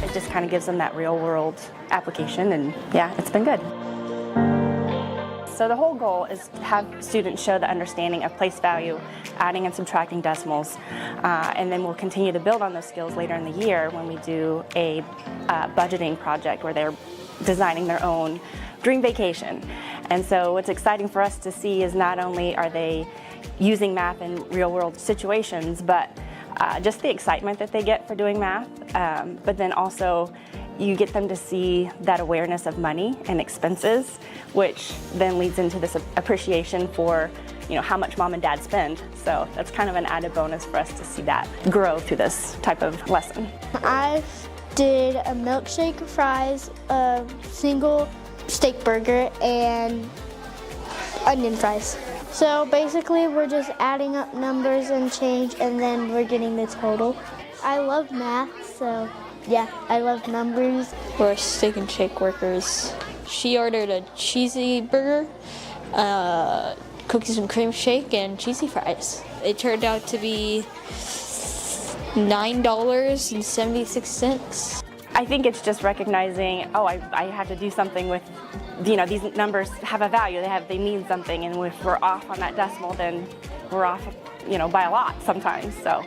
it just kind of gives them that real world application, and yeah, it's been good. So the whole goal is to have students show the understanding of place value, adding and subtracting decimals, and then we'll continue to build on those skills later in the year when we do a budgeting project where they're designing their own dream vacation. And so what's exciting for us to see is not only are they using math in real world situations, but just the excitement that they get for doing math, but then also you get them to see that awareness of money and expenses, which then leads into this appreciation for, you know, how much mom and dad spend. So that's kind of an added bonus for us to see that grow through this type of lesson. I did a milkshake, fries, a single steak burger, and onion fries. So basically we're just adding up numbers and change, and then we're getting the total. I love math, so yeah, I love numbers. We're steak and shake workers. She ordered a cheesy burger, cookies and cream shake, and cheesy fries. It turned out to be $9.76. I think it's just recognizing, oh, I have to do something with, you know, these numbers have a value, they mean something, and if we're off on that decimal, then we're off, you know, by a lot sometimes. So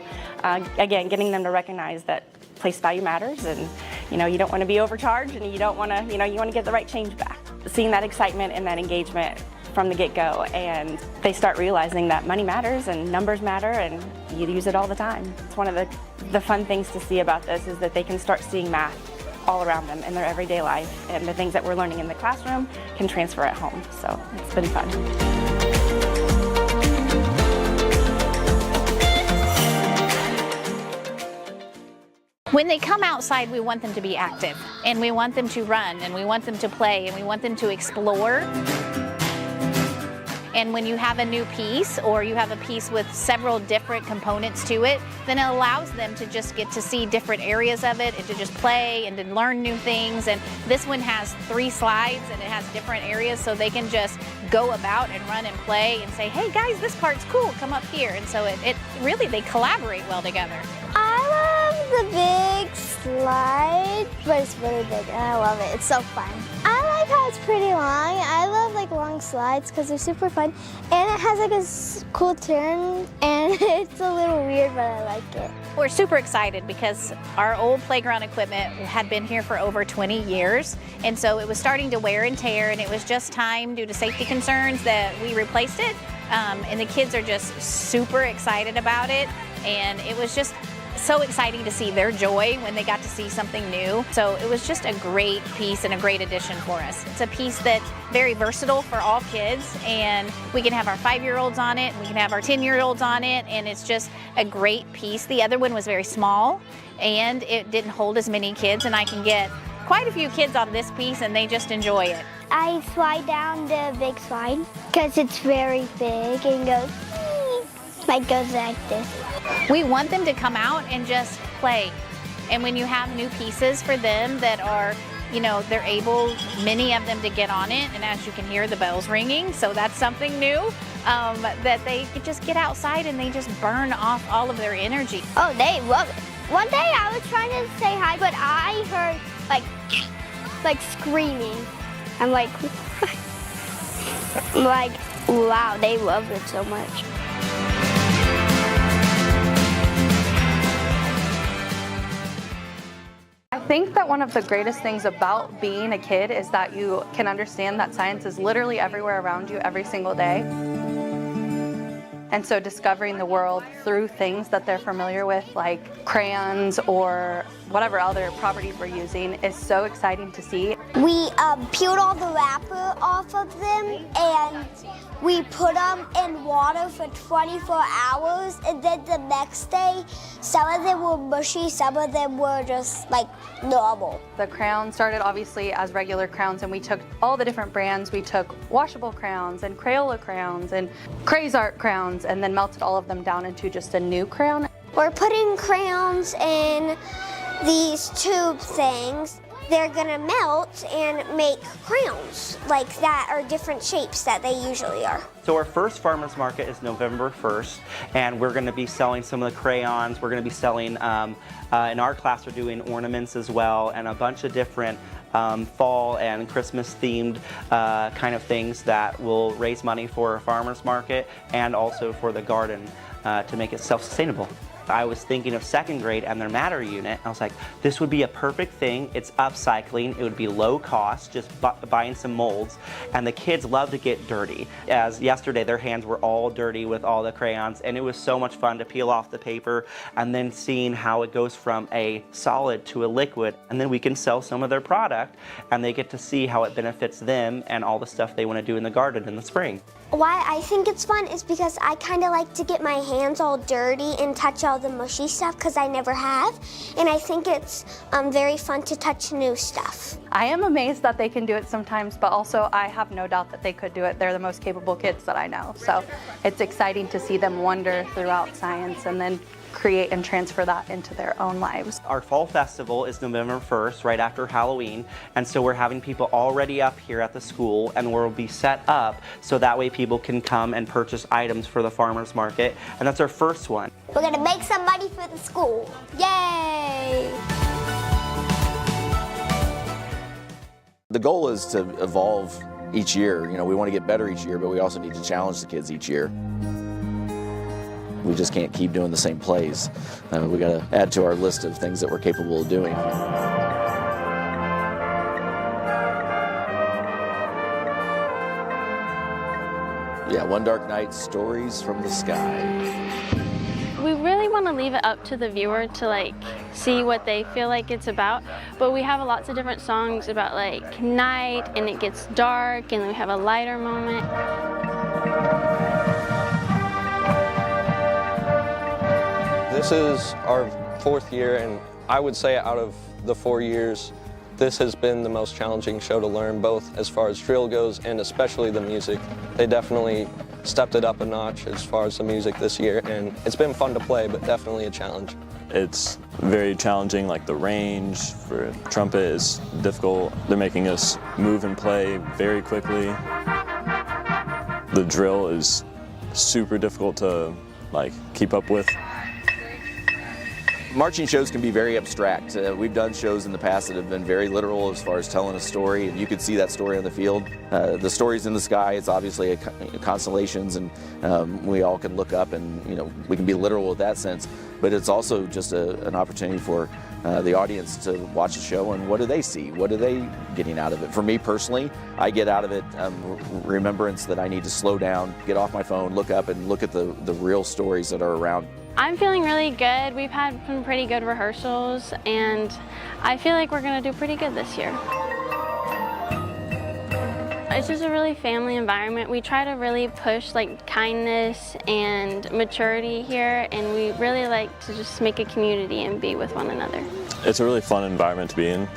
again, getting them to recognize that place value matters, and you know, you don't want to be overcharged, and you don't want to, you know, you want to get the right change back. Seeing that excitement and that engagement from the get-go, and they start realizing that money matters and numbers matter, and you use it all the time. It's one of the fun things to see about this is that they can start seeing math all around them in their everyday life, and the things that we're learning in the classroom can transfer at home. So it's been fun. When they come outside, we want them to be active, and we want them to run, and we want them to play, and we want them to explore. And when you have a new piece, or you have a piece with several different components to it, then it allows them to just get to see different areas of it and to just play and to learn new things. And this one has 3 slides and it has different areas, so they can just go about and run and play and say, hey guys, this part's cool, come up here. And so it really, they collaborate well together. I love the big slide, but it's really big and I love it. It's so fun. I like how it's pretty long. I love like long slides because they're super fun, and it has like a cool turn, and it's a little weird, but I like it. We're super excited because our old playground equipment had been here for over 20 years, and so it was starting to wear and tear, and it was just time, due to safety concerns, that we replaced it. And the kids are just super excited about it, and it was just so exciting to see their joy when they got to see something new. So it was just a great piece and a great addition for us. It's a piece that's very versatile for all kids, and we can have our 5-year-olds on it, we can have our 10-year-olds on it, and it's just a great piece. The other one was very small, and it didn't hold as many kids, and I can get quite a few kids on this piece, and they just enjoy it. I slide down the big slide because it's very big and goes like this. We want them to come out and just play. And when you have new pieces for them that are, you know, they're able, many of them, to get on it, and as you can hear the bells ringing, so that's something new, that they could just get outside and they just burn off all of their energy. Oh, they love it. One day I was trying to say hi, but I heard like screaming. I'm like, wow, they love it so much. I think that one of the greatest things about being a kid is that you can understand that science is literally everywhere around you every single day. And so discovering the world through things that they're familiar with, like crayons or whatever other properties we're using, is so exciting to see. We peeled all the wrapper off of them, and we put them in water for 24 hours, and then the next day, some of them were mushy, some of them were just like normal. The crayons started obviously as regular crayons, and we took all the different brands. We took washable crayons and Crayola crayons and Crazart crayons, and then melted all of them down into just a new crayon. We're putting crayons in these tube things, they're gonna melt and make crayons like that are different shapes that they usually are. So our first farmers market is November 1st, and we're going to be selling some of the crayons. We're going to be selling, in our class we're doing ornaments as well, and a bunch of different fall and Christmas themed kind of things that will raise money for a farmers market and also for the garden to make it self-sustainable. I was thinking of second grade and their matter unit. I was like, this would be a perfect thing. It's upcycling. It would be low cost, just buying some molds. And the kids love to get dirty. As yesterday, their hands were all dirty with all the crayons, and it was so much fun to peel off the paper and then seeing how it goes from a solid to a liquid. And then we can sell some of their product, and they get to see how it benefits them and all the stuff they want to do in the garden in the spring. Why I think it's fun is because I kind of like to get my hands all dirty and touch all the mushy stuff because I never have, and I think it's very fun to touch new stuff. I am amazed that they can do it sometimes, but also I have no doubt that they could do it. They're the most capable kids that I know, so it's exciting to see them wander throughout science and then create and transfer that into their own lives. Our fall festival is November 1st, right after Halloween, and so we're having people already up here at the school, and we'll be set up so that way people can come and purchase items for the farmers market, and that's our first one. We're gonna make some money for the school. Yay! The goal is to evolve each year. You know, we want to get better each year, but we also need to challenge the kids each year. We just can't keep doing the same plays. We got to add to our list of things that we're capable of doing. Yeah, One Dark Night, Stories from the Sky. We really want to leave it up to the viewer to see what they feel like it's about, but we have lots of different songs about night, and it gets dark, and then we have a lighter moment. This is our 4th year, and I would say out of the 4 years, this has been the most challenging show to learn, both as far as drill goes and especially the music. They definitely stepped it up a notch as far as the music this year, and it's been fun to play, but definitely a challenge. It's very challenging, the range for trumpet is difficult. They're making us move and play very quickly. The drill is super difficult to keep up with. Marching shows can be very abstract. We've done shows in the past that have been very literal as far as telling a story, and you could see that story on the field. The stories in the sky, it's obviously constellations, and we all can look up and we can be literal with that sense, but it's also just an opportunity for the audience to watch the show and what do they see? What are they getting out of it? For me personally, I get out of it remembrance that I need to slow down, get off my phone, look up and look at the real stories that are around. I'm feeling really good. We've had some pretty good rehearsals, and I feel like we're going to do pretty good this year. It's just a really family environment. We try to really push kindness and maturity here, and we really like to just make a community and be with one another. It's a really fun environment to be in.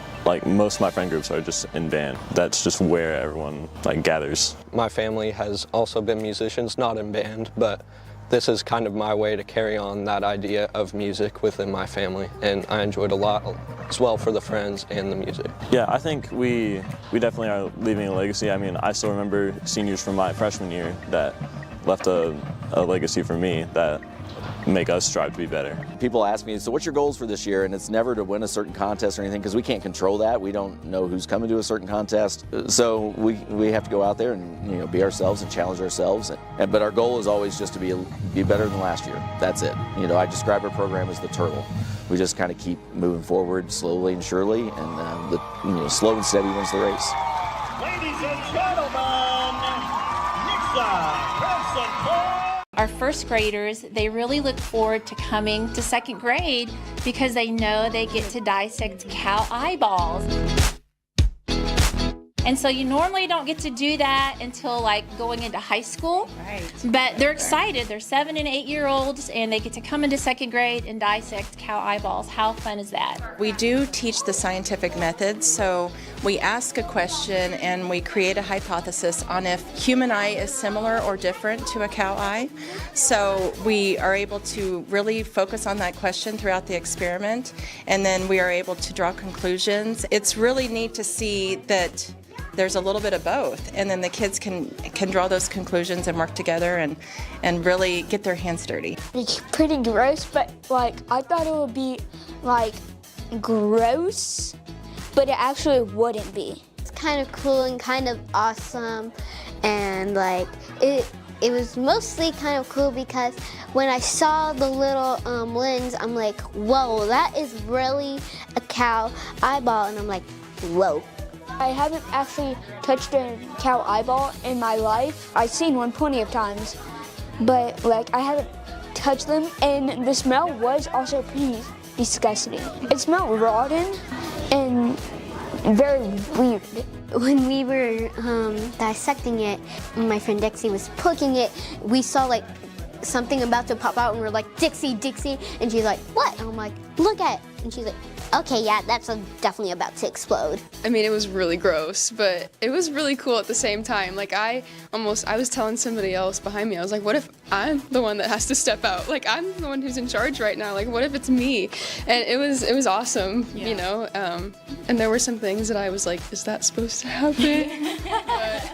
Most of my friend groups are just in band. That's just where everyone gathers. My family has also been musicians, not in band, but this is kind of my way to carry on that idea of music within my family, and I enjoyed a lot as well for the friends and the music. Yeah, I think we definitely are leaving a legacy. I mean, I still remember seniors from my freshman year that left a legacy for me that make us strive to be better. People ask me, so what's your goals for this year? And it's never to win a certain contest or anything, because we can't control that. We don't know who's coming to a certain contest. So we have to go out there and be ourselves and challenge ourselves. But our goal is always just to be better than last year. That's it. I describe our program as the turtle. We just kind of keep moving forward slowly and surely, and the slow and steady wins the race. Ladies and gentlemen, Nixa presents. Our first graders, they really look forward to coming to second grade because they know they get to dissect cow eyeballs. And so you normally don't get to do that until like going into high school. Right. But they're excited. They're 7 and 8 year olds and they get to come into second grade and dissect cow eyeballs. How fun is that? We do teach the scientific method, so we ask a question and we create a hypothesis on if human eye is similar or different to a cow eye. So we are able to really focus on that question throughout the experiment, and then we are able to draw conclusions. It's really neat to see that there's a little bit of both, and then the kids can draw those conclusions and work together and really get their hands dirty. It's pretty gross, but like I thought it would be like gross, but it actually wouldn't be. It's kind of cool and kind of awesome, and like it was mostly kind of cool because when I saw the little lens, I'm like, whoa, that is really a cow eyeball, and I'm like, whoa. I haven't actually touched a cow eyeball in my life. I've seen one plenty of times, but like I haven't touched them, and the smell was also pretty disgusting. It smelled rotten and very weird. When we were dissecting it, my friend Dixie was poking it, we saw like something about to pop out and we're like, Dixie, Dixie, and she's like, what? And I'm like, look at it. And she's like, okay, yeah, that's definitely about to explode. I mean, it was really gross, but it was really cool at the same time. Like I was telling somebody else behind me, I was like, what if I'm the one that has to step out? Like I'm the one who's in charge right now. Like what if it's me? And it was awesome, yeah. You know? And there were some things that I was like, is that supposed to happen? But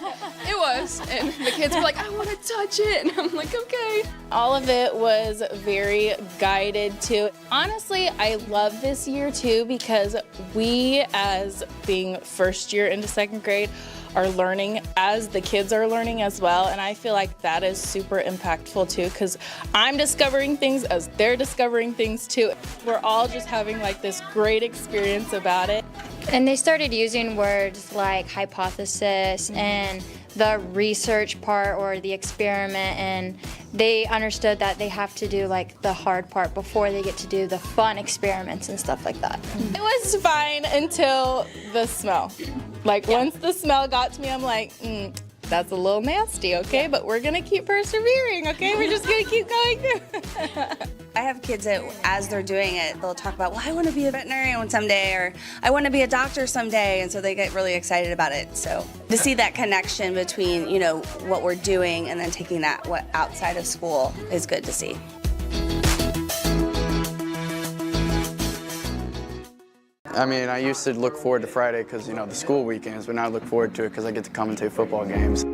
it was, and the kids were like, I want to touch it, and I'm like, okay. All of it was very guided too. Honestly, I love this year too because we, as being first year into second grade, are learning as the kids are learning as well, and I feel like that is super impactful too because I'm discovering things as they're discovering things too. We're all just having like this great experience about it. And they started using words like hypothesis and the research part or the experiment, and they understood that they have to do like the hard part before they get to do the fun experiments and stuff like that. It was fine until the smell. Like once the smell got to me, I'm like, that's a little nasty, okay? But we're gonna keep persevering, okay? We're just gonna keep going through. I have kids that, as they're doing it, they'll talk about, well, I want to be a veterinarian someday, or I want to be a doctor someday, and so they get really excited about it. So to see that connection between, you know, what we're doing and then taking that outside of school is good to see. I mean, I used to look forward to Friday because, you know, the school weekends, but now I look forward to it because I get to commentate football games.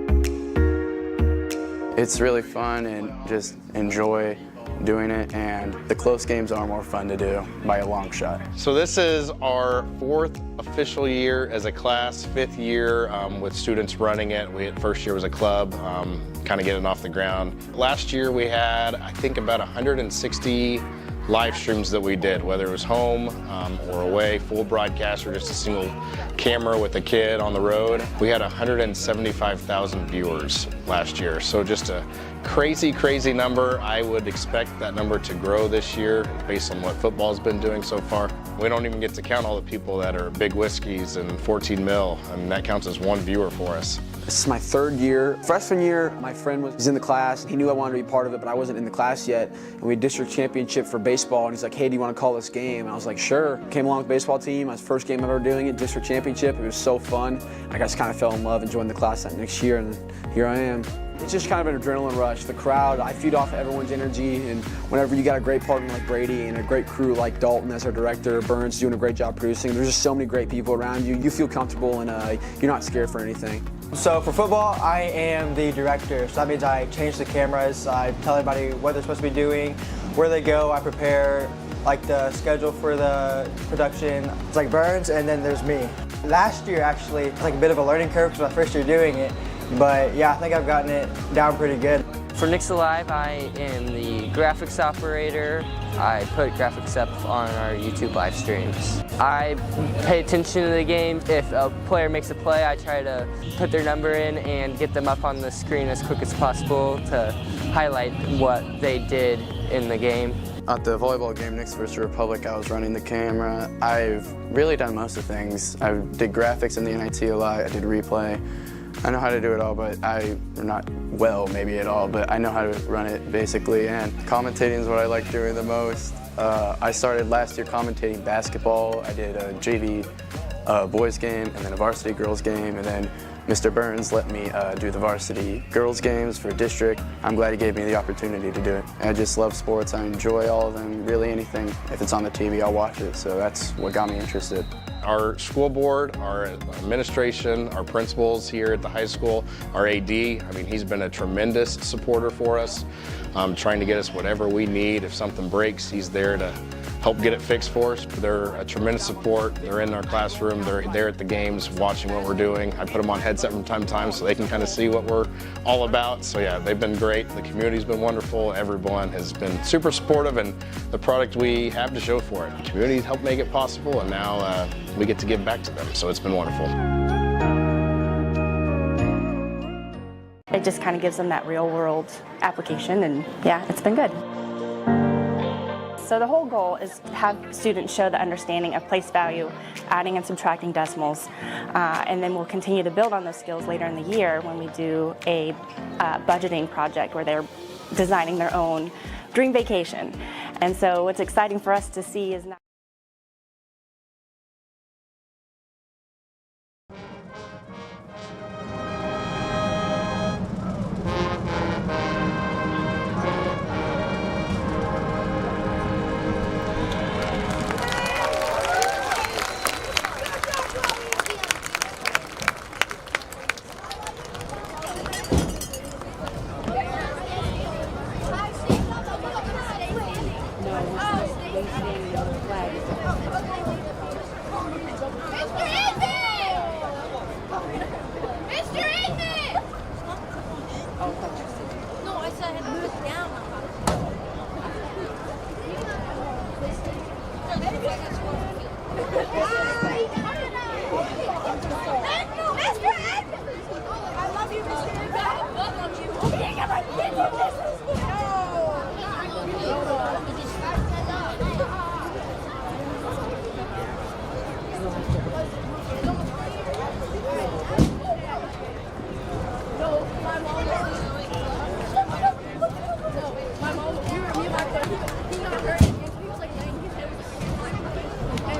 It's really fun and just enjoy doing it, and the close games are more fun to do by a long shot. So this is our 4th official year as a class, 5th year with students running it. First year was a club, kind of getting off the ground. Last year we had, I think, about 160 live streams that we did, whether it was home or away, full broadcast or just a single camera with a kid on the road. We had 175,000 viewers last year, so just a crazy, crazy number. I would expect that number to grow this year based on what football's been doing so far. We don't even get to count all the people that are big whiskeys and 14 mil. I mean, that counts as one viewer for us. This is my 3rd year. Freshman year, my friend was in the class. He knew I wanted to be part of it, but I wasn't in the class yet. And we had district championship for baseball, and he's like, hey, do you want to call this game? And I was like, sure. Came along with the baseball team. My first game ever doing it, district championship. It was so fun. I just kind of fell in love and joined the class that next year, and here I am. It's just kind of an adrenaline rush. The crowd, I feed off everyone's energy, and whenever you got a great partner like Brady and a great crew like Dalton as our director, Burns doing a great job producing, there's just so many great people around you. You feel comfortable, and you're not scared for anything. So for football, I am the director. So that means I change the cameras, I tell everybody what they're supposed to be doing, where they go, I prepare like the schedule for the production. It's like Burns, and then there's me. Last year actually, it's like a bit of a learning curve because my first year doing it. But yeah, I think I've gotten it down pretty good. For Nixa Live, I am the graphics operator. I put graphics up on our YouTube live streams. I pay attention to the game. If a player makes a play, I try to put their number in and get them up on the screen as quick as possible to highlight what they did in the game. At the volleyball game, Nixa vs. Republic, I was running the camera. I've really done most of the things. I did graphics in the NIT a lot. I did replay. I know how to do it all, but not well maybe at all, but I know how to run it basically, and commentating is what I like doing the most. I started last year commentating basketball. I did a JV boys game and then a varsity girls game, and then Mr. Burns let me do the varsity girls games for district. I'm glad he gave me the opportunity to do it. I just love sports. I enjoy all of them, really anything. If it's on the TV, I'll watch it, so that's what got me interested. Our school board, our administration, our principals here at the high school, our AD, I mean, he's been a tremendous supporter for us, trying to get us whatever we need. If something breaks, he's there to help get it fixed for us. They're a tremendous support. They're in our classroom. They're there at the games watching what we're doing. I put them on headset from time to time so they can kind of see what we're all about. So yeah, they've been great. The community's been wonderful. Everyone has been super supportive, and the product we have to show for it. The community helped make it possible, and now we get to give back to them. So it's been wonderful. It just kind of gives them that real world application, and yeah, it's been good. So the whole goal is to have students show the understanding of place value, adding and subtracting decimals, and then we'll continue to build on those skills later in the year when we do a budgeting project where they're designing their own dream vacation. And so what's exciting for us to see is not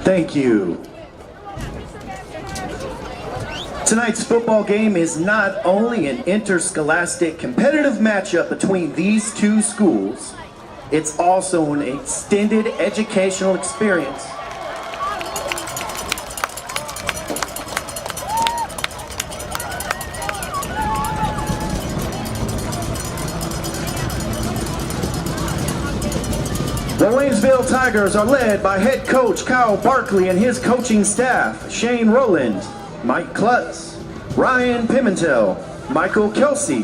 Thank you. Tonight's football game is not only an interscholastic competitive matchup between these two schools, it's also an extended educational experience. The Waynesville Tigers are led by head coach Kyle Barkley and his coaching staff, Shane Rowland, Mike Klutz, Ryan Pimentel, Michael Kelsey,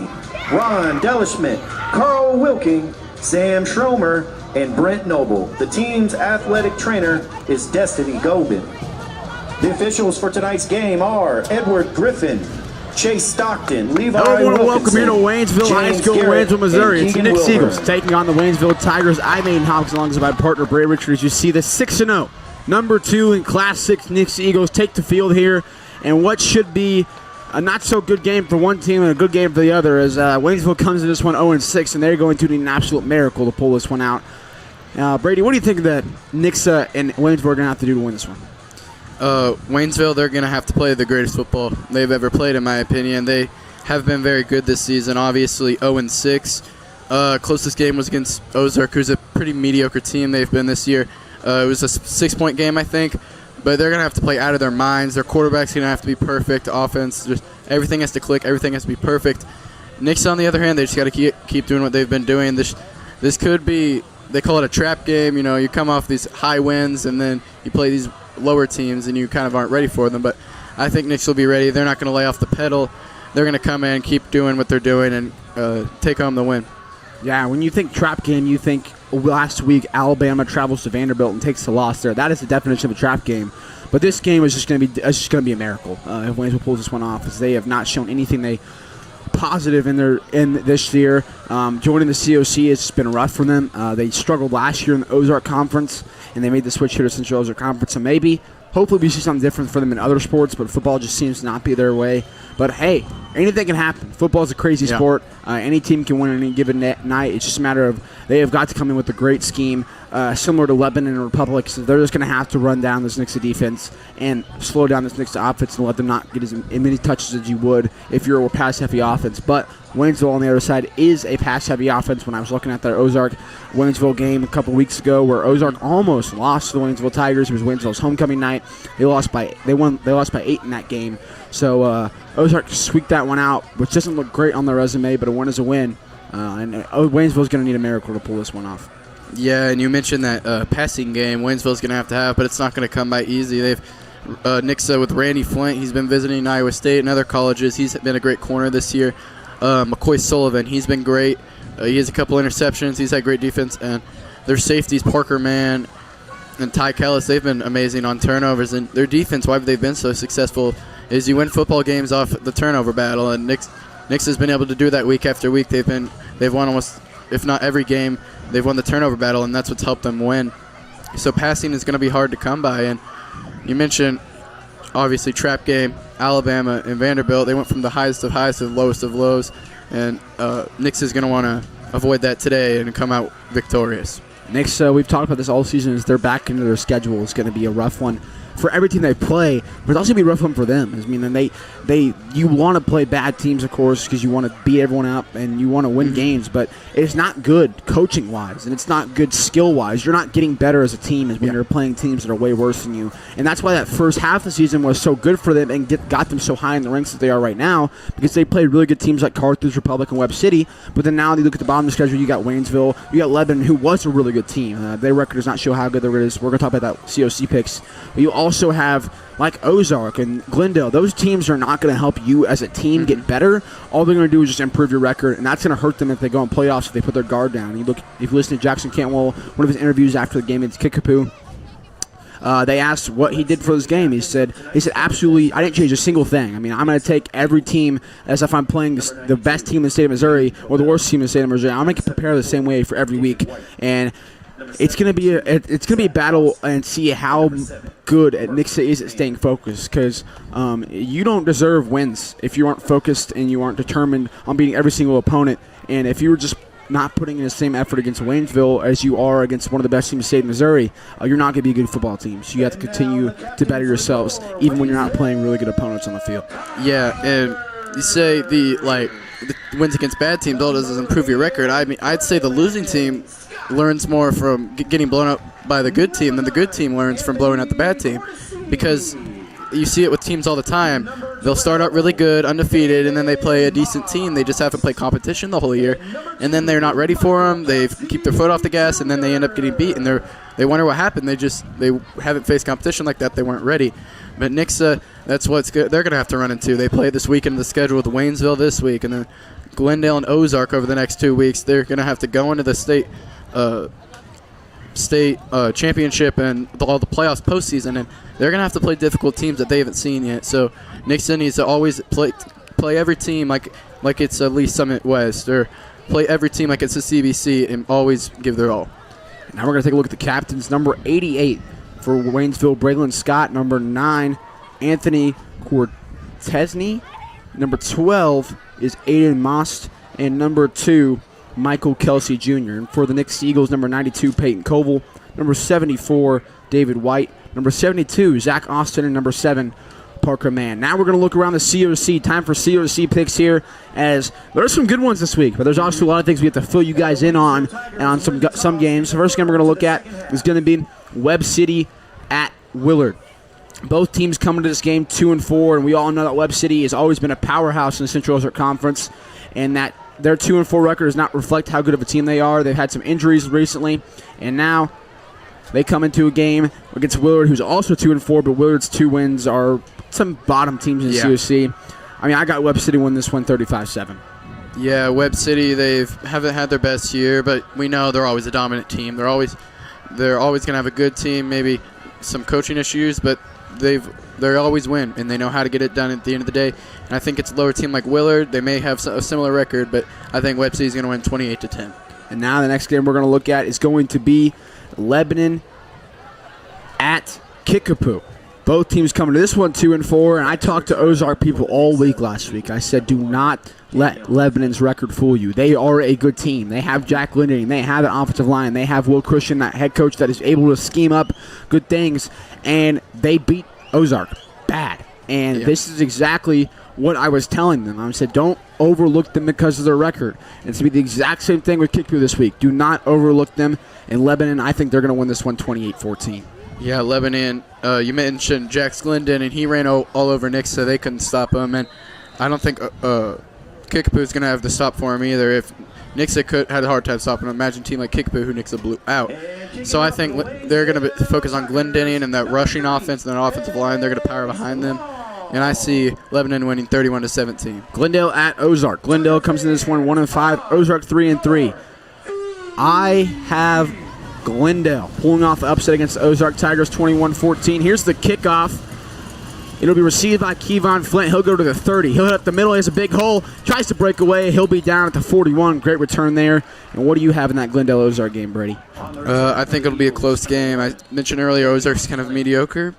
Ron Delishman, Carl Wilking, Sam Schromer, and Brent Noble. The team's athletic trainer is Destiny Gobin. The officials for tonight's game are Edward Griffin, Chase Stockton, Levi Hello, I want to welcome you to Wilkinson, Waynesville High James School, Garrett, Waynesville, Missouri. and It's the Keegan Nixa Eagles Wilbur. taking on the Waynesville Tigers. I'm Aiden Hawks alongside my partner, Bray Richards. You see the 6-0, number 2 in Class 6 Nixa Eagles take the field here, and what should be a not-so-good game for one team and a good game for the other, as Waynesville comes in this one 0-6, and they're going to need an absolute miracle to pull this one out. Brady, what do you think that Nixa and Waynesville are going to have to do to win this one? Waynesville, they're going to have to play the greatest football they've ever played, in my opinion. They have been very good this season, obviously 0-6. Closest game was against Ozark, who's a pretty mediocre team they've been this year. It was a 6-point game, I think, but they're going to have to play out of their minds. Their quarterback's going to have to be perfect. Offense, just everything has to click. Everything has to be perfect. Nixa, on the other hand, they just got to keep doing what they've been doing. This could be, they call it a trap game. You know, you come off these high wins, and then you play these lower teams, and you kind of aren't ready for them. But I think Nixa will be ready. They're not going to lay off the pedal. They're going to come in, keep doing what they're doing, and take home the win. Yeah, when you think trap game, you think last week Alabama travels to Vanderbilt and takes the loss there. That is the definition of a trap game. But this game is just going to be a miracle if Waynesville pulls this one off, because they have not shown anything they positive in this year. Joining the COC has been rough for them. They struggled last year in the Ozark Conference, and they made the switch here to Central Ozark Conference. So maybe, hopefully, we see something different for them in other sports, but football just seems to not be their way. But hey, anything can happen. Football is a crazy sport. Any team can win on any given night. It's just a matter of they have got to come in with a great scheme, similar to Lebanon and Republic. So they're just going to have to run down this Nixa defense and slow down this Nixa offense and let them not get as many touches as you would if you're a pass-heavy offense. But Waynesville on the other side is a pass-heavy offense. When I was looking at their Ozark-Waynesville game a couple weeks ago, where Ozark almost lost to the Waynesville Tigers, it was Waynesville's homecoming night. They lost by 8 in that game. So Ozark squeaked that one out, which doesn't look great on their resume, but a win is a win. And Waynesville's going to need a miracle to pull this one off. Yeah, and you mentioned that passing game Waynesville's going to have, but it's not going to come by easy. They've Nixa with Randy Flint. He's been visiting Iowa State and other colleges. He's been a great corner this year. McCoy Sullivan, he's been great. He has a couple interceptions. He's had great defense. And their safeties, Parker Mann and Ty Kellis, they've been amazing on turnovers. And their defense, why they've been so successful, is you win football games off the turnover battle. And Nixa's been able to do that week after week. They've won almost, if not every game, they've won the turnover battle, and that's what's helped them win. So passing is going to be hard to come by. And you mentioned, obviously, trap game, Alabama and Vanderbilt. They went from the highest of highs to the lowest of lows. And Nixa is going to want to avoid that today and come out victorious. Nixa, we've talked about this all season, is they're back into their schedule. It's going to be a rough one for every team they play, but it's also going to be a rough one for them. I mean, you want to play bad teams, of course, because you want to beat everyone up and you want to win games, but it's not good coaching-wise, and it's not good skill-wise. You're not getting better as a team when you're playing teams that are way worse than you, and that's why that first half of the season was so good for them and got them so high in the ranks that they are right now, because they played really good teams like Carthage, Republic, and Webb City, but then now you look at the bottom of the schedule, you got Waynesville, you got Lebanon, who was a really good team. Their record does not show how good their record is. We're going to talk about that COC picks, but you also have like Ozark and Glendale. Those teams are not going to help you as a team get better. All they're going to do is just improve your record, and that's going to hurt them if they go in playoffs, if they put their guard down. If you listen to Jackson Cantwell, one of his interviews after the game against Kickapoo, they asked what he did for this game. He said, absolutely, I didn't change a single thing. I mean, I'm going to take every team as if I'm playing the best team in the state of Missouri or the worst team in the state of Missouri. I'm going to prepare the same way for every week, and it's going to be a battle and see how good Nixa is at staying focused, because you don't deserve wins if you aren't focused and you aren't determined on beating every single opponent. And if you were just not putting in the same effort against Waynesville as you are against one of the best teams in the state of Missouri, you're not going to be a good football team. So you have to continue to better yourselves, even when you're not playing really good opponents on the field. Yeah, and you say the wins against bad teams all does is improve your record. I mean, I'd say the losing team learns more from getting blown up by the good team than the good team learns from blowing out the bad team, because you see it with teams all the time. They'll start out really good, undefeated, and then they play a decent team. They just haven't played competition the whole year, and then they're not ready for them. They keep their foot off the gas, and then they end up getting beat, and they wonder what happened. They haven't faced competition like that. They weren't ready. But Nixa, that's what's good. They're going to have to run into. They play this weekend in the schedule with Waynesville this week, and then Glendale and Ozark over the next 2 weeks. They're going to have to go into the state championship and all the playoffs postseason, and they're going to have to play difficult teams that they haven't seen yet. So Nixa needs to always play every team like it's Lee Summit West, or play every team like it's a CBC, and always give their all. Now we're going to take a look at the captains. Number 88 for Waynesville, Braylon Scott. Number 9, Anthony Cortesny. Number 12 is Aiden Most. And number 2, Michael Kelsey Jr. And for the Nixa Eagles, number 92, Peyton Koval. Number 74, David White. Number 72, Zach Austin. And number 7, Parker Mann. Now we're going to look around the COC. Time for COC picks here, as there are some good ones this week, but there's also a lot of things we have to fill you guys in on, and on some games. The first game we're going to look at is going to be Webb City at Willard. Both teams coming to this game 2-4, and we all know that Webb City has always been a powerhouse in the Central Ozark Conference, and that their 2-4 record does not reflect how good of a team they are. They've had some injuries recently, and now they come into a game against Willard, who's also 2-4, but Willard's 2 wins are some bottom teams in the COC. I mean, I got Webb City win this one 35-7. Yeah, Webb City, they haven't had their best year, but we know they're always a dominant team. They're always going to have a good team, maybe some coaching issues, but they've they always win, and they know how to get it done at the end of the day. And I think it's a lower team like Willard. They may have a similar record, but I think Webster is going to win 28-10. And now the next game we're going to look at is going to be Lebanon at Kickapoo. Both teams coming to this one 2-4, and I talked to Ozark people all week last week. I said, do not let Lebanon's record fool you. They are a good team. They have Jack Linden. They have an offensive line. They have Will Christian, that head coach that is able to scheme up good things, and they beat Ozark bad. And this is exactly what I was telling them. I said, don't overlook them because of their record. And it's going to be the exact same thing with Kickapoo this week. Do not overlook them. And Lebanon, I think they're going to win this one 28-14. Yeah, Lebanon, you mentioned Jack Glendon, and he ran all over Nixa, so they couldn't stop him. And I don't think Kickapoo is going to have the stop for him either. If Nixa had a hard time stopping him, imagine a team like Kickapoo who Nixa blew out. So I think they're going to focus on Glendinian and that rushing offense and that offensive line. They're going to power behind them. And I see Lebanon winning 31-17. Glendale at Ozark. Glendale comes in this one 1-5. Ozark 3-3. I have Glendale pulling off the upset against the Ozark Tigers 21-14. Here's the kickoff. It'll be received by Kevon Flint. He'll go to the 30. He'll hit up the middle. He has a big hole. Tries to break away. He'll be down at the 41. Great return there. And what do you have in that Glendale-Ozark game, Brady? I think it'll be a close game. I mentioned earlier Ozark's kind of mediocre.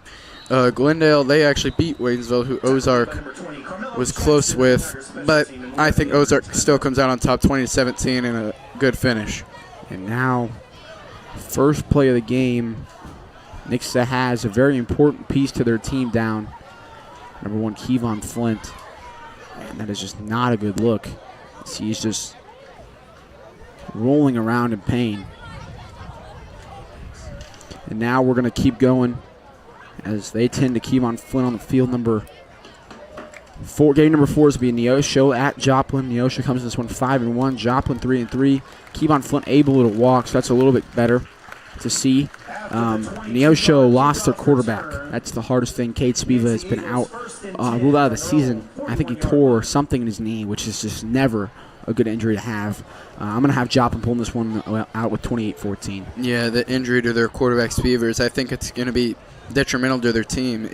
Glendale, they actually beat Waynesville, who Ozark was close with. But I think Ozark still comes out on top 20-17 in a good finish. And now, first play of the game, Nixa has a very important piece to their team down. Number 1, Kevon Flint. And that is just not a good look. He's just rolling around in pain. And now we're going to keep going as they tend to Kevon Flint on the field. Number 4, game number 4 is going to be Neosho at Joplin. Neosho comes in this one 5-1. Joplin 3-3. Kevon Flint able to walk, so that's a little bit better to see. Neosho lost their quarterback. That's the hardest thing. Cade Spiva has been out, ruled out of the season. I think he tore something in his knee, which is just never a good injury to have. I'm going to have Joplin pulling this one out with 28-14. Yeah, the injury to their quarterback Spievers, I think it's going to be detrimental to their team.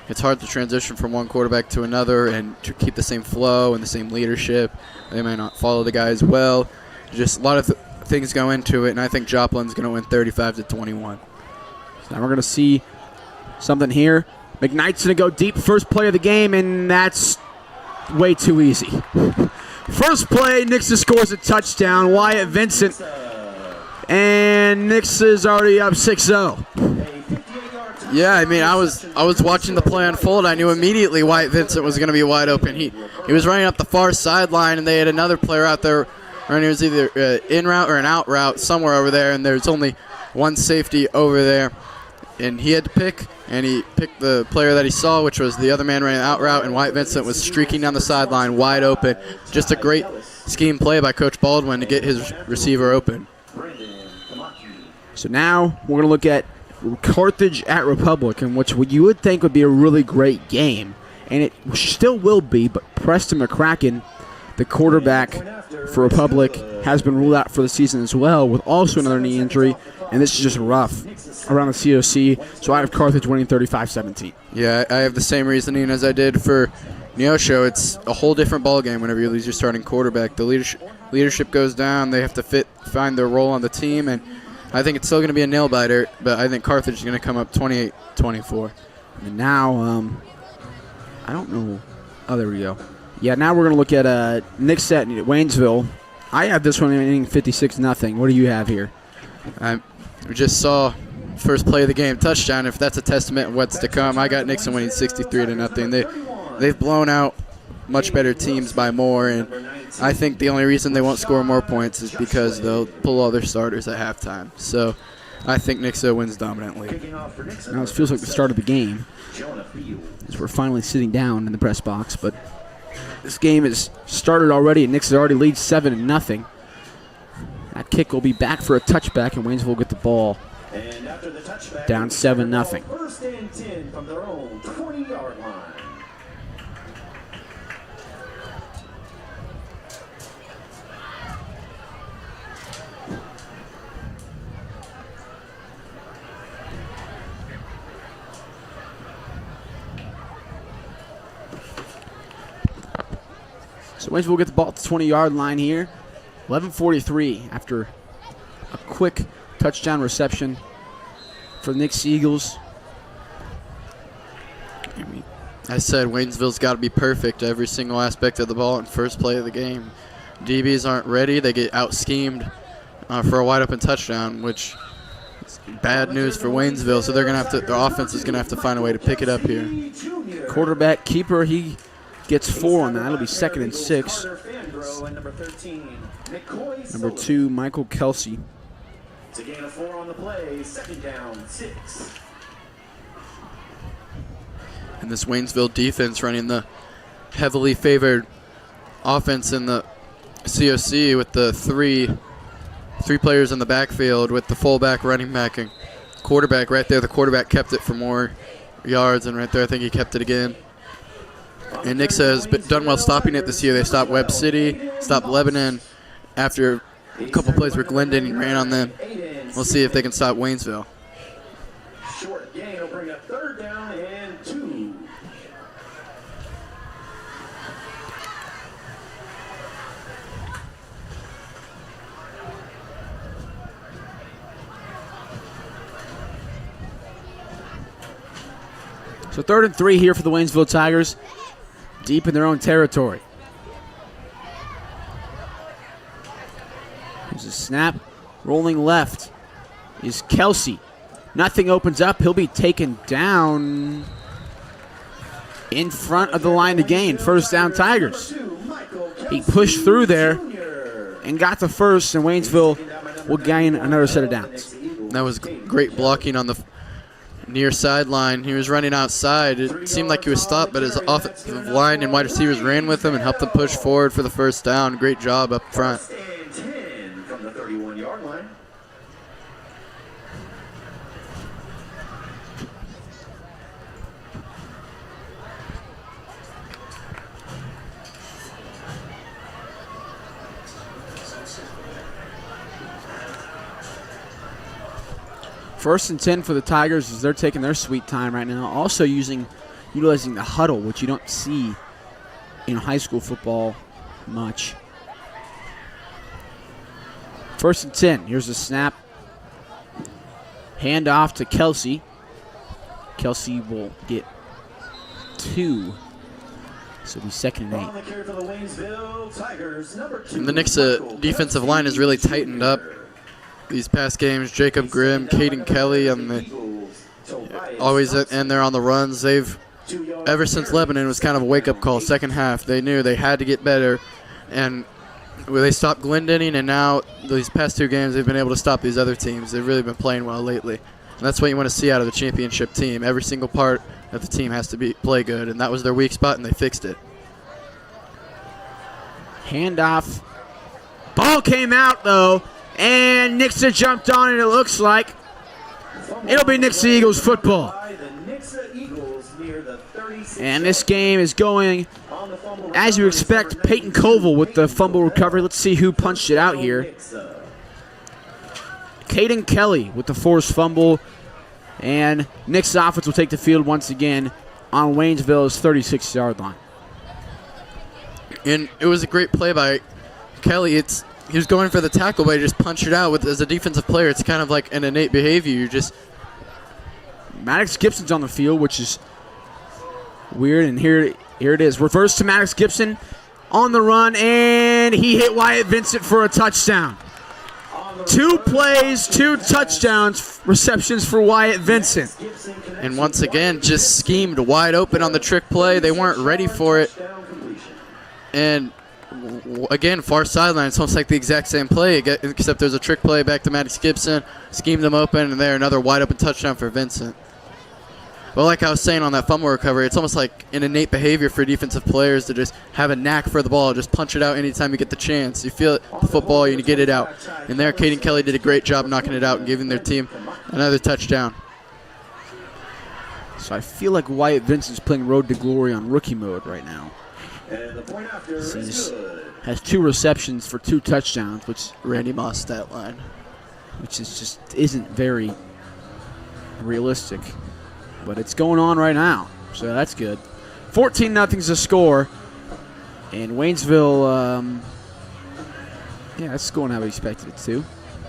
It's hard to transition from one quarterback to another and to keep the same flow and the same leadership. They may not follow the guys well. Just a lot of things go into it, and I think Joplin's going to win 35-21. So now we're going to see something here. McKnight's going to go deep, first play of the game, and that's way too easy. First play, Nixa scores a touchdown. Wyatt Vincent, and Nixa's already up 6-0. Yeah, I mean, I was watching the play unfold. I knew immediately Wyatt Vincent was going to be wide open. He was running up the far sideline, and they had another player out there. Or it was either in route or an out route somewhere over there, and there's only one safety over there. And he had to pick, and he picked the player that he saw, which was the other man running out route, and Wyatt Vincent was streaking down the sideline wide open. Just a great scheme play by Coach Baldwin to get his receiver open. So now we're going to look at Carthage at Republican, which you would think would be a really great game, and it still will be, but Preston McCracken, the quarterback for Republic, has been ruled out for the season as well with also another knee injury, and this is just rough around the COC. So I have Carthage winning 35-17. Yeah, I have the same reasoning as I did for Neosho. It's a whole different ballgame whenever you lose your starting quarterback. The leadership goes down. They have to find their role on the team, and I think it's still going to be a nail-biter, but I think Carthage is going to come up 28-24. And now, I don't know. Oh, there we go. Yeah, now we're going to look at Nixa at Waynesville. I have this one ending 56-0. What do you have here? We just saw first play of the game touchdown. If that's a testament of what's to come, I got Nixa winning 63-0. They've blown out much better teams by more, and I think the only reason they won't score more points is because they'll pull all their starters at halftime. So I think Nixa wins dominantly. Now it feels like the start of the game as we're finally sitting down in the press box, but this game has started already, and Nixa already leads 7-0. That kick will be back for a touchback, and Waynesville will get the ball down 7-0. First and 10 from their own 20-yard line. Waynesville will get the ball at the 20-yard line here. 11:43 after a quick touchdown reception for the Nixa Eagles. I said Waynesville's got to be perfect every single aspect of the ball in first play of the game. DBs aren't ready. They get out-schemed for a wide-open touchdown, which is bad news for Waynesville. So they're going to have to. Their offense is going to have to find a way to pick it up here. Quarterback keeper, he gets 4 on that. It'll be 2nd and 6. Number 2, Michael Kelsey. It's a gain of 4 on the play. 2nd down, 6. And this Waynesville defense running the heavily favored offense in the COC with the three players in the backfield with the fullback, running back, and quarterback right there. The quarterback kept it for more yards, and right there I think he kept it again. And Nixa has done well stopping it this year. They stopped Webb City, stopped Lebanon after a couple plays where Glendon ran on them. We'll see if they can stop Waynesville. Short gain will bring up 3rd down and 2. So 3rd and 3 here for the Waynesville Tigers, deep in their own territory. There's a snap, rolling left is Kelsey. Nothing opens up. He'll be taken down in front of the line to gain. 1st down Tigers. He pushed through there and got the first, and Waynesville will gain another set of downs. That was great blocking on the near sideline. He was running outside. It seemed like he was stopped, but his offensive line and wide receivers ran with him and helped him push forward for the 1st down. Great job up front. 10 from the 31-yard line. First and 10 for the Tigers as they're taking their sweet time right now. Also utilizing the huddle, which you don't see in high school football much. 1st and 10. Here's the snap. Hand off to Kelsey. Kelsey will get 2. So it'll be 2nd and 8. And the Nixa defensive line has really tightened up these past games. Jacob Grimm, Caden Kelly on the always in there on the runs. They've ever since Lebanon was kind of a wake-up call. 2nd half, they knew they had to get better, and they stopped Glendenning, and now these past 2 games they've been able to stop these other teams. They've really been playing well lately, and that's what you want to see out of the championship team. Every single part of the team has to play good, and that was their weak spot, and they fixed it. Handoff. Ball came out though, and Nixa jumped on it. It looks like it'll be Nixa Eagles football. And this game is going as you expect. Peyton Koval with the fumble recovery. Let's see who punched it out here. Caden Kelly with the forced fumble. And Nixa offense will take the field once again on Waynesville's 36-yard line. And it was a great play by Kelly. He was going for the tackle, but he just punched it out. As a defensive player, it's kind of like an innate behavior. You just Maddox Gibson's on the field, which is weird. And here it is. Reverse to Maddox Gibson on the run, and he hit Wyatt Vincent for a touchdown. 2 plays, 2 touchdowns, receptions for Wyatt Vincent. And once again, just schemed wide open on the trick play. They weren't ready for it. And again, far sideline, it's almost like the exact same play, except there's a trick play back to Maddox Gibson, schemed them open, and there another wide open touchdown for Vincent. Well, like I was saying on that fumble recovery, it's almost like an innate behavior for defensive players to just have a knack for the ball, just punch it out anytime you get the chance. You feel it, the football, you get it out. And there, Caden Kelly did a great job knocking it out and giving their team another touchdown. So I feel like Wyatt Vincent's playing Road to Glory on rookie mode right now. Has 2 receptions for 2 touchdowns, which Randy Moss stat line, which is just isn't very realistic, but it's going on right now, so that's good. 14-0's the score. And Waynesville, yeah, it's going how we expected it to,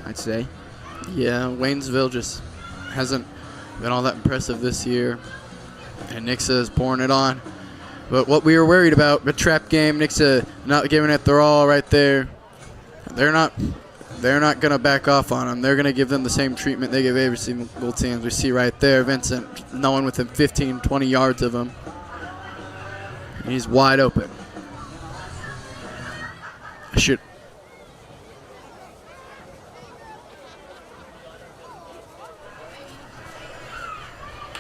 I'd say. Yeah, Waynesville just hasn't been all that impressive this year. And Nixa is pouring it on. But what we were worried about, the trap game, Nixa not giving it their all right there. They're not going to back off on them. They're going to give them the same treatment they give every single team. We see right there, Vincent, no one within 15, 20 yards of him. He's wide open.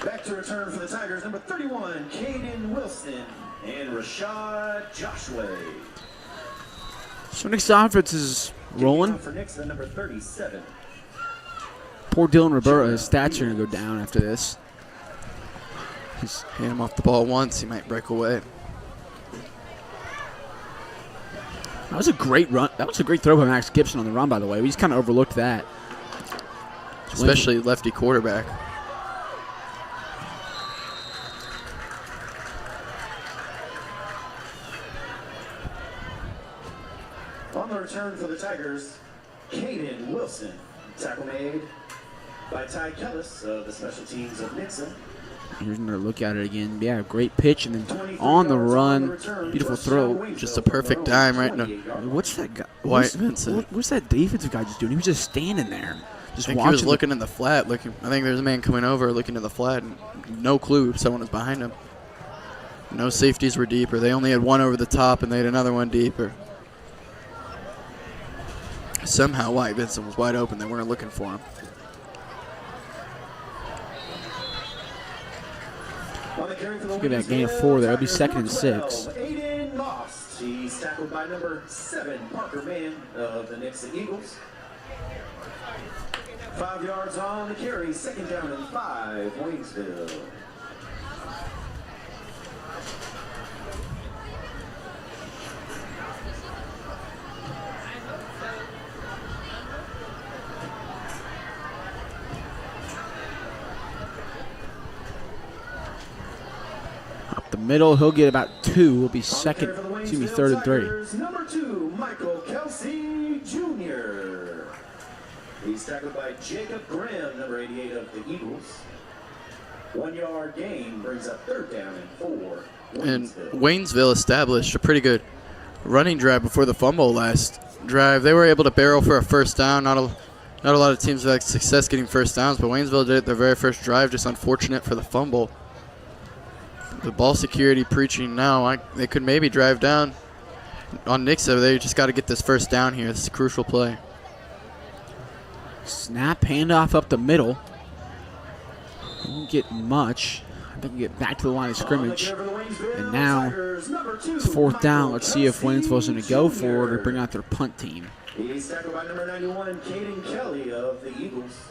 Back to return for the Tigers, number 31, Caden Wilson, and Rashad Joshua. So Nixa offense is rolling. For Nixa, number 37. Poor Dylan Roberta, his stats are going to go down after this. He's hit him off the ball once. He might break away. That was a great run. That was a great throw by Max Gibson on the run, by the way. We just kind of overlooked that. Especially lefty quarterback. On the return for the Tigers, Caden Wilson. Tackle made by Ty Kellis of the special teams of Nixa. Here's another look at it again. Yeah, great pitch, and then on the run, beautiful throw. Just a perfect dime right now. What's that guy? White Vincent. What's that defensive guy just doing? He was just standing there, just I think watching. he was looking in the flat. I think there's a man coming over, looking in the flat, and no clue if someone was behind him. No safeties were deeper. They only had one over the top, and they had another one deeper. Somehow White Vincent was wide open. They weren't looking for him. Let's get that gain of 4 there. It'll be 2nd and 6. Aiden Moss. He's tackled by number 7, Parker Mann of the Nixa Eagles. 5 yards on the carry. 2nd down and 5, Waynesville. The middle, he'll get about 2. Will be 3rd and 3. Number 2, Michael Kelsey Jr. He's tackled by Jacob Graham, number 88 of the Eagles. 1 yard gain brings up 3rd down and 4. And Waynesville established a pretty good running drive before the fumble last drive. They were able to barrel for a first down. Not a lot of teams have had success getting first downs, but Waynesville did it their very first drive. Just unfortunate for the fumble. The ball security preaching now. They could maybe drive down on Nixa. They just got to get this first down here. This is a crucial play. Snap, handoff up the middle. Won't get much. I think we get back to the line of scrimmage. And now it's 4th down. Let's see if Waynesville's going to go for it or bring out their punt team. He's tackled by number 91, Caden Kelly of the Eagles.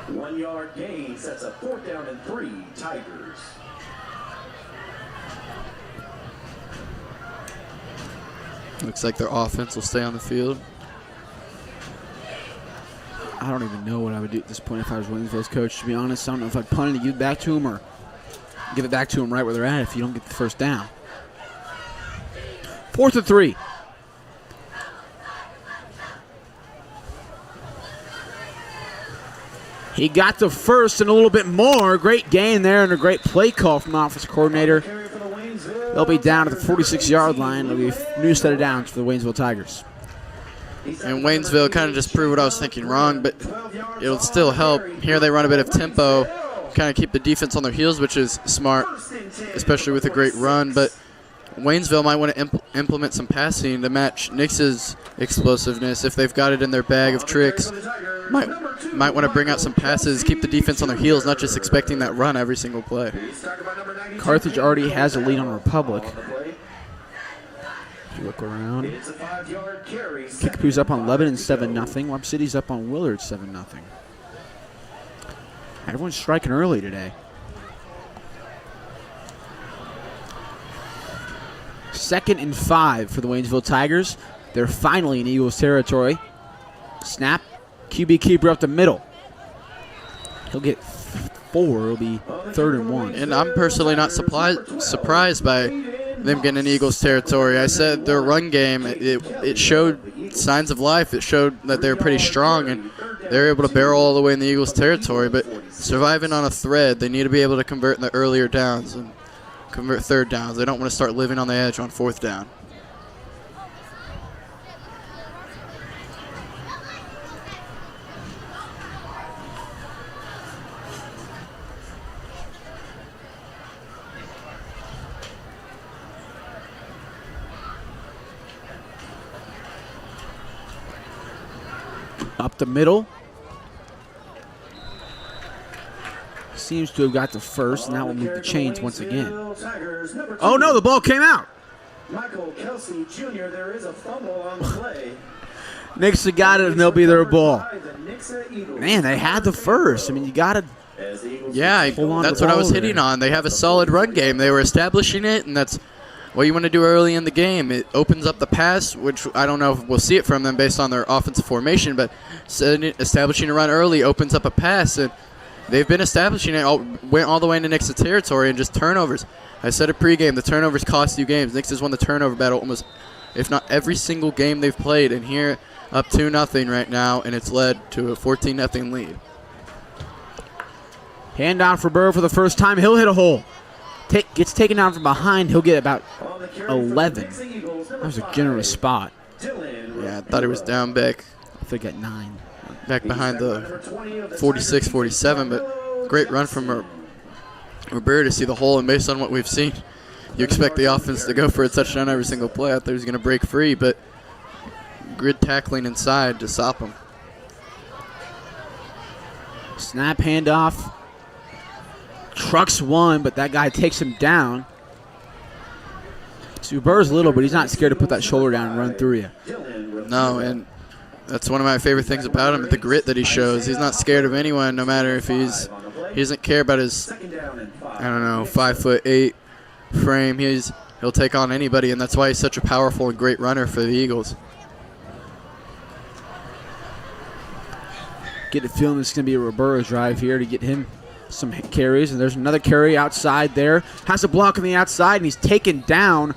1 yard gain sets up 4th down and 3, Tigers. Looks like their offense will stay on the field. I don't even know what I would do at this point if I was Waynesville's coach, to be honest. I don't know if I'd punt it and give it back to them or give it back to them right where they're at if you don't get the first down. 4th and 3. He got the first and a little bit more. Great gain there and a great play call from the offensive coordinator. They'll be down to the 46-yard line. It'll be a new set of downs for the Waynesville Tigers. And Waynesville kind of just proved what I was thinking wrong, but it'll still help. Here they run a bit of tempo, kind of keep the defense on their heels, which is smart, especially with a great run. But Waynesville might want to implement some passing to match Nix's explosiveness. If they've got it in their bag of tricks, might want to bring out some passes, keep the defense on their heels, not just expecting that run every single play. Carthage already has a lead on Republic. If you look around, Kickapoo's up on Lebanon 7-0. Webb City's up on Willard 7-0. Everyone's striking early today. 2nd and 5 for the Waynesville Tigers. They're finally in Eagles territory. Snap. QB keeper up the middle. He'll get 4. It'll be 3rd and 1. And I'm personally not surprised by them getting in Eagles territory. I said their run game, it showed signs of life. It showed that they were pretty strong, and they were able to barrel all the way in the Eagles territory. But surviving on a thread, they need to be able to convert in the earlier downs and convert third downs. They don't want to start living on the edge on fourth down. Up the middle. Seems to have got the first, and that will move the chains once again. Oh no, the ball came out. Michael Kelsey Jr., there is a fumble on the play. Nixa got it, and they'll be their ball. Man, they had the first. I mean, you got to. Yeah, that's what I was hitting on. They have a solid run game. They were establishing it, and that's what you want to do early in the game. It opens up the pass, which I don't know if we'll see it from them based on their offensive formation, but establishing a run early opens up a pass, and they've been establishing it, went all the way into Nixa territory, and just turnovers. I said it pregame, the turnovers cost you games. Nixa's won the turnover battle almost, if not every single game they've played, and here up 2-0 right now, and it's led to a 14-0 lead. Handoff for Burr for the first time. He'll hit a hole. Gets taken down from behind. He'll get about 11. That was a generous spot. Yeah, I thought he was down back. I think at 9. Back behind the 46-47, but great run from Burr to see the hole, and based on what we've seen, you expect the offense to go for a touchdown every single play. I thought he was going to break free, but good tackling inside to stop him. Snap handoff. Trucks one, but that guy takes him down. So Burr's little, but he's not scared to put that shoulder down and run through you. No, and that's one of my favorite things about him, the grit that he shows. He's not scared of anyone, no matter if he doesn't care about his, 5'8" frame. He'll take on anybody, and that's why he's such a powerful and great runner for the Eagles. Get a feeling this is going to be a Roberto drive here to get him some carries, and there's another carry outside there. Has a block on the outside, and he's taken down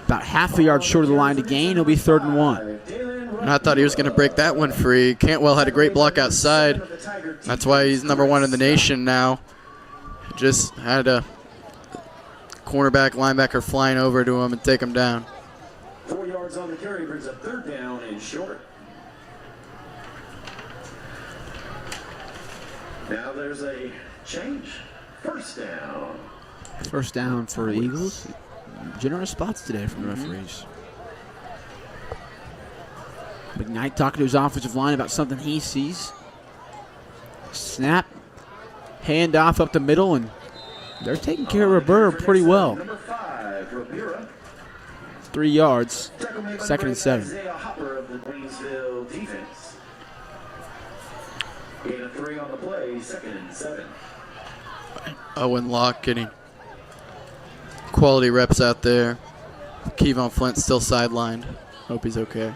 about half a yard short of the line to gain. He'll be 3rd and 1. And I thought he was going to break that one free. Cantwell had a great block outside. That's why he's #1 in the nation now. Just had a cornerback, linebacker flying over to him and take him down. 4 yards on the carry brings a 3rd down and short. Now there's a change. 1st down. 1st down for Eagles. Generous spots today from the referees. McKnight talking to his offensive line about something he sees. Snap. Hand off up the middle, and they're taking care of Roberto pretty well. 3 yards. 2nd and 7. Gain of 3 on the play, 2nd and 7. Owen Locke getting quality reps out there. Kevon Flint still sidelined. Hope he's okay.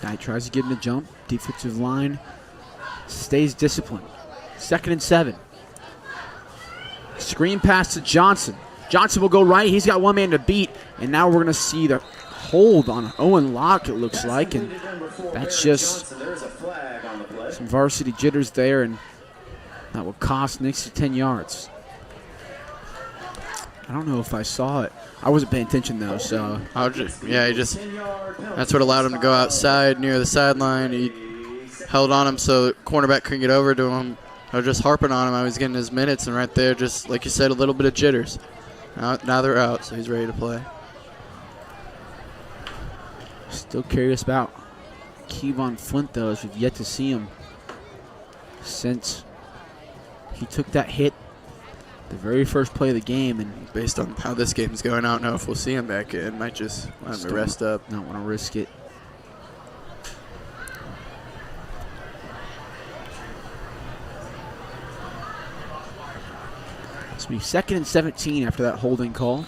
Knight tries to get him to jump. Defensive line stays disciplined. 2nd and 7. Screen pass to Johnson. Johnson will go right. He's got one man to beat, and now we're going to see the hold on Owen Locke, it looks like, and that's just some varsity jitters there, and that will cost Nixa 10 yards. I don't know if I saw it. I wasn't paying attention though, so that's what allowed him to go outside near the sideline. He held on him so the cornerback couldn't get over to him. I was just harping on him. I was getting his minutes, and right there, just like you said, a little bit of jitters. Now they're out, so he's ready to play. Still curious about Kevon Flint, though, as we've yet to see him since he took that hit the very first play of the game. And based on how this game's going, I don't know if we'll see him back in. Might just want him to rest up. Not want to risk it. It's going to be 2nd and 17 after that holding call.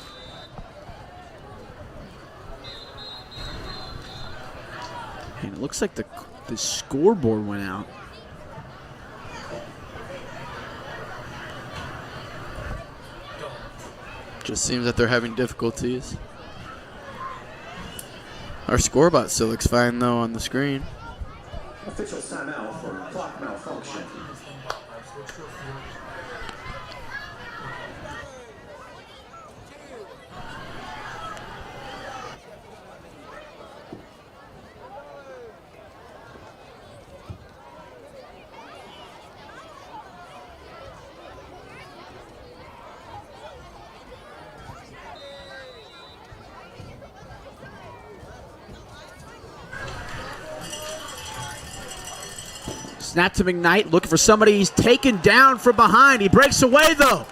And it looks like the scoreboard went out. Just seems that they're having difficulties. Our scoreboard still looks fine though on the screen. Official timeout for clock malfunction. Snap to McKnight, looking for somebody. He's taken down from behind. He breaks away, though.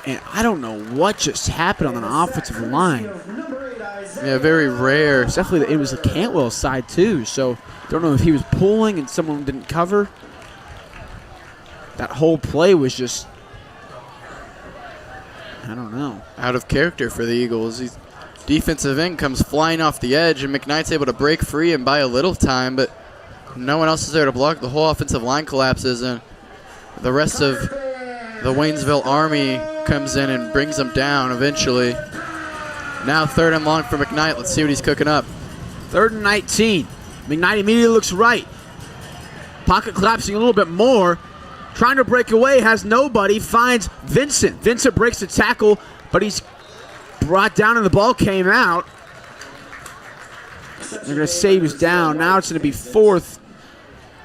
And I don't know what just happened on an offensive line. Yeah, very rare. It's definitely, it was a Cantwell side, too. So, don't know if he was pulling and someone didn't cover. That whole play was just, I don't know. Out of character for the Eagles. Defensive end comes flying off the edge, and McKnight's able to break free and buy a little the no one else is there to block. The whole offensive line collapses, and the rest of the Waynesville Army comes in and brings them down eventually. Now 3rd and long for McKnight. Let's see what he's cooking up. 3rd and 19. McKnight immediately looks right. Pocket collapsing a little bit more. Trying to break away, has nobody, finds Vincent. Vincent breaks the tackle, but he's brought down and the ball came out. They're going to say he was down. Now it's going to be 4th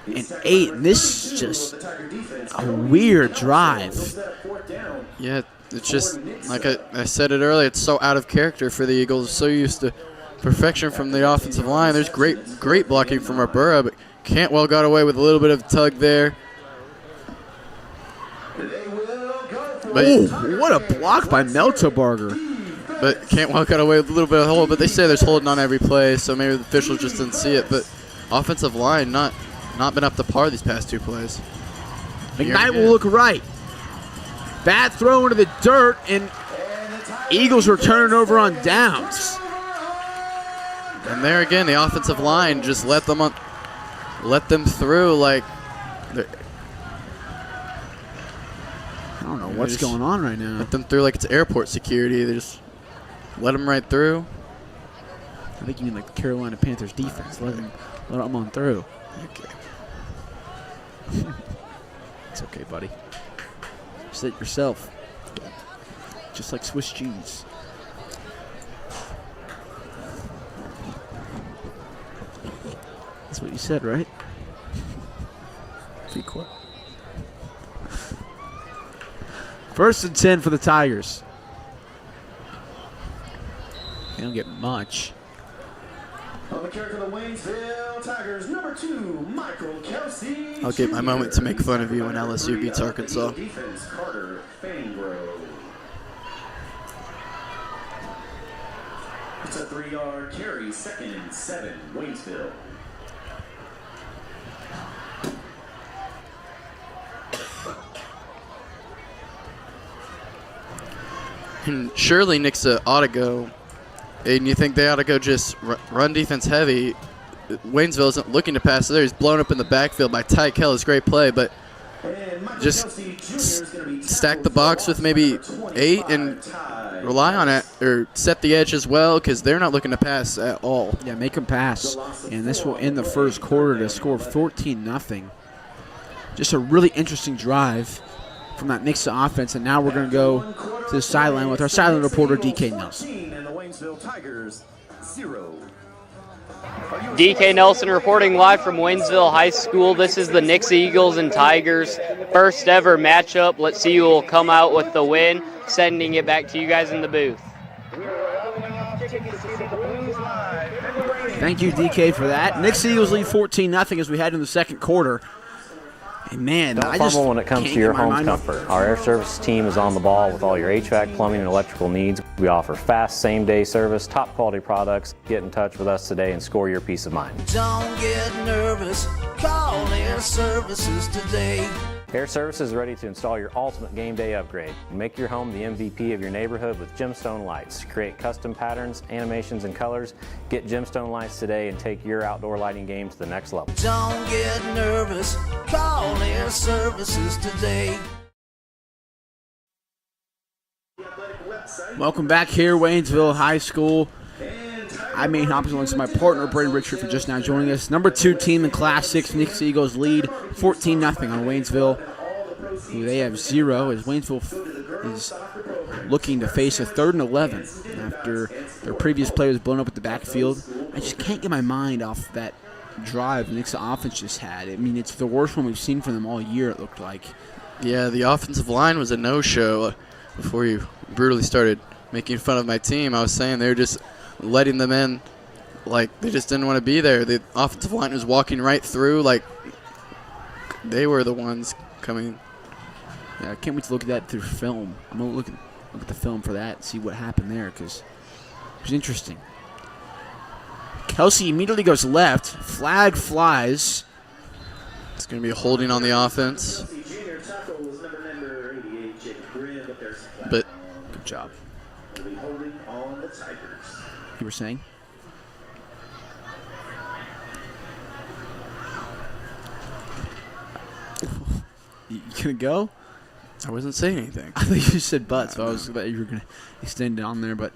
and 8. And this is just a weird drive. Yeah, it's just, like I said it earlier, it's so out of character for the Eagles. So used to perfection from the offensive line. There's great blocking from Arbura, but Cantwell got away with a little bit of tug there. But, ooh, what a block by Meltobarger. But Cantwell got away with a little bit of hold, but they say there's holding on every play, so maybe the officials just didn't see it. But offensive line not been up to par these past 2 plays. McKnight will look right. Bad throw into the dirt, and Eagles were turning over on downs. And there again, the offensive line just let them through like. I don't know what's going on right now. Let them through like it's airport security. They just let them right through. I think you mean like the Carolina Panthers defense. Let them on through. Okay. It's okay, buddy. Sit yourself. Just like Swiss cheese. That's what you said, right? Be quiet. 1st and 10 for the Tigers. They don't get much. On the carry for the Waynesville Tigers, number 2, Michael Kelsey. I'll get my moment to make fun of you when LSU beats Arkansas. Defense, Carter Fangrove. It's a 3-yard carry, 2nd and 7, Waynesville. And surely Nixa ought to go, and you think they ought to go just run defense heavy. Waynesville isn't looking to pass there. He's blown up in the backfield by Ty Kellis. Great play, but just stack the box with maybe 8 and rely on it, or set the edge as well, because they're not looking to pass at all. Yeah, make them pass, and this will end the 1st quarter to score 14-0. Just a really interesting drive from that Nixa offense, and now we're going to go to the sideline with our sideline reporter, DK Nelson. And the Waynesville Tigers, 0. DK Nelson reporting live from Waynesville High School. This is the Nixa Eagles and Tigers first ever matchup. Let's see who will come out with the win. Sending it back to you guys in the booth. Thank you, DK, for that. Nixa Eagles lead 14-0 as we head in the 2nd quarter. And man, don't fumble when it comes to your home's comfort. Our air service team is on the ball with all your HVAC, plumbing, and electrical needs. We offer fast, same-day service, top quality products. Get in touch with us today and score your peace of mind. Don't get nervous, call Air Services today. Air Services is ready to install your ultimate game day upgrade. Make your home the MVP of your neighborhood with Gemstone Lights. Create custom patterns, animations, and colors. Get Gemstone Lights today and take your outdoor lighting game to the next level. Don't get nervous, call Air Services today. Welcome back here, Waynesville High School. I'm Maine Hopkins alongside my partner, Brady Richard, for just now joining us. Number 2 team in Class 6, Nixa Eagles lead 14-0 on Waynesville, who they have 0, as Waynesville is looking to face a 3rd and 11 after their previous play was blown up at the backfield. I just can't get my mind off that drive the Nixa offense just had. I mean, it's the worst one we've seen from them all year, it looked like. Yeah, the offensive line was a no-show. Before you brutally started making fun of my team, I was saying they were just letting them in like they just didn't want to be there. The offensive line was walking right through like they were the ones coming. Yeah, I can't wait to look at that through film. I'm going to look at the film for that and see what happened there, because it was interesting. Kelsey immediately goes left. Flag flies. It's going to be a holding on the offense. But good job. You were saying? You gonna go? I wasn't saying anything. I think you said but, so I was about you were gonna extend it on there, but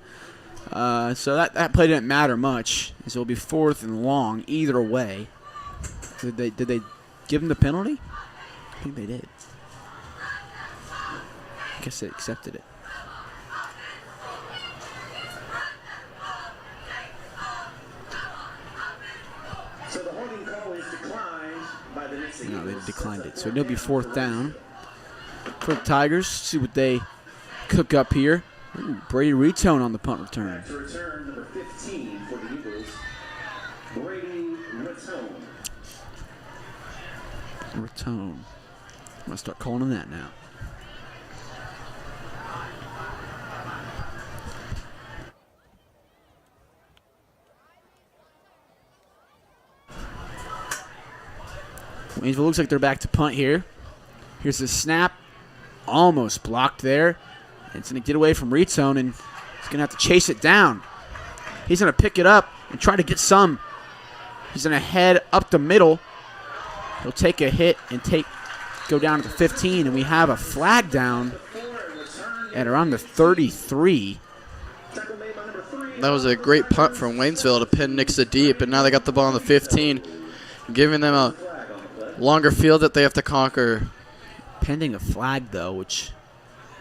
so that play didn't matter much. So it'll be 4th and long either way. Did they give him the penalty? I think they did. I guess they accepted it. So the holding call is declined by the Nixa No, they Eagles. declined it. So it'll be 4th down for the Tigers. See what they cook up here. Ooh, Brady Retone on the punt return. To return number 15 for the Eagles, Brady Retone. Retone. I'm going to start calling him that now. Waynesville looks like they're back to punt here. Here's the snap. Almost blocked there. It's going to get away from Retone, and he's going to have to chase it down. He's going to pick it up and try to get some. He's going to head up the middle. He'll take a hit and go down to the 15, and we have a flag down at around the 33. That was a great punt from Waynesville to pin Nixa deep, and now they got the ball on the 15, giving them a longer field that they have to conquer. Pending a flag, though, which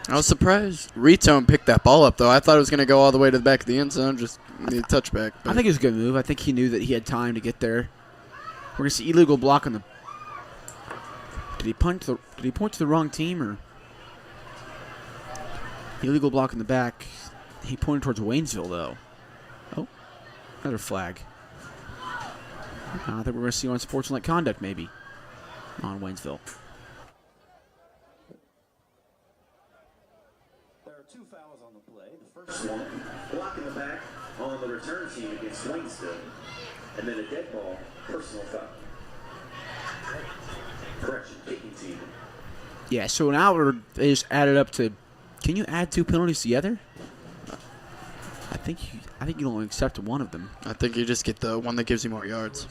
I was surprised. Retone picked that ball up, though. I thought it was going to go all the way to the back of the end zone, just need a touchback. I think it was a good move. I think he knew that he had time to get there. We're going to see illegal block on the. Did he point to the wrong team, or illegal block in the back? He pointed towards Waynesville, though. Oh, another flag. I think we're going to see unsportsmanlike conduct, maybe, on Waynesville. There are 2 fouls on the play. The first one, block in the back on the return team against Waynesville, and then a dead ball, personal foul. Correction, kicking team. Yeah, so now they just added up to. Can you add 2 penalties together? I think you only accept one of them. I think you just get the one that gives you more yards.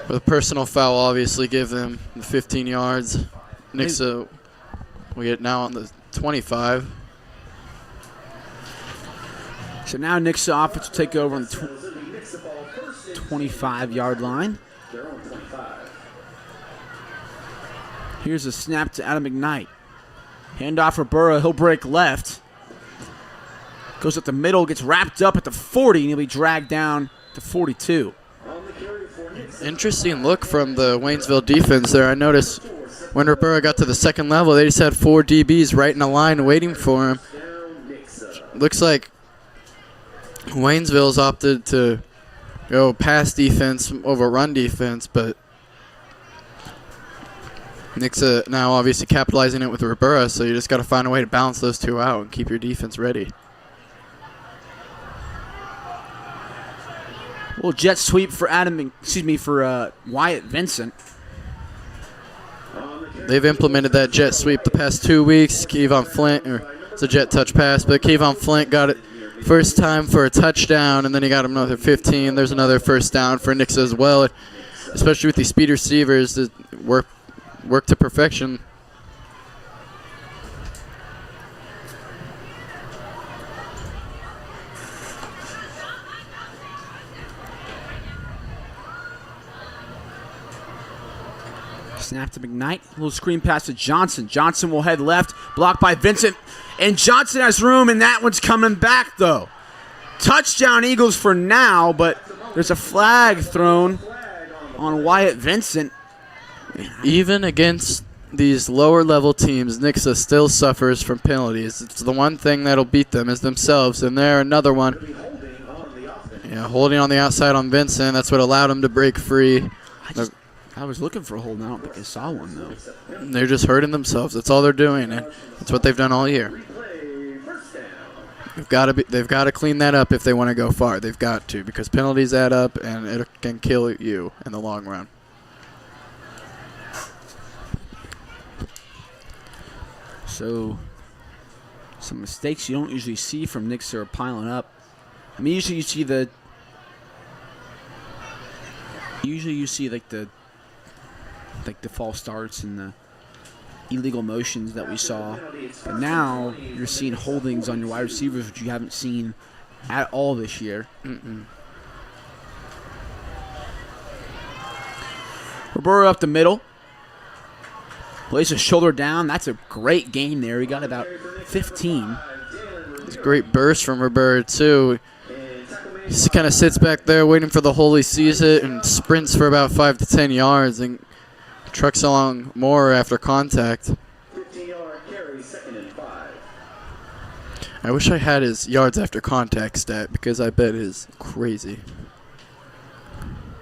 With a personal foul, obviously give them the 15 yards. Nixa, we get now on the 25. So now Nixa offense will take over on the 25-yard line. Here's a snap to Adam McKnight. Handoff for Burrow. He'll break left. Goes up the middle, gets wrapped up at the 40, and he'll be dragged down to 42. Interesting look from the Waynesville defense there. I noticed when Burrow got to the second level, they just had 4 DBs right in a line waiting for him. Looks like Waynesville's opted to go pass defense over run defense, but Nixa now obviously capitalizing it with Ribera, so you just got to find a way to balance those 2 out and keep your defense ready. Well, jet sweep for Wyatt Vincent. They've implemented that jet sweep the past 2 weeks. Kevon Flint, or it's a jet touch pass, but Kevon Flint got it first time for a touchdown, and then he got another 15. There's another first down for Nixa as well, especially with these speed receivers that work work to perfection. Snap to McKnight. Little screen pass to Johnson. Johnson will head left. Blocked by Vincent. And Johnson has room, and that one's coming back, though. Touchdown Eagles for now, but there's a flag thrown on Wyatt Vincent. Even against these lower level teams, Nixa still suffers from penalties. It's the one thing that'll beat them is themselves, and there another one. Yeah, holding on the outside on Vincent. That's what allowed him to break free. I was looking for a hold. I don't think I saw one, though. They're just hurting themselves. That's all they're doing, and that's what they've done all year. They've got to clean that up if they want to go far. They've got to, because penalties add up, and it can kill you in the long run. So, some mistakes you don't usually see from Nixa are piling up. I mean, usually you see like the false starts and the illegal motions that we saw. But now you're seeing holdings on your wide receivers, which you haven't seen at all this year. Roberto up the middle. Plays a shoulder down. That's a great gain there. He got about 15. It's a great burst from Roberto, too. He just kind of sits back there waiting for the hole. He sees it and sprints for about 5 to 10 yards and trucks along more after contact. 15-yard carry, 2nd and 5. I wish I had his yards after contact stat because I bet it is crazy.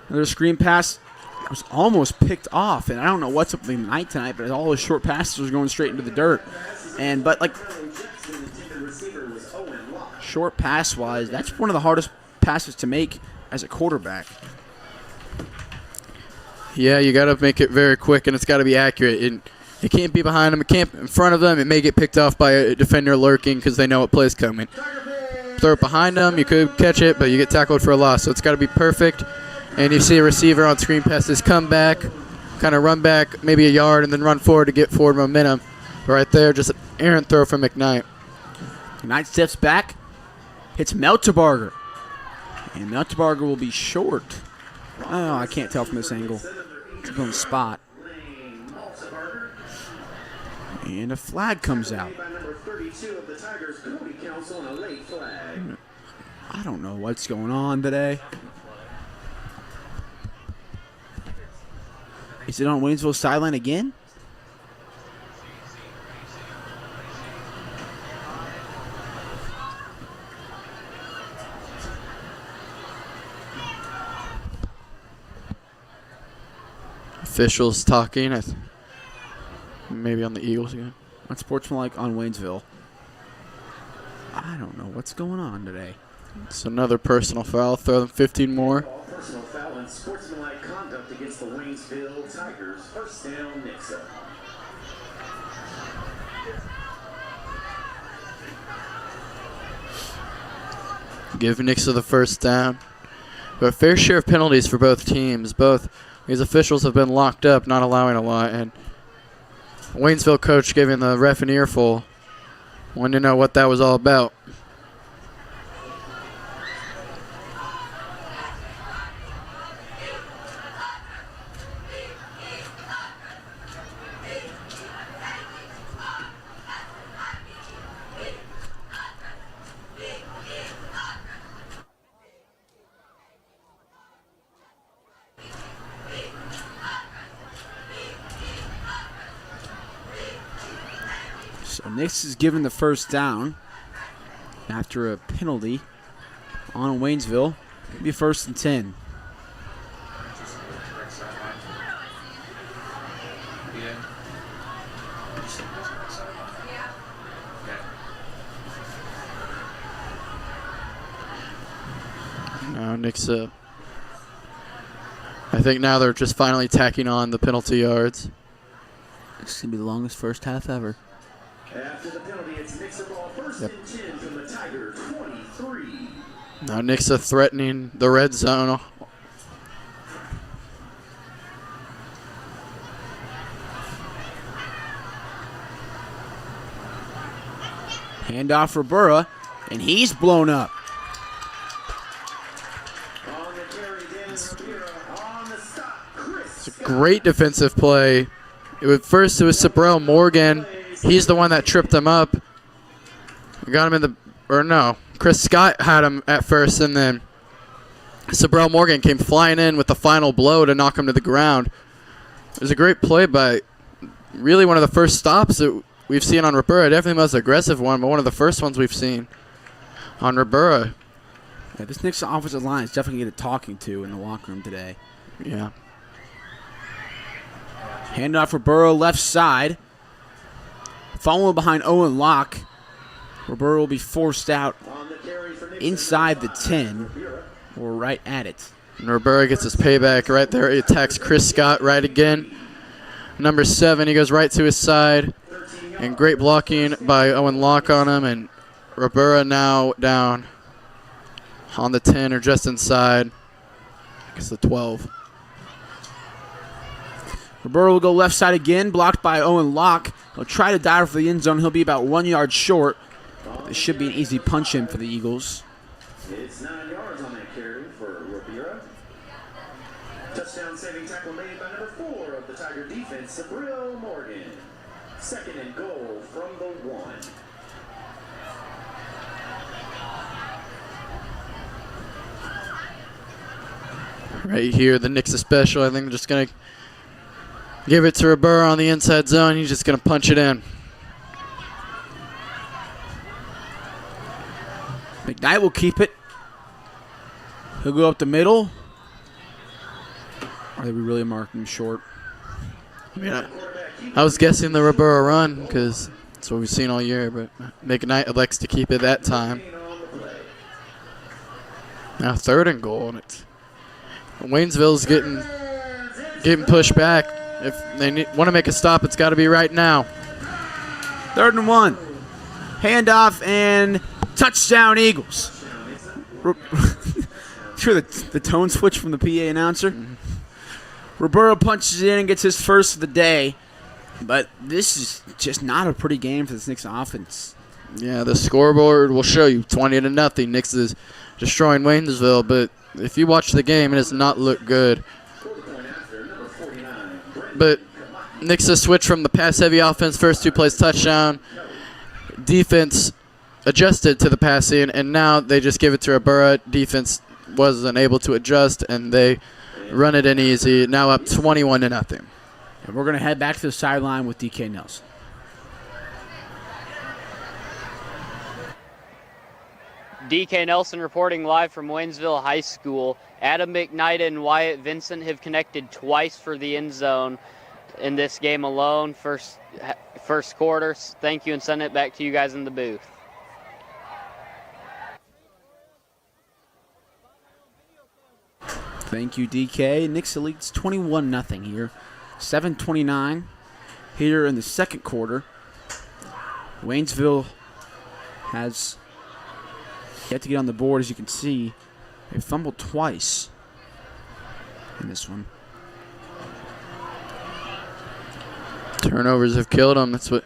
Another screen pass. It was almost picked off, and I don't know what's up with McKnight tonight, but all his short passes was going straight into the dirt. But short pass-wise, that's one of the hardest passes to make as a quarterback. Yeah, you got to make it very quick, and it's got to be accurate. It can't be behind them. It can't be in front of them. It may get picked off by a defender lurking because they know what play's coming. Throw it behind them. You could catch it, but you get tackled for a loss. So it's got to be perfect. And you see a receiver on screen passes come back, kind of run back maybe a yard, and then run forward to get forward momentum. Right there, just an errant throw from McKnight. McKnight steps back, hits Meltebarger. And Meltebarger will be short. Oh, I can't tell from this angle. It's on the spot. And a flag comes out. I don't know what's going on today. Is it on Waynesville sideline again? Officials talking. Maybe on the Eagles again. Unsportsmanlike on Waynesville. I don't know what's going on today. It's another personal foul. Throw them 15 more. Personal foul and sportsmanlike conduct against the Waynesville Tigers. 1st down, Nixa. Give Nixa the 1st down. But a fair share of penalties for both teams. Both these officials have been locked up, not allowing a lot. And Waynesville coach giving the ref an earful. Wanted to know what that was all about. So Nix is given the 1st down after a penalty on Waynesville. It'll be 1st and 10. Now Nixa. I think now they're just finally tacking on the penalty yards. This is going to be the longest first half ever. After the penalty, it's Nixa ball 1st and 10 from the Tiger 23. Now Nixa threatening the red zone. Handoff for Burra, and he's blown up. It's a great defensive play. First it was Sabrell Morgan. He's the one that tripped him up. We got him in the, or no, Chris Scott had him at first, and then Sabrell Morgan came flying in with the final blow to knock him to the ground. It was a great play by really one of the first stops that we've seen on Ribera. Definitely the most aggressive one, but one of the first ones we've seen on Ribera. Yeah, this Nixa offensive line is definitely getting talking to in the locker room today. Yeah. Handoff for Burrow, left side. Following behind Owen Locke. Burrow will be forced out inside the 10. Or right at it. And Ribera gets his payback right there. He attacks Chris Scott right again. Number 7, he goes right to his side. And great blocking by Owen Locke on him. And Ribera now down on the 10 or just inside. I guess the 12. Ribera will go left side again, blocked by Owen Locke. He'll try to dive for the end zone. He'll be about 1 yard short. But this should be an easy punch in for the Eagles. It's 9 yards on that carry for Ribera. Touchdown saving tackle made by number 4 of the Tiger defense, Sabrell Morgan. 2nd and goal from the 1. Right here, the Nixa special. I think they're just going to give it to Ribera on the inside zone. He's just going to punch it in. McKnight will keep it. He'll go up the middle. Or did we really mark him short? I mean, I was guessing the Ribera run because that's what we've seen all year, but McKnight elects to keep it that time. Now 3rd and goal, and it's Waynesville's getting pushed back. If they want to make a stop, it's got to be right now. 3rd and 1. Handoff and touchdown Eagles. Sure, the tone switch from the PA announcer. Ribera punches in and gets his first of the day. But this is just not a pretty game for this Nixa offense. Yeah, the scoreboard will show you 20-0. Nixa is destroying Waynesville, but if you watch the game, it does not look good. But Nixa switched from the pass-heavy offense, first 2 plays touchdown. Defense adjusted to the passing, and now they just give it to Ribera. Defense wasn't able to adjust, and they run it in easy. Now up 21-0. And we're going to head back to the sideline with DK Nelson. DK Nelson reporting live from Waynesville High School. Adam McKnight and Wyatt Vincent have connected twice for the end zone in this game alone. First quarter. Thank you, and send it back to you guys in the booth. Thank you, DK. Nixa leads 21-0 here. 7:29 here in the 2nd quarter. Waynesville has yet to get on the board, as you can see. They fumbled twice in this one. Turnovers have killed them. That's what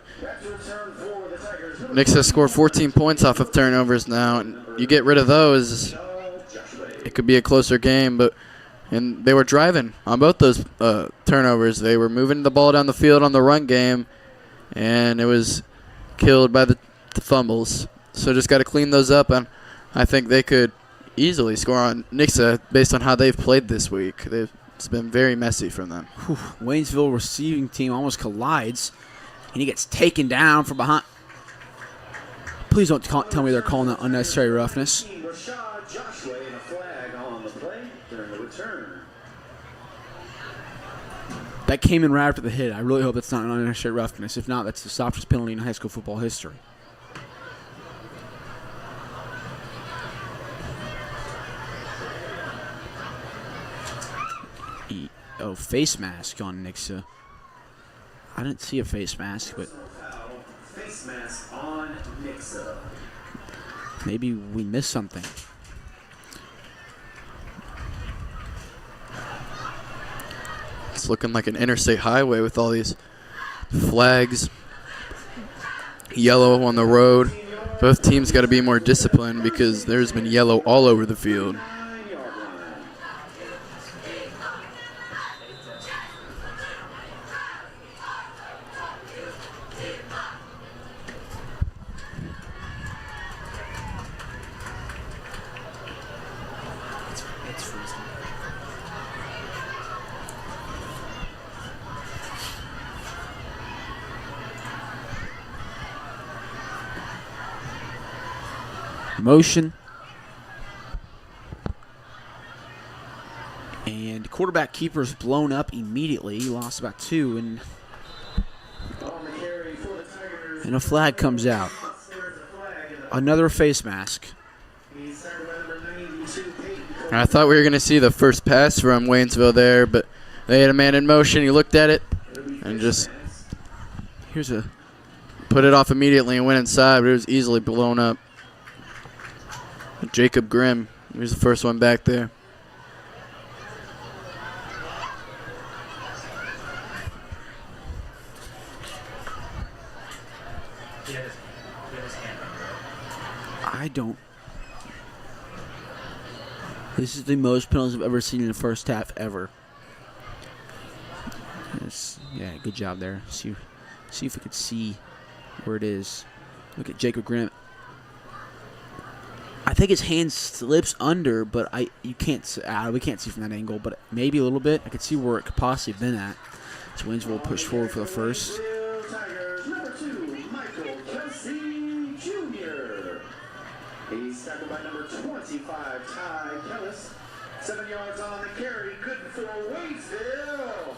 Nixa scored 14 points off of turnovers now. And you get rid of those, it could be a closer game. And they were driving on both those turnovers. They were moving the ball down the field on the run game, and it was killed by the fumbles. So just got to clean those up, and I think they could easily score on Nixa based on how they've played this week. It's been very messy from them. Waynesville receiving team almost collides, and he gets taken down from behind. Please don't tell me they're calling that unnecessary roughness. That came in right after the hit. I really hope that's not an unnecessary roughness. If not, that's the softest penalty in high school football history. Face mask on Nixa. I didn't see a face mask, but Face mask on Nixa. maybe we missed something. It's looking like an interstate highway with all these flags. Yellow on the road. Both teams got to be more disciplined because there's been yellow all over the field. Motion. And quarterback keeper's blown up immediately. He lost about 2, and a flag comes out. Another face mask. I thought we were going to see the first pass from Waynesville there, but they had a man in motion. He looked at it and just put it off immediately and went inside, but it was easily blown up. Jacob Grimm, he was the first one back there. This is the most penalties I've ever seen in the first half ever. Yeah, good job there. See if we could see where it is. Look at Jacob Grimm. I think his hand slips under, but we can't see from that angle, but maybe a little bit. I could see where it could possibly have been at. So Waynesville will push forward for the first. He's tackled by number 25, Ty Kellis. 7 yards on the carry. Good for Waynesville.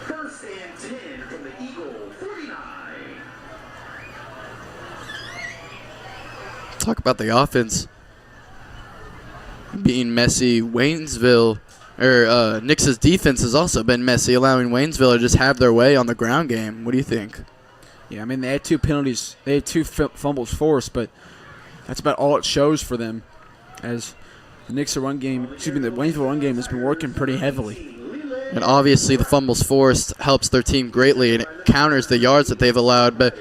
First and 10 from the Eagle 49. Talk about the offense being messy. Waynesville, or Nixa's defense has also been messy, allowing Waynesville to just have their way on the ground game. What do you think? Yeah, I mean, they had 2 penalties. They had 2 fumbles forced, but that's about all it shows for them. As the Waynesville run game has been working pretty heavily. And obviously the fumbles forced helps their team greatly, and it counters the yards that they've allowed, but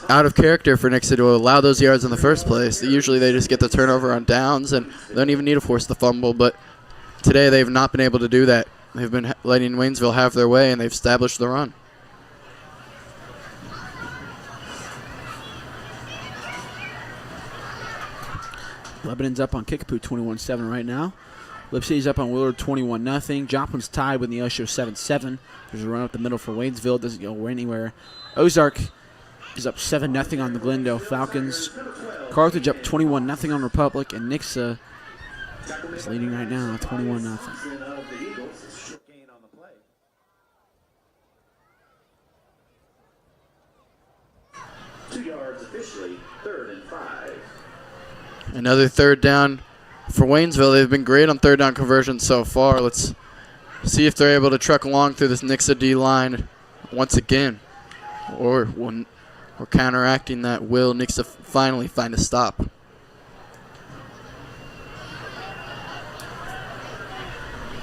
out of character for Nixa to allow those yards in the first place. Usually they just get the turnover on downs and they don't even need to force the fumble, but today they've not been able to do that. They've been letting Waynesville have their way, and they've established the run. Lebanon's up on Kickapoo 21-7 right now. Lip City's up on Willard 21-0. Joplin's tied with the Osho 7-7. There's a run up the middle for Waynesville. It doesn't go anywhere. Ozark is up 7-0 on the Glendale Falcons. Carthage up 21-0 on Republic. And Nixa is leading right now 21-0. 2 yards officially, 3rd and 5. Another third down for Waynesville. They've been great on third down conversions so far. Let's see if they're able to truck along through this Nixa D line once again. Or counteracting that, will Nixa finally find a stop?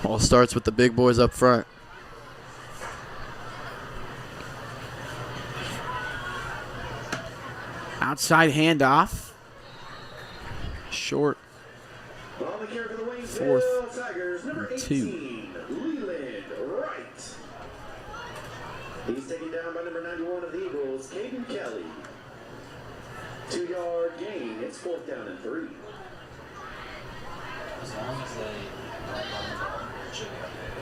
All starts with the big boys up front. Outside handoff. Short. 4th and 2. Leland Wright. He's taken down by number 91 of the Eagles, Caden Kelly. 2-yard gain. It's 4th down and 3. As long as they don't run the ball, it should be okay.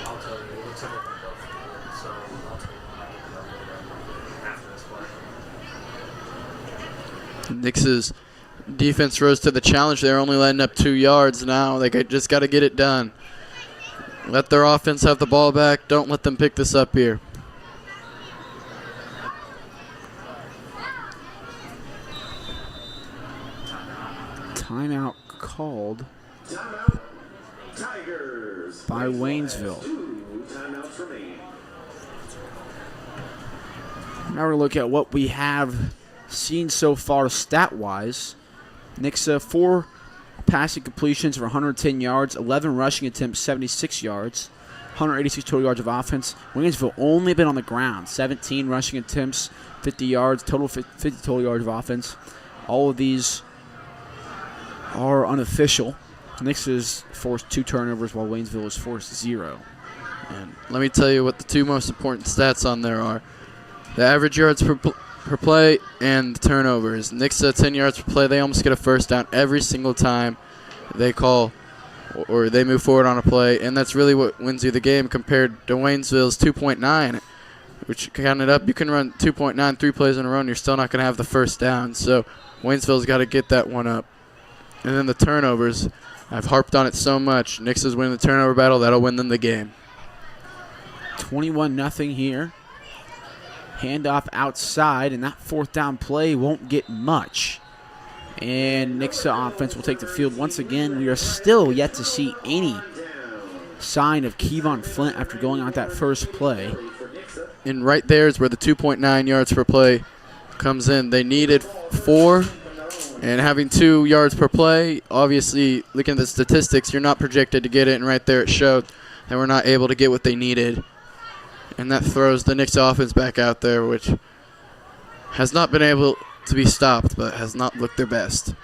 I'll tell you, it looks like they're both good, so I'll tell you when I get them after this play. Nixa's defense rose to the challenge. They're only letting up 2 yards now. They just got to get it done. Let their offense have the ball back. Don't let them pick this up here. Timeout called Tigers by Waynesville. 2 timeouts remain. Now we're going to look at what we have seen so far stat-wise. Nixa, 4 passing completions for 110 yards, 11 rushing attempts, 76 yards. 186 total yards of offense. Waynesville only been on the ground. 17 rushing attempts, 50 yards, total 50 total yards of offense. All of these are unofficial. Nixa's forced 2 turnovers while Waynesville has forced 0. And let me tell you what the 2 most important stats on there are. The average yards per play and the turnovers. Nixa, 10 yards per play. They almost get a first down every single time they call or they move forward on a play. And that's really what wins you the game compared to Waynesville's 2.9, which counted up. You can run 2.9 3 plays in a row and you're still not going to have the first down. So Waynesville's got to get that one up. And then the turnovers. I've harped on it so much. Nixa's winning the turnover battle. That'll win them the game. 21-0 here. Handoff outside, and that 4th down play won't get much. And Nixa offense will take the field once again. We are still yet to see any sign of Kevon Flint after going on that first play. And right there is where the 2.9 yards per play comes in. They needed 4, and having 2 yards per play, obviously, looking at the statistics, you're not projected to get it, and right there it showed that we're not able to get what they needed. And that throws the Nixa offense back out there, which has not been able to be stopped, but has not looked their best.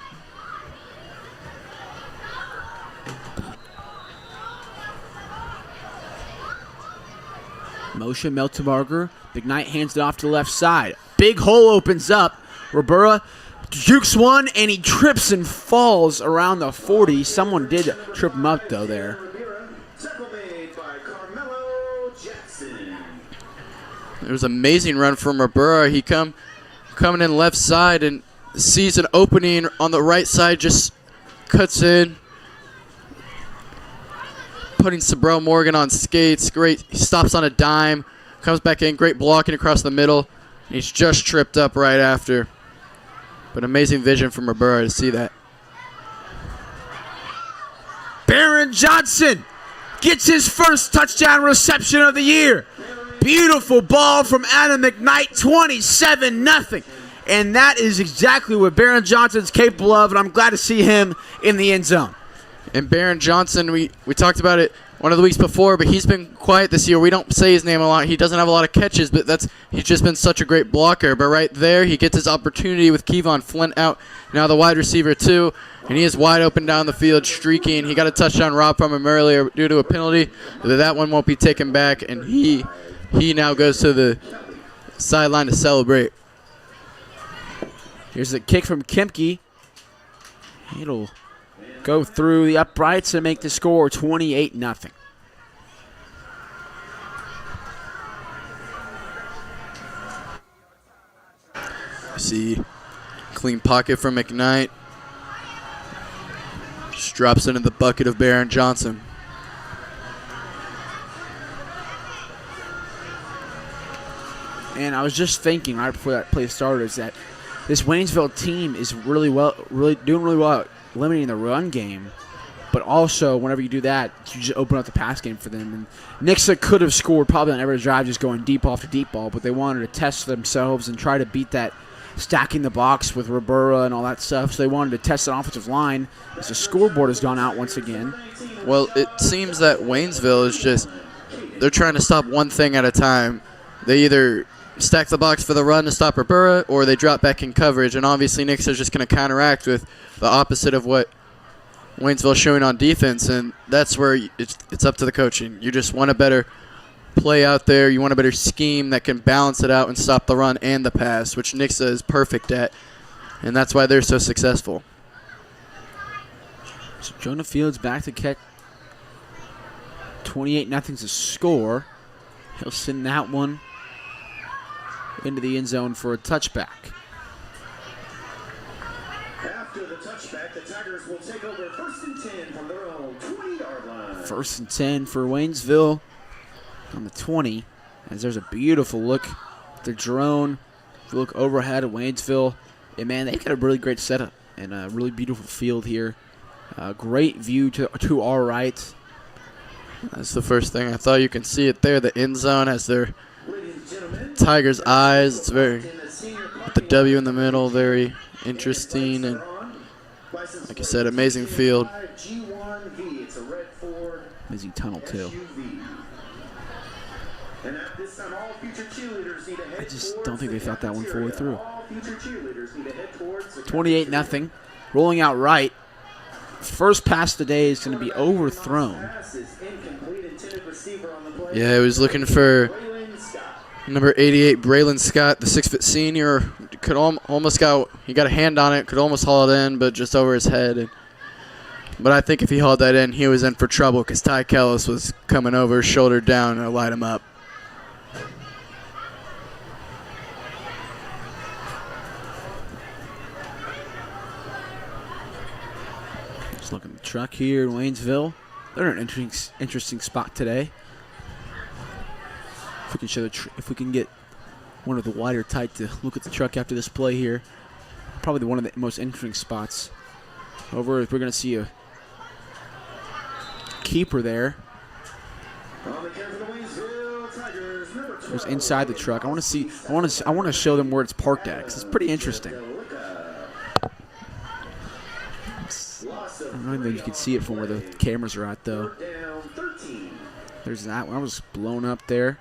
Motion, Meltemarger. Big Knight hands it off to the left side. Big hole opens up. Ribera jukes one, and he trips and falls around the 40. Someone did trip him up, though, there. It was an amazing run from Ribera. He coming in left side and sees an opening on the right side, just cuts in, putting Sabrell Morgan on skates. Great. He stops on a dime, comes back in. Great blocking across the middle. He's just tripped up right after. But amazing vision from Ribera to see that. Baron Johnson gets his first touchdown reception of the year. Beautiful ball from Adam McKnight, 27-0. And that is exactly what Baron Johnson's capable of, and I'm glad to see him in the end zone. And Baron Johnson, we talked about it one of the weeks before, but he's been quiet this year. We don't say his name a lot. He doesn't have a lot of catches, but he's just been such a great blocker. But right there, he gets his opportunity with Kevon Flint out, now the wide receiver too, and he is wide open down the field, streaking. He got a touchdown robbed from him earlier due to a penalty. That one won't be taken back, and he now goes to the sideline to celebrate. Here's a kick from Kemke. It'll go through the uprights and make the score 28-0. See, clean pocket from McKnight. Just drops into the bucket of Baron Johnson. And I was just thinking right before that play started is that this Waynesville team is doing really well at limiting the run game, but also whenever you do that, you just open up the pass game for them. And Nixa could have scored probably on every drive just going deep off to deep ball, but they wanted to test themselves and try to beat that stacking the box with Ribera and all that stuff. So they wanted to test an offensive line as the scoreboard has gone out once again. Well, it seems that Waynesville is they're trying to stop one thing at a time. They either stack the box for the run to stop Ribera, or they drop back in coverage. And obviously Nixa is just going to counteract with the opposite of what Waynesville is showing on defense, and that's where it's up to the coaching. You just want a better play out there. You want a better scheme that can balance it out and stop the run and the pass, which Nixa is perfect at, and that's why they're so successful. So Jonah Fields back to catch. 28-0's the score. He'll send that one into the end zone for a touchback. After the touchback, the Tigers will take over 1st and 10 from their own 20-yard line. 1st and 10 for Waynesville on the 20. As there's a beautiful look at the drone. If you look overhead at Waynesville, and man, they've got a really great setup and a really beautiful field here. Great view to our right. That's the first thing. I thought you can see it there. The end zone has their Tigers' eyes. It's very, with the W in the middle, very interesting. And like you said, amazing field. Amazing tunnel, too. And at this time, all future cheerleaders need to head I just towards don't think they the thought that one fully cafeteria. through. All future cheerleaders need to head towards the 28-0. Rolling out right. First pass today is going to be overthrown. Yeah, he was looking for number 88, Braylon Scott, the 6-foot senior. Could almost he got a hand on it, could almost haul it in, but just over his head. But I think if he hauled that in, he was in for trouble because Ty Kellis was coming over, shoulder down, and light him up. Just look at the truck here in Waynesville. They're in an interesting spot today. If we can show if we can get one of the wider tight to look at the truck after this play here, probably one of the most interesting spots. Over, we're going to see a keeper there. It was inside the truck. I want to show them where it's parked at because it's pretty interesting. I don't know if you can see it from where the cameras are at though. There's that one. I was blown up there.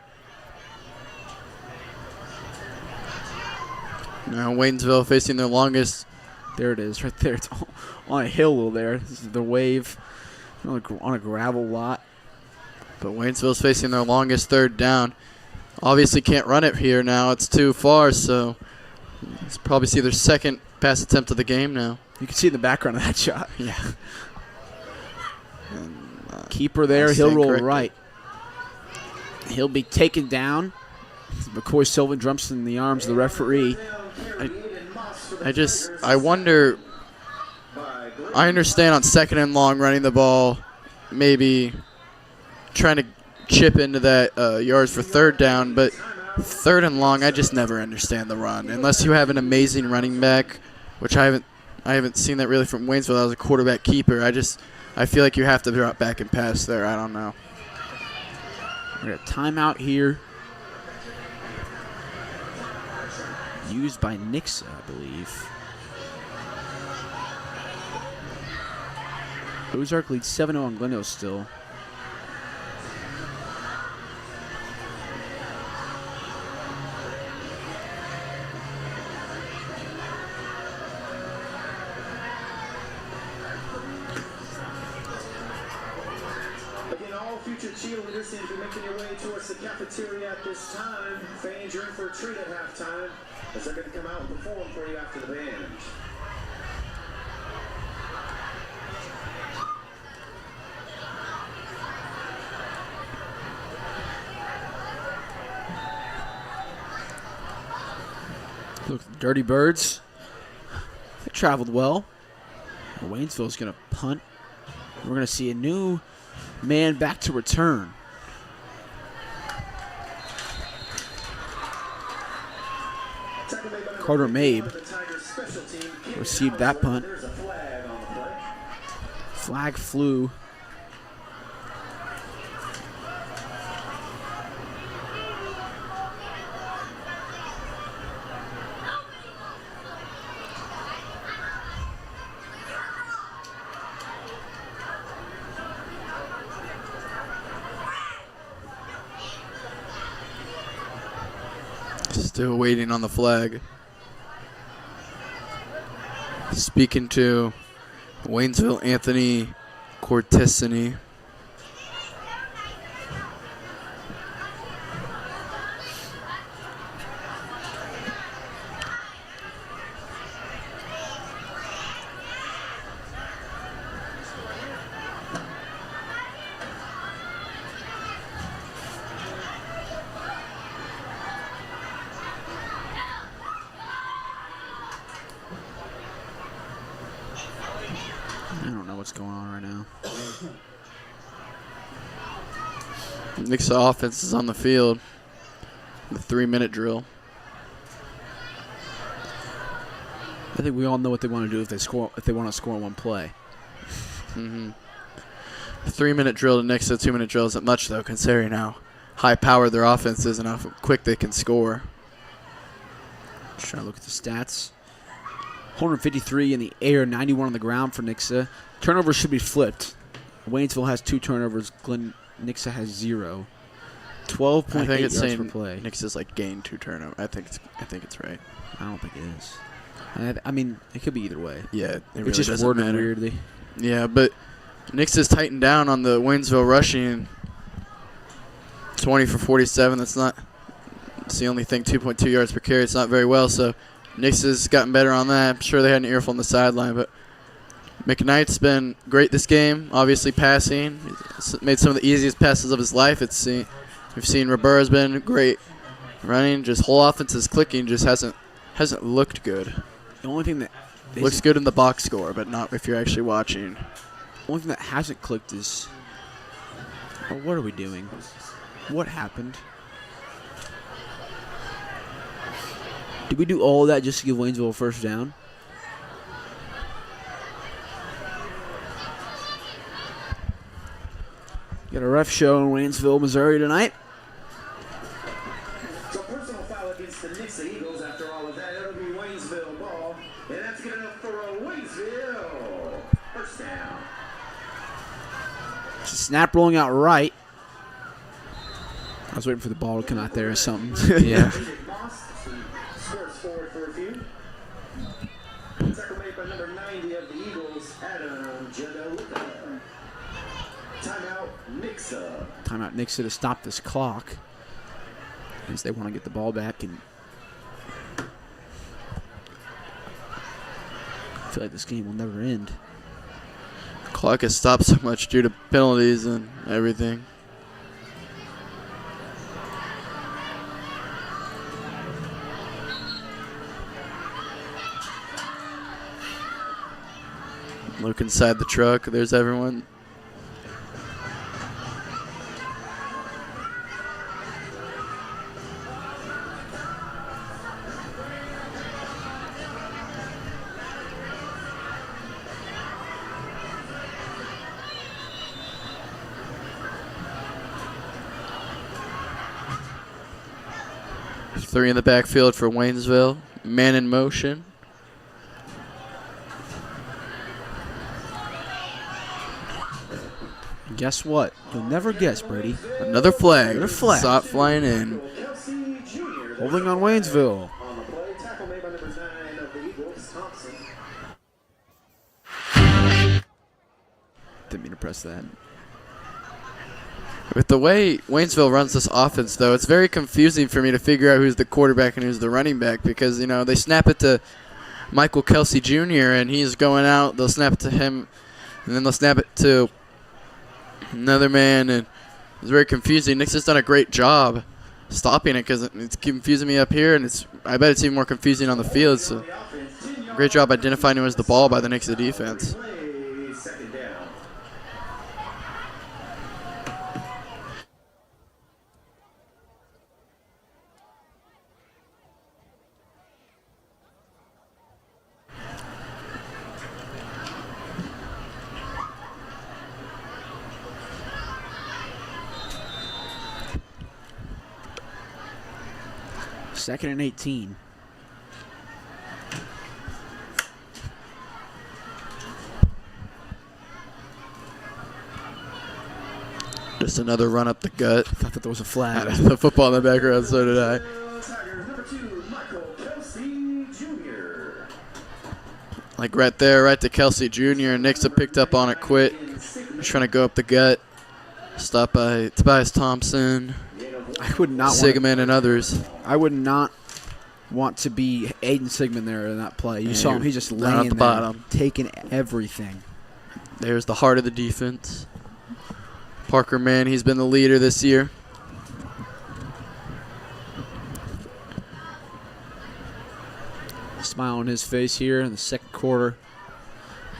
Now Waynesville facing their longest. There it is, right there. It's on a hill there. This is the wave on a gravel lot. But Waynesville's facing their longest third down. Obviously can't run it here now. It's too far, so let's probably see their second pass attempt of the game now. You can see in the background of that shot. Yeah. And, keeper there. He'll roll right. He'll be taken down. McCoy Sylvan jumps in the arms of the referee. I wonder. I understand on second and long running the ball, maybe trying to chip into that yards for third down, but third and long, I just never understand the run unless you have an amazing running back, which I haven't seen that really from Waynesville. That was a quarterback keeper. I feel like you have to drop back and pass there. I don't know. We got a timeout here. Used by Nixa, I believe. Ozark leads 7-0 on Glendale still. Again, all future cheerleaders seem to be making your way towards the cafeteria at this time. Fans, you're in for a treat at halftime, as they're going to come out and perform for you after the band. Look, the Dirty Birds. They traveled well. Waynesville's going to punt. We're going to see a new man back to return. Carter Mabe received that punt. Flag flew. Still waiting on the flag. Speaking to Waynesville, Anthony Cortesini. I don't know what's going on right now. Nixa offense is on the field. The 3-minute drill. I think we all know what they want to do if they want to score in one play. Mm-hmm. The 3-minute drill to Nixa, 2-minute drill isn't much though, considering how high powered their offense is and how quick they can score. Just trying to look at the stats. 153 in the air, 91 on the ground for Nixa. Turnovers should be flipped. Waynesville has 2 turnovers. Nixa has 0. 12.8 I think it's yards saying per play. Nixa's like gained 2 turnovers. I think it's right. I don't think it is. I mean, it could be either way. Yeah, it really it's just doesn't worded matter. weirdly. Yeah, but Nixa's tightened down on the Waynesville rushing. 20 for 47. That's not. It's the only thing. 2.2 yards per carry. It's not very well. So Nixa's gotten better on that. I'm sure they had an earful on the sideline, but McKnight's been great this game. Obviously passing. He's made some of the easiest passes of his life. We've seen Roberto's been great running. Just whole offense is clicking. Just hasn't looked good. The only thing that looks good in the box score, but not if you're actually watching. The only thing that hasn't clicked is, well, what are we doing? What happened? Did we do all of that just to give Waynesville a first down? Got a ref show in Waynesville, Missouri tonight. So personal foul against the Nixa Eagles after all of that. It'll be Waynesville ball. And that's good enough for a Waynesville first down. It's a snap rolling out right. I was waiting for the ball to come out there or something. Yeah. Sports forward for a few. Tackle made by number 90 of the Eagles, Adam Jadalika. Timeout, Nixa. Timeout Nixa to stop this clock, as they want to get the ball back. And I feel like this game will never end. The clock has stopped so much due to penalties and everything. Look inside the truck. There's everyone. Three in the backfield for Waynesville. Man in motion. Guess what? You'll never guess, Brady. Another flag. Another flag. Stop flying in. Holding on Waynesville. On the play, tackle made by number 9 of the Eagles, Thompson. Didn't mean to press that. With the way Waynesville runs this offense, though, it's very confusing for me to figure out who's the quarterback and who's the running back because, you know, they snap it to Michael Kelsey Jr. and he's going out. They'll snap it to him, and then they'll snap it to another man, and it's very confusing. Nixa's done a great job stopping it because it's confusing me up here, and I bet it's even more confusing on the field. So, great job identifying who has the ball by the Nixa defense. Second down. Second and 18. Just another run up the gut. I thought that was a flag. The football in the background, so did I. Tigers, number 2, Michael Kelsey Jr. Like right there, right to Kelsey Jr. and Nixa picked up on it quick. Just trying to go up the gut. Stopped by Tobias Thompson, I would not Sigmund, and others. I would not want to be Aiden Sigmund there in that play. You saw him; he's just laying at the there, bottom, taking everything. There's the heart of the defense. Parker Mann, he's been the leader this year. Smile on his face here in the second quarter,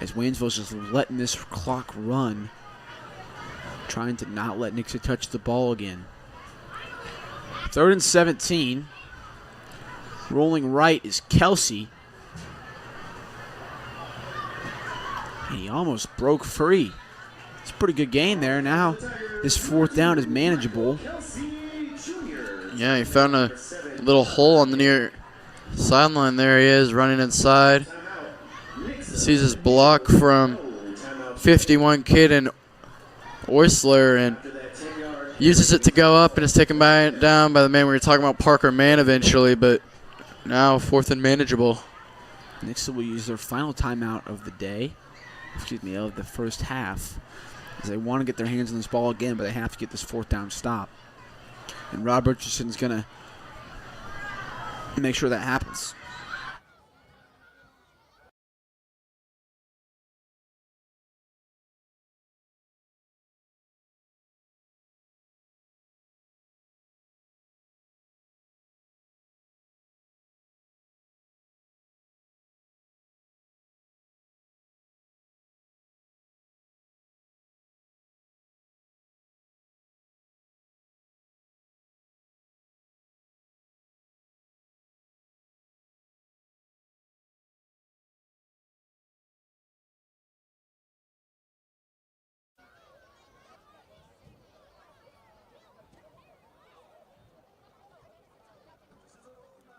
as Waynesville's just letting this clock run, trying to not let Nixa touch the ball again. 3rd and 17. Rolling right is Kelsey. And he almost broke free. It's a pretty good gain there. Now his 4th down is manageable. Yeah, he found a little hole on the near sideline. There he is, running inside. Sees his block from 51 kid and Oisler, and uses it to go up and is taken down by the man we were talking about, Parker Mann, eventually, but now 4th and manageable. Nixa will use their final timeout of the day, of the first half, as they want to get their hands on this ball again, but they have to get this 4th down stop. And Rob Richardson's going to make sure that happens.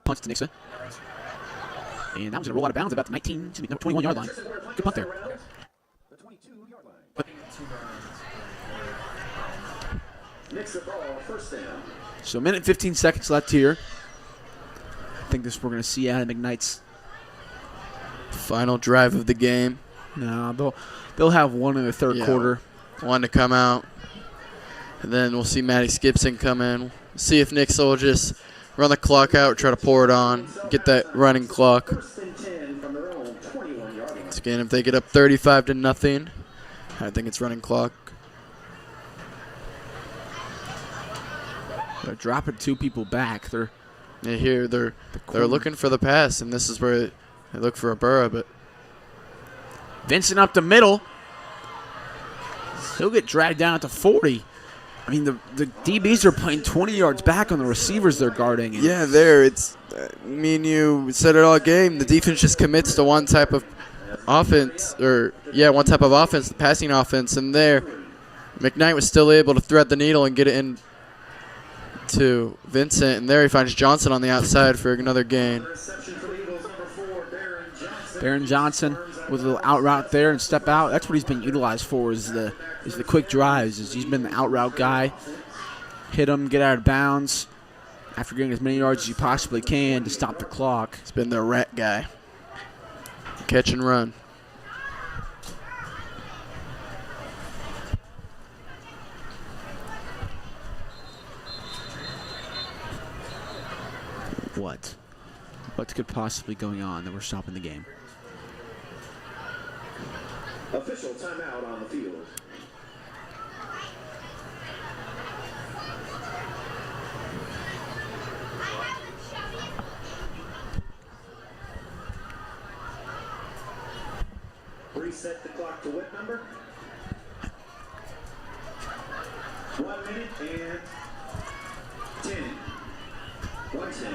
Punch to Nixa. And that was going to roll out of bounds about the 21-yard line. Good punt there. Nixa ball, first down. So a minute and 15 seconds left here. I think we're going to see out of McKnight's final drive of the game. No, they'll have one in the third quarter. One to come out. And then we'll see Matty Skipson come in. See if Nixa will just run the clock out, try to pour it on, get that running clock. Again, if they get up 35-0, I think it's running clock. They're dropping 2 people back. They're looking for the pass, and this is where they look for a Burrow, but Vincent up the middle. He'll get dragged down at the 40. I mean, the DBs are playing 20 yards back on the receivers they're guarding. Yeah, it's me and you said it all game. The defense just commits to one type of offense, one type of offense, the passing offense. And there, McKnight was still able to thread the needle and get it in to Vincent. And there he finds Johnson on the outside for another gain. Barron Johnson with a little out route there and step out. That's what he's been utilized for, is the quick drives. He's been the out route guy. Hit him, get out of bounds after getting as many yards as you possibly can to stop the clock. He's been the rat guy. Catch and run. What could possibly going on that we're stopping the game? Official timeout on the field. Reset the clock to what number? 1 minute and 10. 1:10.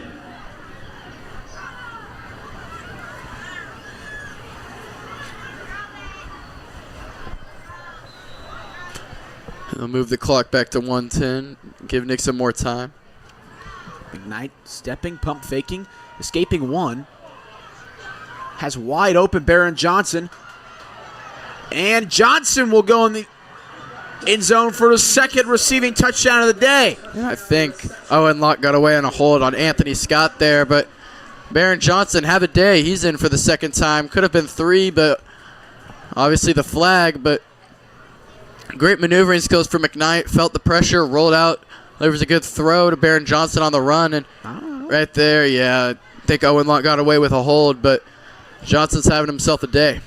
They'll move the clock back to 1:10, give Nick some more time. McKnight stepping, pump faking, escaping one. Has wide open Barron Johnson. And Johnson will go in the end zone for the second receiving touchdown of the day. I think Owen Locke got away on a hold on Anthony Scott there, but Barron Johnson have a day. He's in for the second time. Could have been 3, but obviously the flag, but great maneuvering skills for McKnight. Felt the pressure, rolled out. There was a good throw to Barron Johnson on the run, and right there, I think Owen Locke got away with a hold, but Johnson's having himself a day.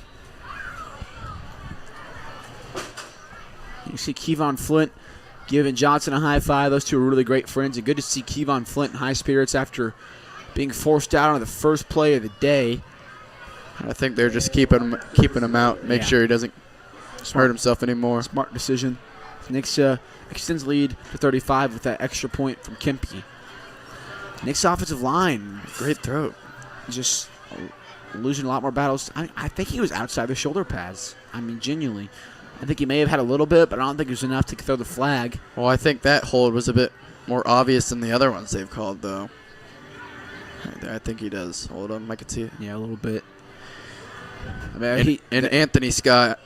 You see Kevon Flint giving Johnson a high five. Those two are really great friends, and good to see Kevon Flint in high spirits after being forced out on the first play of the day. I think they're just keeping him out, make sure he doesn't hurt himself anymore. Smart decision. Nixa extends lead to 35 with that extra point from Kempe. Nick's offensive line, great throw. Just losing a lot more battles. I think he was outside the shoulder pads. I mean, genuinely. I think he may have had a little bit, but I don't think it was enough to throw the flag. Well, I think that hold was a bit more obvious than the other ones they've called, though. I think he does hold him. I could see it. Yeah, a little bit. I mean, and Anthony Scott,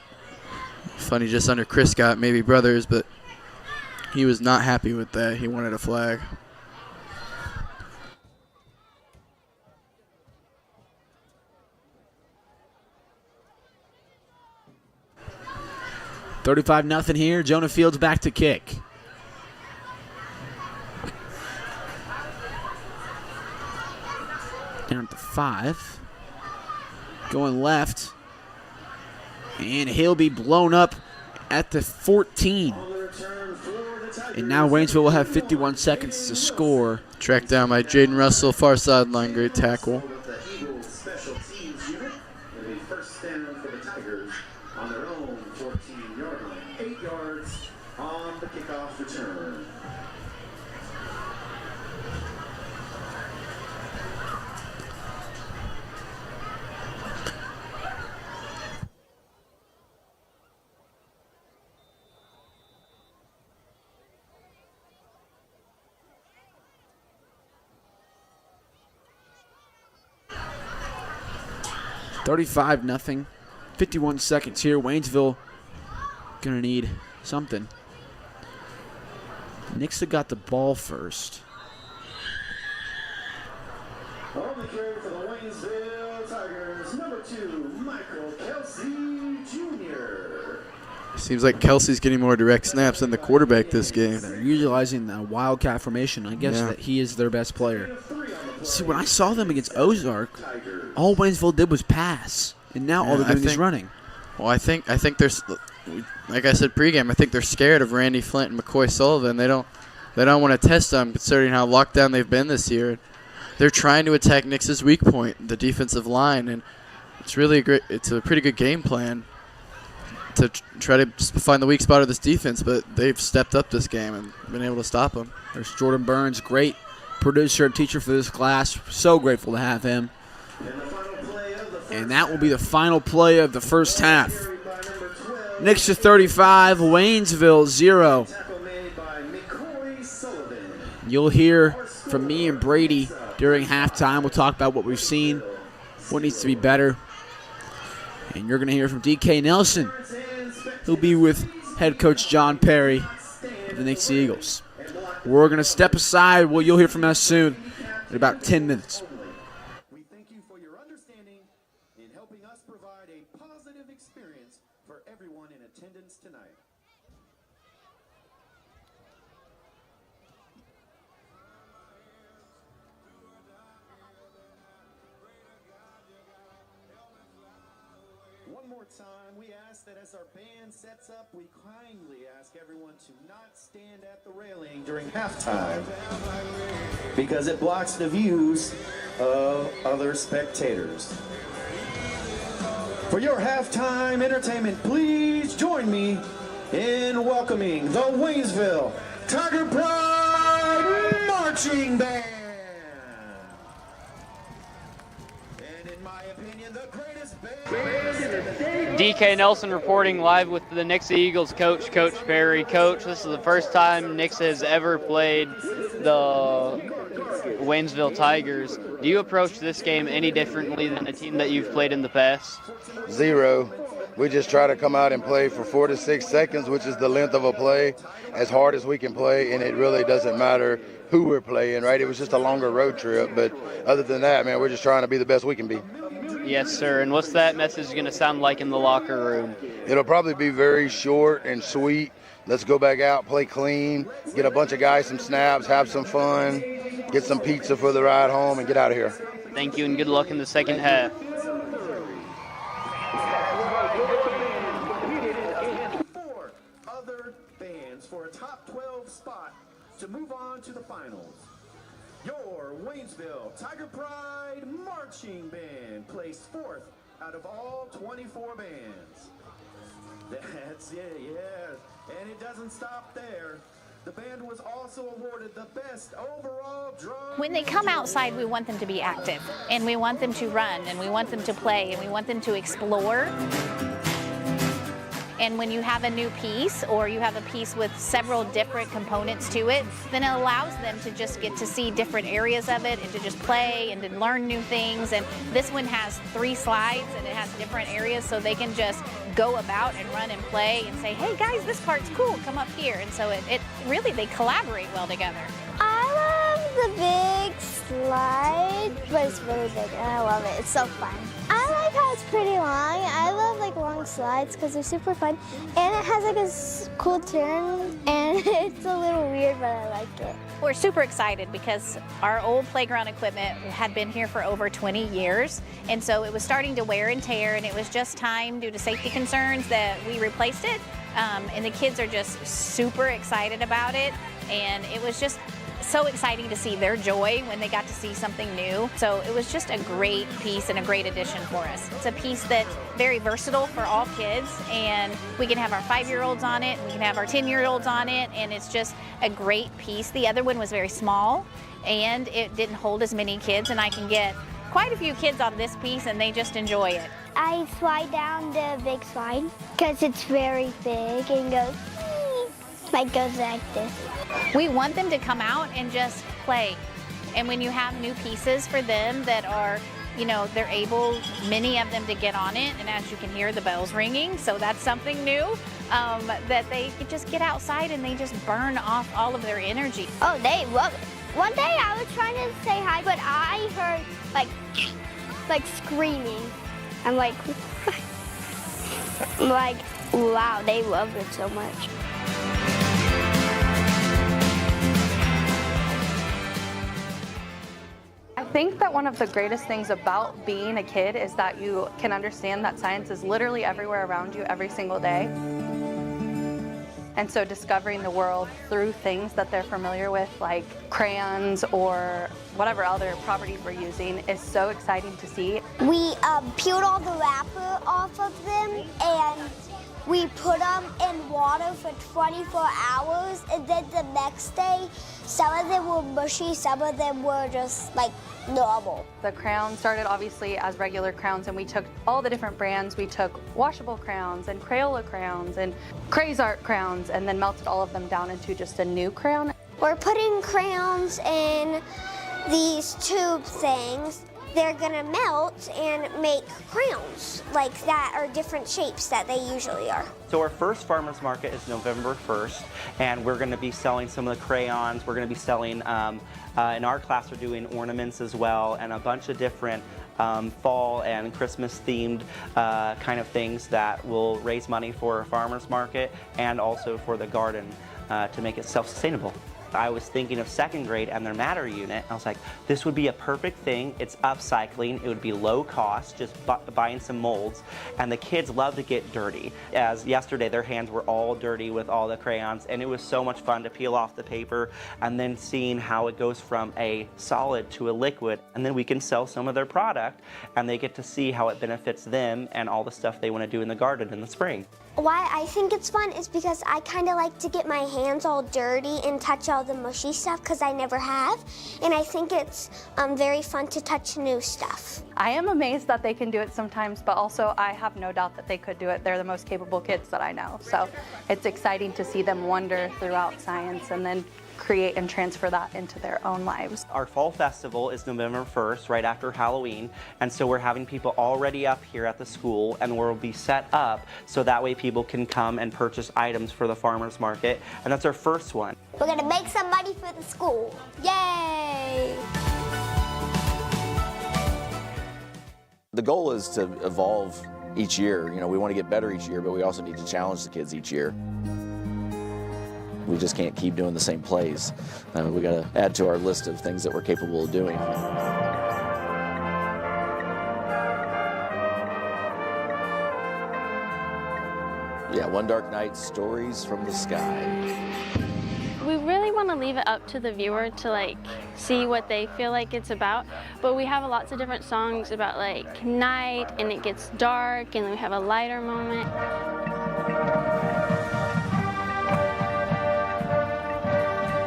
funny, just under Chris Scott, maybe brothers, but He was not happy with that. He wanted a flag. $35-0 here. Jonah Fields back to kick. Down at the 5. Going left. And he'll be blown up at the 14. And now Waynesville will have 51 seconds to score. Tracked down by Jaden Russell, far sideline, great tackle. First down for the Tigers on their own 14-yard line. 8 yards on the kickoff return. $35-0. 51 seconds here. Waynesville gonna need something. Nixa got the ball first. On the carry for the Waynesville Tigers, number 2, Michael Kelsey Jr. Seems like Kelsey's getting more direct snaps than the quarterback this game. They're utilizing the Wildcat formation. I guess that he is their best player. See, when I saw them against Ozark, all Waynesville did was pass, and now all they're doing is running. Well, I think they're, like I said pregame, I think they're scared of Randy Flint and McCoy Sullivan. They don't want to test them, considering how locked down they've been this year. They're trying to attack Nix's weak point, the defensive line, and it's really it's a pretty good game plan to try to find the weak spot of this defense, but they've stepped up this game and been able to stop them. There's Jordan Burns, great producer and teacher for this class. So grateful to have him. And that will be the final play of the first half. Nixa 35, Waynesville 0. You'll hear from me and Brady during halftime. We'll talk about what we've seen, what needs to be better. And you're going to hear from DK Nelson, who'll be with head coach John Perry of the Nixa Eagles. We're going to step aside. Well, you'll hear from us soon in about 10 minutes. We thank you for your understanding in helping us provide a positive experience for everyone in attendance tonight. One more time, we ask that as our band sets up, we kindly ask everyone to not stand at the railing during halftime because it blocks the views of other spectators. For your halftime entertainment, please join me in welcoming the Waynesville Tiger Pride Marching Band. And in my opinion, the greatest band in the state. DK Nelson reporting live with the Nixa Eagles coach, Coach Perry. Coach, this is the first time Nixa has ever played the Waynesville Tigers. Do you approach this game any differently than a team that you've played in the past? Zero. We just try to come out and play for 4 to 6 seconds, which is the length of a play, as hard as we can play, and it really doesn't matter who we're playing, right? It was just a longer road trip, but other than that, man, we're just trying to be the best we can be. Yes, sir. And what's that message going to sound like in the locker room? It'll probably be very short and sweet. Let's go back out, play clean, get a bunch of guys some snaps, have some fun, get some pizza for the ride home, and get out of here. Thank you, and good luck in the second half. Four other bands for a top 12 spot to move on to the finals. Your Waynesville Tiger Pride Marching Band placed 4th out of all 24 bands. That's it, yeah. And it doesn't stop there. The band was also awarded the best overall drum. When they come outside, we want them to be active, and we want them to run, and we want them to play, and we want them to explore. And when you have a new piece, or you have a piece with several different components to it, then it allows them to just get to see different areas of it and to just play and to learn new things. And this one has 3 slides and it has different areas, so they can just go about and run and play and say, hey guys, this part's cool, come up here. And so it really, they collaborate well together. I love the big slide, but it's really big and I love it. It's so fun. I like how it's pretty long. I love like long slides because they're super fun. And it has like a cool turn and it's a little weird, but I like it. We're super excited because our old playground equipment had been here for over 20 years. And so it was starting to wear and tear, and it was just time, due to safety concerns, that we replaced it. And the kids are just super excited about it. And it was just so exciting to see their joy when they got to see something new. So it was just a great piece and a great addition for us. It's a piece that's very versatile for all kids, and we can have our 5-year-olds on it, we can have our 10-year-olds on it, and it's just a great piece. The other one was very small, and it didn't hold as many kids, and I can get quite a few kids on this piece, and they just enjoy it. I slide down the big slide because it's very big and goes like this. We want them to come out and just play. And when you have new pieces for them that are, you know, they're able, many of them, to get on it, and as you can hear the bells ringing, so that's something new, that they could just get outside and they just burn off all of their energy. Oh, they love it. One day I was trying to say hi, but I heard like screaming. I'm like, wow, they love it so much. I think that one of the greatest things about being a kid is that you can understand that science is literally everywhere around you every single day. And so discovering the world through things that they're familiar with, like crayons or whatever other properties we're using, is so exciting to see. We peeled all the wrapper off of them, and we put them in water for 24 hours, and then the next day, some of them were mushy, some of them were just like normal. The crayons started obviously as regular crayons, and we took all the different brands. We took washable crayons and Crayola crayons and Crazart crayons, and then melted all of them down into just a new crayon. We're putting crayons in these tube things. They're gonna melt and make crayons like that are different shapes that they usually are. So our first farmers market is November 1st, and we're gonna be selling some of the crayons. We're gonna be selling, in our class we're doing ornaments as well, and a bunch of different fall and Christmas themed kind of things that will raise money for a farmers market and also for the garden to make it self-sustainable. I was thinking of 2nd grade and their matter unit. I was like, this would be a perfect thing. It's upcycling. It would be low cost, just buying some molds. And the kids love to get dirty. As yesterday, their hands were all dirty with all the crayons, and it was so much fun to peel off the paper and then seeing how it goes from a solid to a liquid. And then we can sell some of their product, and they get to see how it benefits them and all the stuff they want to do in the garden in the spring. Why I think it's fun is because I kind of like to get my hands all dirty and touch all the mushy stuff because I never have. And I think it's very fun to touch new stuff. I am amazed that they can do it sometimes, but also I have no doubt that they could do it. They're the most capable kids that I know. So it's exciting to see them wander throughout science and then create and transfer that into their own lives. Our fall festival is November 1st, right after Halloween, and so we're having people already up here at the school, and we'll be set up so that way people can come and purchase items for the farmers market, and that's our first one. We're gonna make some money for the school. Yay! The goal is to evolve each year. You know, we want to get better each year, but we also need to challenge the kids each year. We just can't keep doing the same plays. We got to add to our list of things that we're capable of doing. Yeah, One Dark Night, Stories from the Sky. We really want to leave it up to the viewer to like see what they feel like it's about, but we have lots of different songs about like night, and it gets dark, and then we have a lighter moment.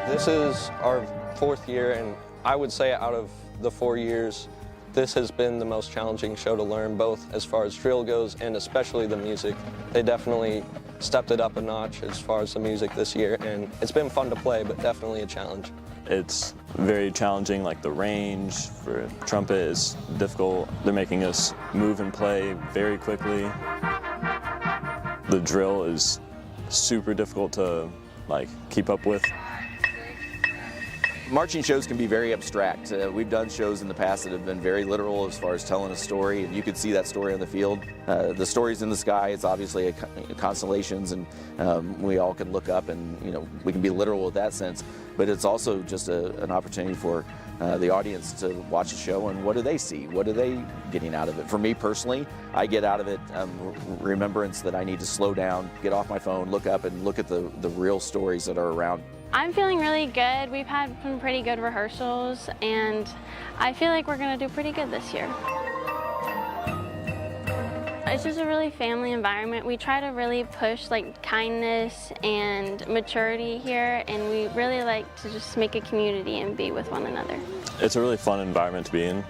This is our 4th year, and I would say out of the 4 years, This has been the most challenging show to learn, both as far as drill goes and especially the music. They definitely stepped it up a notch as far as the music this year, and it's been fun to play, but definitely a challenge. It's very challenging, like the range for trumpet is difficult. They're making us move and play very quickly. The drill is super difficult to keep up with. Marching shows can be very abstract. We've done shows in the past that have been very literal as far as telling a story, and you could see that story on the field. The story's in the sky. It's obviously constellations, and we all can look up, and we can be literal with that sense. But it's also just an opportunity for the audience to watch a show, and what do they see? What are they getting out of it? For me personally, I get out of it remembrance that I need to slow down, get off my phone, look up, and look at the real stories that are around. I'm feeling really good. We've had some pretty good rehearsals, and I feel like we're going to do pretty good this year. It's just a really family environment. We try to really push kindness and maturity here, and we really like to just make a community and be with one another. It's a really fun environment to be in.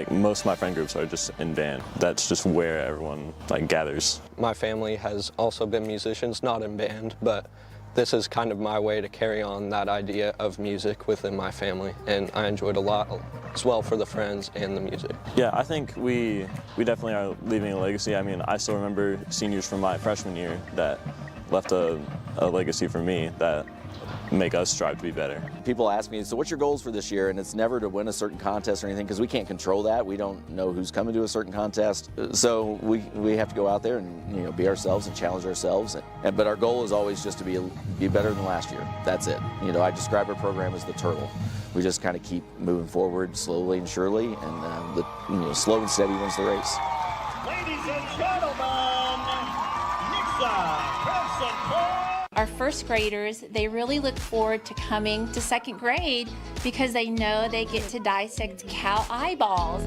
Most of my friend groups are just in band. That's just where everyone gathers. My family has also been musicians, not in band, but this is kind of my way to carry on that idea of music within my family, and I enjoyed a lot as well for the friends and the music. Yeah, I think we definitely are leaving a legacy. I mean, I still remember seniors from my freshman year that left a legacy for me that make us strive to be better. People ask me, so what's your goals for this year? And it's never to win a certain contest or anything, because we can't control that. We don't know who's coming to a certain contest. So we have to go out there and be ourselves and challenge ourselves. But our goal is always just to be better than last year. That's it. I describe our program as the turtle. We just kind of keep moving forward slowly and surely, and the slow and steady wins the race. Ladies and gentlemen, Nixa present. Our first graders, they really look forward to coming to second grade because they know they get to dissect cow eyeballs.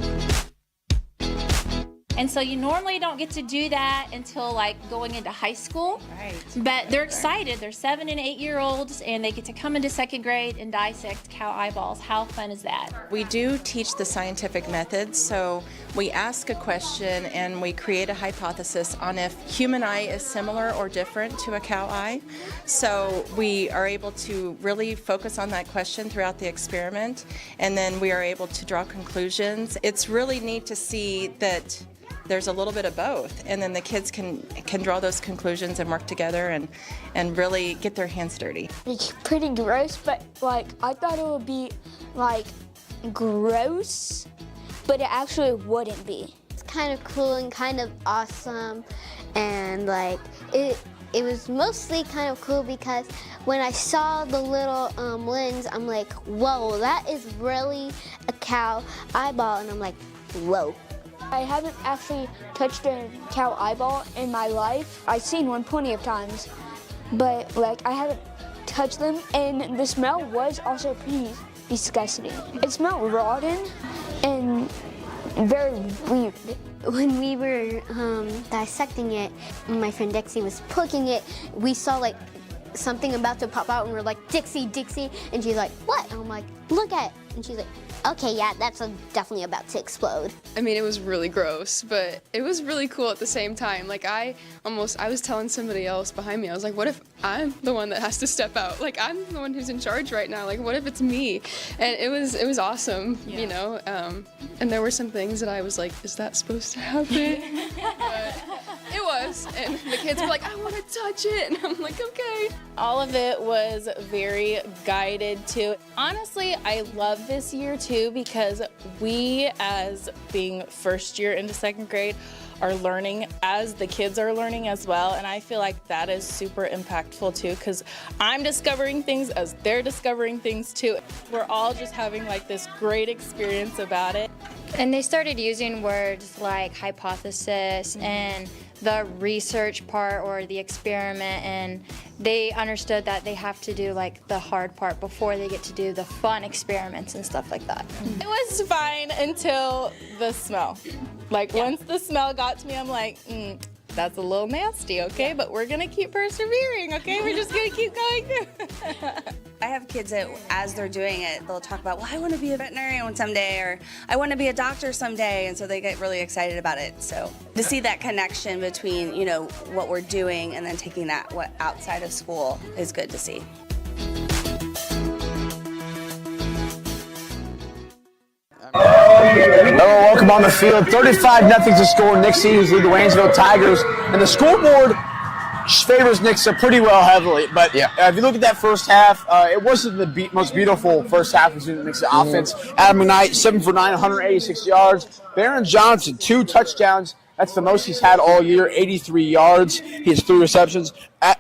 And so you normally don't get to do that until going into high school. Right. But they're excited. They're 7- and 8-year-olds, and they get to come into second grade and dissect cow eyeballs. How fun is that? We do teach the scientific methods, so we ask a question and we create a hypothesis on if human eye is similar or different to a cow eye. So we are able to really focus on that question throughout the experiment, and then we are able to draw conclusions. It's really neat to see that there's a little bit of both, and then the kids can draw those conclusions and work together and really get their hands dirty. It's pretty gross, but I thought it would be gross, but it actually wouldn't be. It's kind of cool and kind of awesome, and it was mostly kind of cool because when I saw the little lens, I'm like, whoa, that is really a cow eyeball, and I'm like, whoa. I haven't actually touched a cow eyeball in my life. I've seen one plenty of times, but I haven't touched them, and the smell was also pretty disgusting. It smelled rotten and very weird. When we were dissecting it, my friend Dixie was poking it, we saw something about to pop out, and we're like, Dixie, Dixie, and she's like, what? And I'm like, look at it. And she's like, okay, yeah, that's definitely about to explode. I mean, it was really gross, but it was really cool at the same time. I was telling somebody else behind me, I was like, what if I'm the one that has to step out? I'm the one who's in charge right now. What if it's me? And it was awesome, and there were some things that I was like, is that supposed to happen? But it was, and the kids were like, I want to touch it, and I'm like, okay. All of it was very guided too. Honestly, I love this year too because we, as being first year into second grade, are learning as the kids are learning as well, and I feel like that is super impactful too because I'm discovering things as they're discovering things too. We're all just having this great experience about it. And they started using words like hypothesis and the research part or the experiment, and they understood that they have to do the hard part before they get to do the fun experiments and stuff like that. It was fine until the smell. Once the smell got to me, I'm like, that's a little nasty, okay? But we're gonna keep persevering, okay? We're just gonna keep going through. I have kids that, as they're doing it, they'll talk about, well, I want to be a veterinarian someday, or I want to be a doctor someday, and so they get really excited about it. So to see that connection between, you know, what we're doing and then taking that outside of school is good to see. Hello, welcome on the field. 35-0 to score. Nixa Eagles lead the Waynesville Tigers, and the scoreboard favors Nixa pretty well heavily. But if you look at that first half, it wasn't the most beautiful first half of the Nixa offense. Adam McKnight, 7 for 9, 186 yards. Baron Johnson, 2 touchdowns. That's the most he's had all year, 83 yards. He has 3 receptions.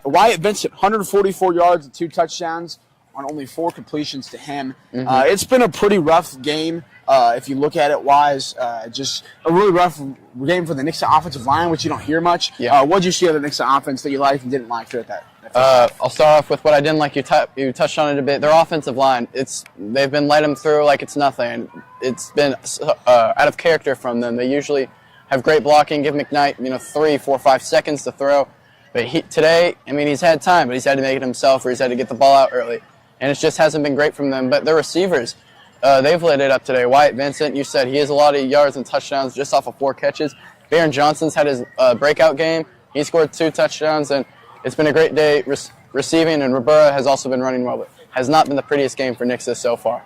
Wyatt Vincent, 144 yards and 2 touchdowns on only 4 completions to him. It's been a pretty rough game. If you look at it wise, just a really rough game for the Nixa offensive line, which you don't hear much. What did you see of the Nixa offense that you liked and didn't like throughout that? I'll start off with what I didn't like. You touched on it a bit. Their offensive line, they've been letting them through like it's nothing. It's been out of character from them. They usually have great blocking, give McKnight 3, 4, 5 seconds to throw. But today, I mean, he's had time, but he's had to make it himself, or he's had to get the ball out early. And it just hasn't been great from them. But their receivers, they've lit it up today. Wyatt Vincent, you said he has a lot of yards and touchdowns just off of 4 catches. Baron Johnson's had his breakout game. He scored 2 touchdowns, and it's been a great day receiving, and Ribera has also been running well, but has not been the prettiest game for Nixa so far.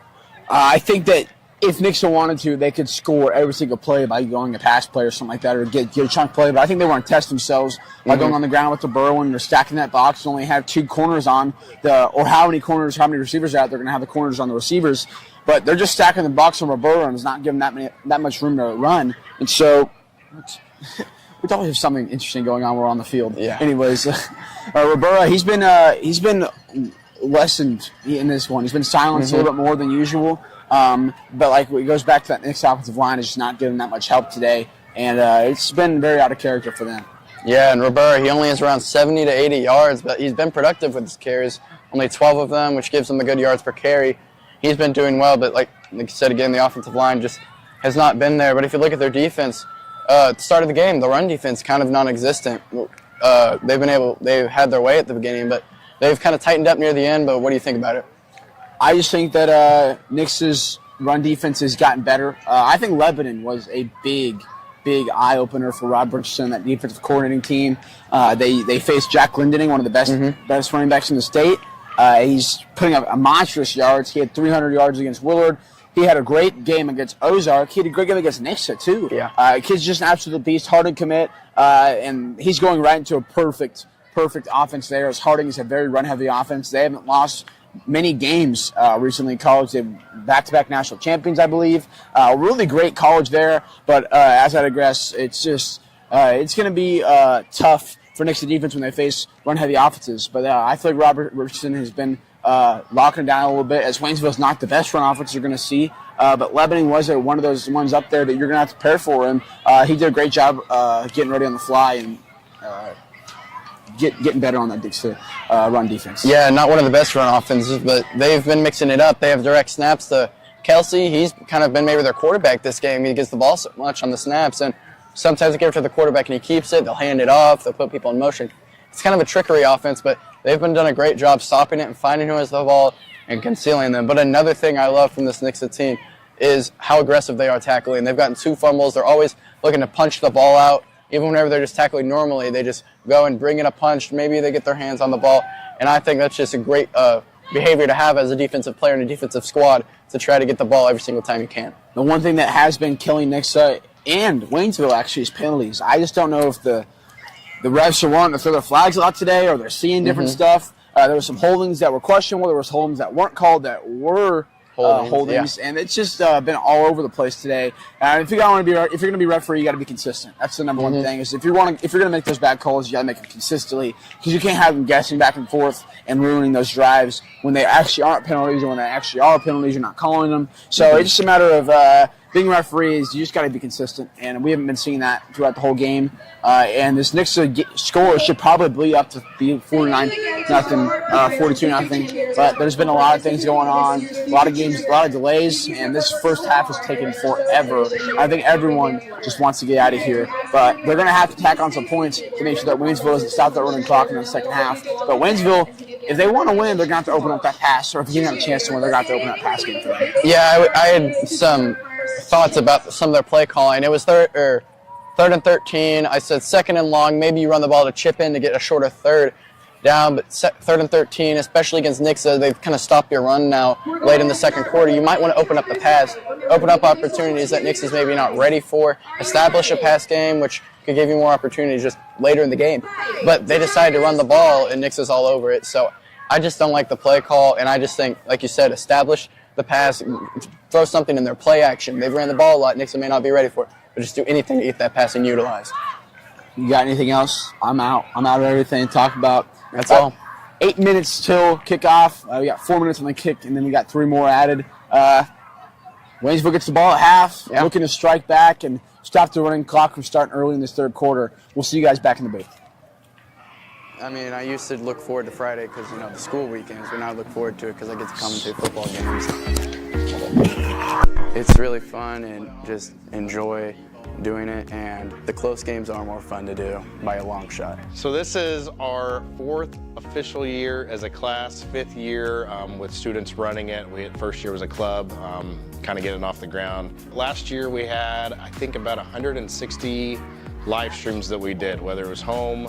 I think that if Nixa wanted to, they could score every single play by going a pass play or something like that, or get a chunk play. But I think they want to test themselves by going on the ground with the burrow when they're stacking that box and only have 2 corners on or how many receivers are out. They're going to have the corners on the receivers. But they're just stacking the box on Ribera and it's not giving that much room to run. And so we always have something interesting going on. We're on the field. Yeah. Anyways, Ribera, he's been lessened in this one. He's been silenced a little bit more than usual. But like it goes back to that Nixa offensive line is just not giving that much help today, and it's been very out of character for them. Yeah, and Ribera, he only has around 70 to 80 yards, but he's been productive with his carries. Only 12 of them, which gives him a good yards per carry. He's been doing well, but like you said again, the offensive line just has not been there. But if you look at their defense, at the start of the game, the run defense kind of non-existent. They've had their way at the beginning, but they've kind of tightened up near the end. But what do you think about it? I just think that Nixa's run defense has gotten better. I think Lebanon was a big eye-opener for Rob Richardson, that defensive coordinating team. They faced Jack Glendening, one of the best running backs in the state. He's putting up a monstrous yards. He had 300 yards against Willard. He had a great game against Ozark. He had a great game against Nixa, too. Yeah. Kid's just an absolute beast, hard to commit, and he's going right into a perfect offense there, as Harding is a very run-heavy offense. They haven't lost many games recently in college. They're back-to-back national champions, I believe. Really great college there, but as I digress, it's just it's going to be tough for Nixa defense when they face run-heavy offenses. But I feel like Robert Richardson has been locking it down a little bit, as Waynesville's not the best run offense you're going to see. But Lebanon was one of those ones up there that you're going to have to prepare for him. He did a great job getting ready on the fly and getting better on that run defense. Yeah, not one of the best run offenses, but they've been mixing it up. They have direct snaps to Kelsey. He's kind of been maybe their quarterback this game. He gets the ball so much on the snaps, and sometimes they give it to the quarterback and he keeps it. They'll hand it off. They'll put people in motion. It's kind of a trickery offense, but they've been done a great job stopping it and finding who has the ball and concealing them. But another thing I love from this Nixa team is how aggressive they are tackling. They've gotten 2 fumbles. They're always looking to punch the ball out. Even whenever they're just tackling normally, they just go and bring in a punch. Maybe they get their hands on the ball. And I think that's just a great behavior to have as a defensive player in a defensive squad, to try to get the ball every single time you can. The one thing that has been killing Nixa and Waynesville actually is penalties. I just don't know if the refs are wanting to throw their flags a lot today, or they're seeing different stuff. There were some holdings that were questionable. There was holdings that weren't called that were holdings, and it's just been all over the place today. If you're going to be referee, you got to be consistent. That's the number one thing. Is if you're going to make those bad calls, you got to make them consistently, because you can't have them guessing back and forth and ruining those drives when they actually aren't penalties, or when they actually are penalties, you're not calling them. So it's just a matter of being referees. You just got to be consistent, and we haven't been seeing that throughout the whole game. And this Nixa score should probably up to be 49-0, 42-0. But there's been a lot of things going on, a lot of games, a lot of delays, and this first half has taken forever. I think everyone just wants to get out of here, but they're going to have to tack on some points to make sure that Waynesville doesn't stop that running clock in the second half. But Waynesville if they want to win, they're going to have to open up that pass, or if you have a chance to win, they're going to have to open that pass game for them. Yeah, I had some thoughts about some of their play calling. It was third and 13. I said second and long. Maybe you run the ball to chip in to get a shorter third down, but third and 13, especially against Nixa, they've kind of stopped your run now late in the second quarter. You might want to open up the pass, open up opportunities that Nixa's maybe not ready for, establish a pass game, which could give you more opportunities just later in the game. But they decided to run the ball, and Nixa's all over it. So I just don't like the play call, and I just think, like you said, establish the pass, throw something in their play action. They've ran the ball a lot. Nixa may not be ready for it, but just do anything to get that passing utilized. You got anything else? I'm out. I'm out of everything to talk about. That's all. 8 minutes till kickoff. We got 4 minutes on the kick, and then we got 3 more added. Waynesville gets the ball at half, looking to strike back and stop the running clock from starting early in this third quarter. We'll see you guys back in the booth. I mean, I used to look forward to Friday because, the school weekends, but now I look forward to it because I get to commentate football games. It's really fun and just enjoy doing it, and the close games are more fun to do by a long shot. So this is our 4th official year as a class, 5th year with students running it. First year was a club, kind of getting off the ground. Last year we had, I think, about 160 live streams that we did, whether it was home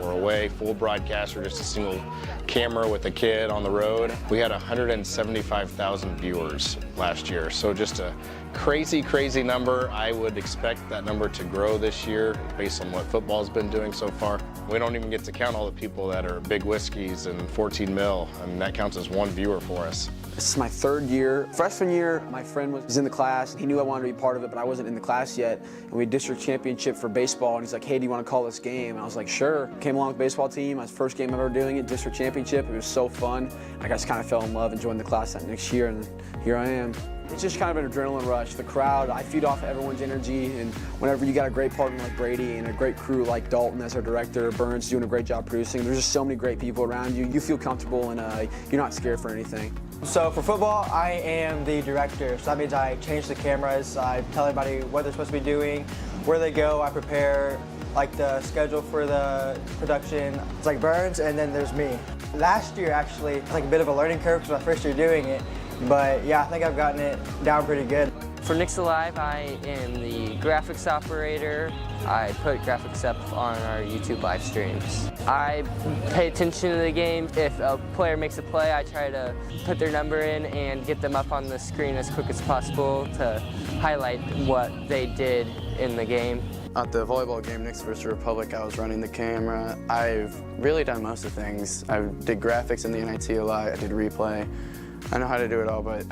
or away, full broadcast or just a single camera with a kid on the road. We had 175,000 viewers last year, so just a crazy, crazy number. I would expect that number to grow this year based on what football's been doing so far. We don't even get to count all the people that are Big Whiskeys and 14 mil, and that counts as 1 viewer for us. This is my 3rd year. Freshman year, my friend was in the class, and he knew I wanted to be part of it, but I wasn't in the class yet. And we had district championship for baseball, and he's like, hey, do you want to call this game? And I was like, sure. Came along with the baseball team. My first game ever doing it, district championship. It was so fun. I just kind of fell in love and joined the class that next year, and here I am. It's just kind of an adrenaline rush. The crowd, I feed off everyone's energy, and whenever you got a great partner like Brady and a great crew like Dalton as our director, Burns doing a great job producing, there's just so many great people around you. You feel comfortable, and you're not scared for anything. So for football, I am the director. So that means I change the cameras, I tell everybody what they're supposed to be doing, where they go, I prepare like the schedule for the production. It's like Burns, and then there's me. Last year, actually, it's like a bit of a learning curve because my first year doing it. But yeah, I think I've gotten it down pretty good. For Nixa Live, I am the graphics operator. I put graphics up on our YouTube live streams. I pay attention to the game. If a player makes a play, I try to put their number in and get them up on the screen as quick as possible to highlight what they did in the game. At the volleyball game, Nixa vs. Republic, I was running the camera. I've really done most of the things. I did graphics in the NIT a lot, I did replay. I know how to do it all, but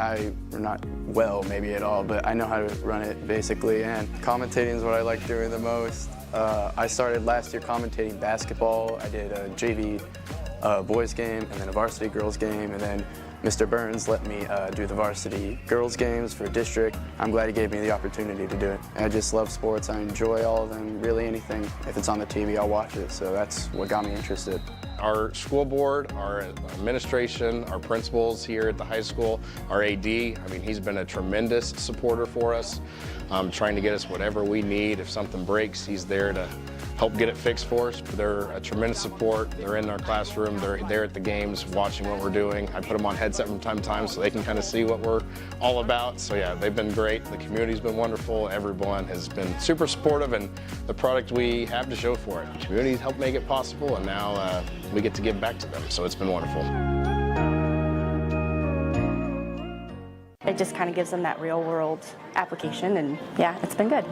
not well maybe at all, but I know how to run it basically, and commentating is what I like doing the most. I started last year commentating basketball. I did a JV boys game and then a varsity girls game, and then Mr. Burns let me do the varsity girls games for district. I'm glad he gave me the opportunity to do it. I just love sports. I enjoy all of them, really anything. If it's on the TV, I'll watch it, so that's what got me interested. Our school board, our administration, our principals here at the high school, our AD, I mean, he's been a tremendous supporter for us, trying to get us whatever we need. If something breaks, he's there to help get it fixed for us. They're a tremendous support. They're in our classroom. They're there at the games watching what we're doing. I put them on headset from time to time so they can kind of see what we're all about. So yeah, they've been great. The community's been wonderful. Everyone has been super supportive, and the product we have to show for it. The community's helped make it possible, and now we get to give back to them. So it's been wonderful. It just kind of gives them that real world application, and yeah, it's been good.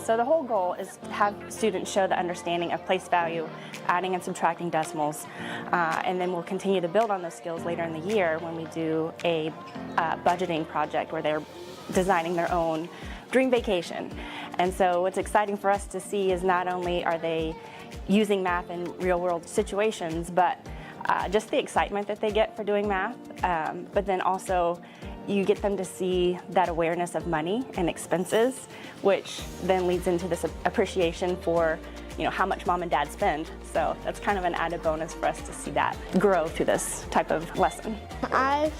So the whole goal is to have students show the understanding of place value, adding and subtracting decimals, and then we'll continue to build on those skills later in the year when we do a budgeting project where they're designing their own dream vacation. And so what's exciting for us to see is not only are they using math in real world situations, but just the excitement that they get for doing math, but then also you get them to see that awareness of money and expenses, which then leads into this appreciation for, how much mom and dad spend. So that's kind of an added bonus for us to see that grow through this type of lesson. I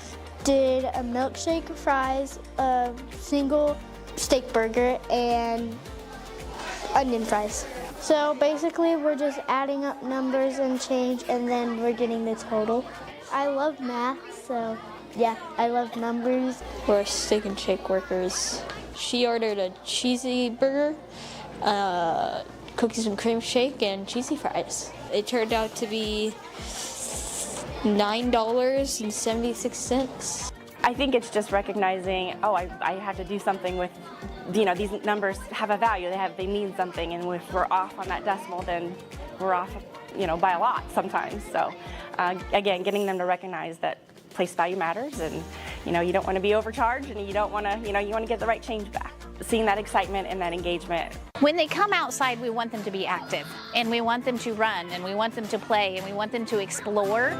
did a milkshake, fries, a single steak burger, and onion fries. So basically we're just adding up numbers and change, and then we're getting the total. I love math, so yeah, I love numbers. We're steak and shake workers. She ordered a cheesy burger, cookies and cream shake, and cheesy fries. It turned out to be $9.76. I think it's just recognizing, oh, I have to do something with, these numbers have a value, they mean something, and if we're off on that decimal, then we're off, by a lot sometimes. So, again, getting them to recognize that place value matters, and, you don't want to be overcharged, and you don't want to, you want to get the right change back. Seeing that excitement and that engagement. When they come outside, we want them to be active, and we want them to run, and we want them to play, and we want them to explore.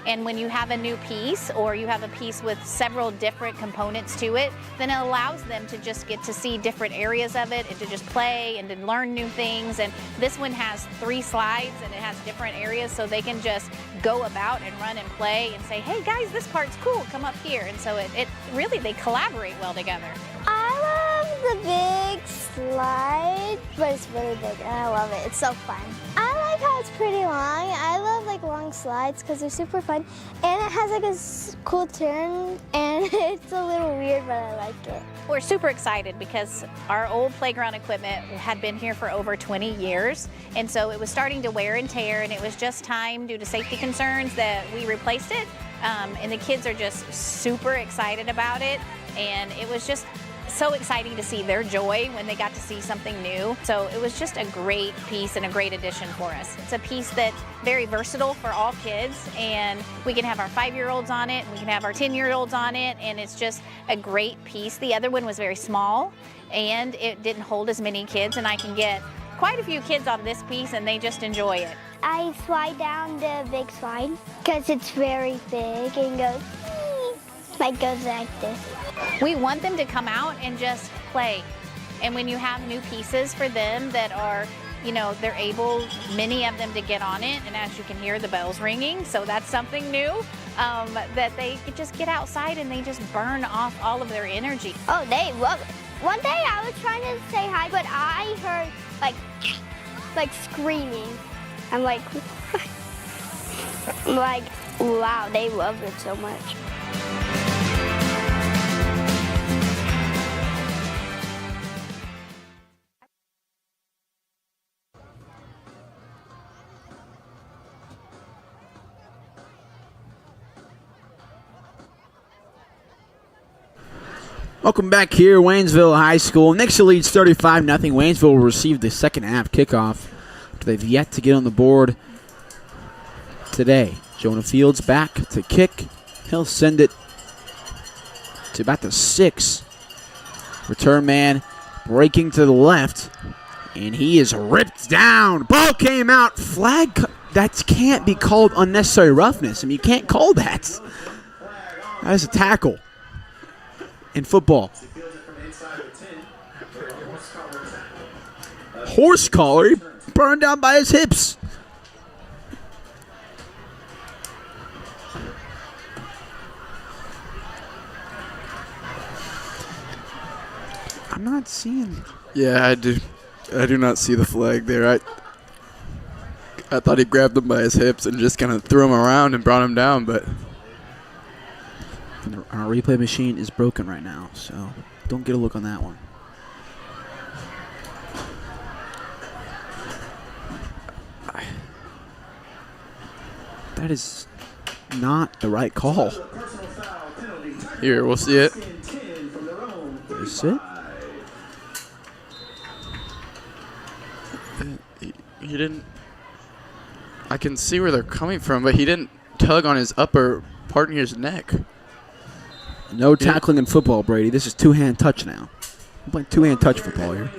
And when you have a new piece, or you have a piece with several different components to it, then it allows them to just get to see different areas of it and to just play and to learn new things. And this one has 3 slides and it has different areas, so they can just go about and run and play and say, hey guys, this part's cool, come up here. And so it really, they collaborate well together. I love the big slide, but it's really big and I love it. It's so fun. I like how it's pretty long. I love like long slides because they're super fun, and it has like a cool turn, and it's a little weird, but I like it. We're super excited because our old playground equipment had been here for over 20 years, and so it was starting to wear and tear, and it was just time, due to safety concerns, that we replaced it. And the kids are just super excited about it, and it was just so exciting to see their joy when they got to see something new. So it was just a great piece and a great addition for us. It's a piece that's very versatile for all kids, and we can have our 5-year-olds on it, and we can have our 10-year-olds on it, and it's just a great piece. The other one was very small, and it didn't hold as many kids, and I can get quite a few kids on this piece, and they just enjoy it. I slide down the big slide because it's very big and goes like this. We want them to come out and just play. And when you have new pieces for them that are, they're able, many of them, to get on it, and as you can hear the bells ringing, so that's something new, that they could just get outside and they just burn off all of their energy. Oh, they love it. One day I was trying to say hi, but I heard like screaming. I'm like, wow, they love it so much. Welcome back here, Waynesville High School. Nixa leads 35-0. Waynesville will receive the second half kickoff. They've yet to get on the board today. Jonah Fields back to kick. He'll send it to about the 6. Return man breaking to the left, and he is ripped down. Ball came out. Flag. That can't be called unnecessary roughness. I mean, you can't call that. That is a tackle in football. Horse collar. He burned down by his hips. I'm not seeing. Yeah, I do. I do not see the flag there. I thought he grabbed him by his hips and just kind of threw him around and brought him down, but our replay machine is broken right now, so don't get a look on that one. That is not the right call. Here, we'll see it. Is it? He didn't. I can see where they're coming from, but he didn't tug on his upper part of his neck. No tackling in football, Brady. This is two-hand touch now. I'm playing two-hand touch football here.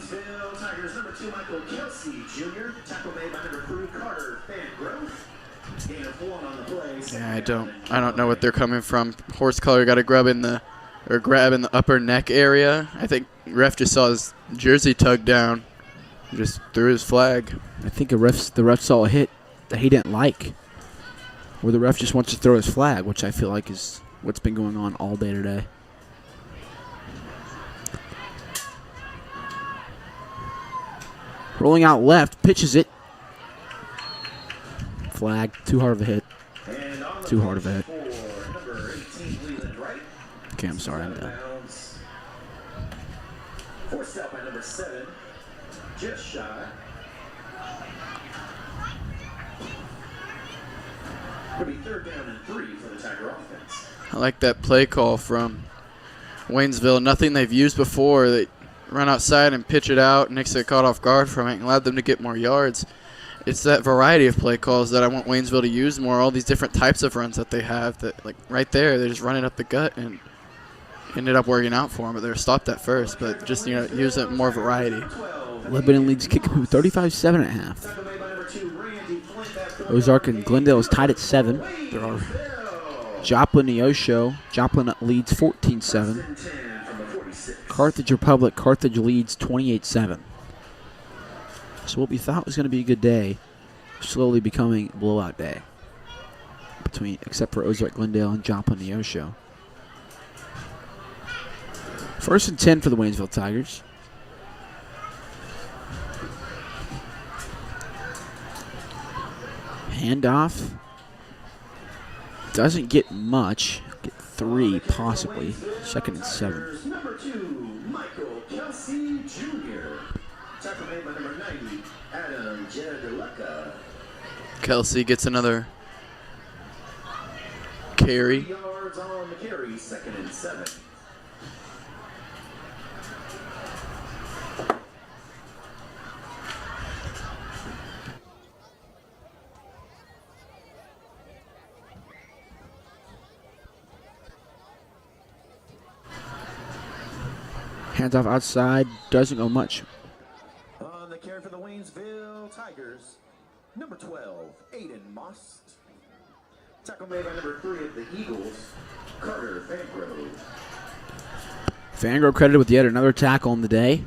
Yeah, I don't know what they're coming from. Horse collar got to grab in the upper neck area. I think ref just saw his jersey tugged down, just threw his flag. I think the ref saw a hit that he didn't like, or the ref just wants to throw his flag, which I feel like is what's been going on all day today. Rolling out left, pitches it. Flag, too hard of a hit. Too hard of a hit. Okay, I'm sorry, I'm done. Forced out by number 7, just shy. It'll be 3rd down and 3 for the Tiger offense. I like that play call from Waynesville. Nothing they've used before. They run outside and pitch it out. Nixa caught off guard from it and allowed them to get more yards. It's that variety of play calls that I want Waynesville to use more. All these different types of runs that they have. That, like right there, they just run it up the gut and ended up working out for them. But they were stopped at first. But just use it more variety. Lebanon leads Kickapoo 35-7 at half. Ozark and Glendale is tied at 7. There are Joplin Neosho. Joplin leads 14-7. Carthage Republic. Carthage leads 28-7. So what we thought was going to be a good day, slowly becoming a blowout day. Except for Ozark Glendale and Joplin Neosho. 1st and 10 for the Waynesville Tigers. Handoff. Doesn't get much. Get 3 possibly. 2nd and 7. Number 2, Michael Kelsey Jr. Tackle made by number 90, Adam Jedalaka. Kelsey gets another carry. 3 yards on the carry, 2nd and 7. Hands off outside, doesn't go much. On the carry for the Waynesville Tigers, number 12, Aiden Moss. Tackle made by number 3 of the Eagles, Carter Fangrove. Fangrove credited with yet another tackle on the day.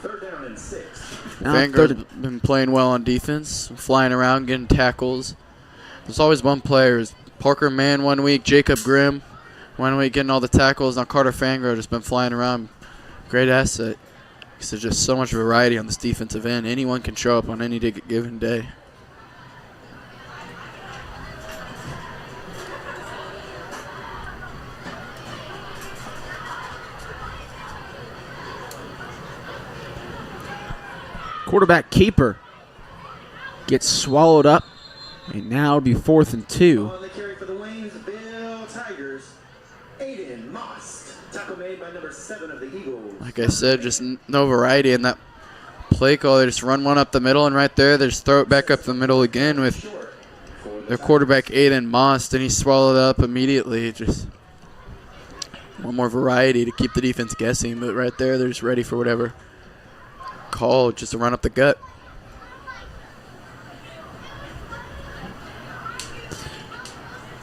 3rd down and 6. Fangrove's been playing well on defense, flying around, getting tackles. There's always one player. Parker Mann 1 week, Jacob Grimm 1 week getting all the tackles. Now Carter Fangrove just been flying around. Great asset. So just so much variety on this defensive end. Anyone can show up on any given day. Quarterback keeper gets swallowed up, and now it'll be 4th and 2. On the carry for the Waynesville Tigers, Aiden Moss. Tackle made by number 7 of the Eagles. Like I said, just no variety in that play call. They just run one up the middle, and right there, they just throw it back up the middle again with their quarterback, Aiden Moss, and he swallowed up immediately. Just one more variety to keep the defense guessing, but right there, they're just ready for whatever call, just to run up the gut.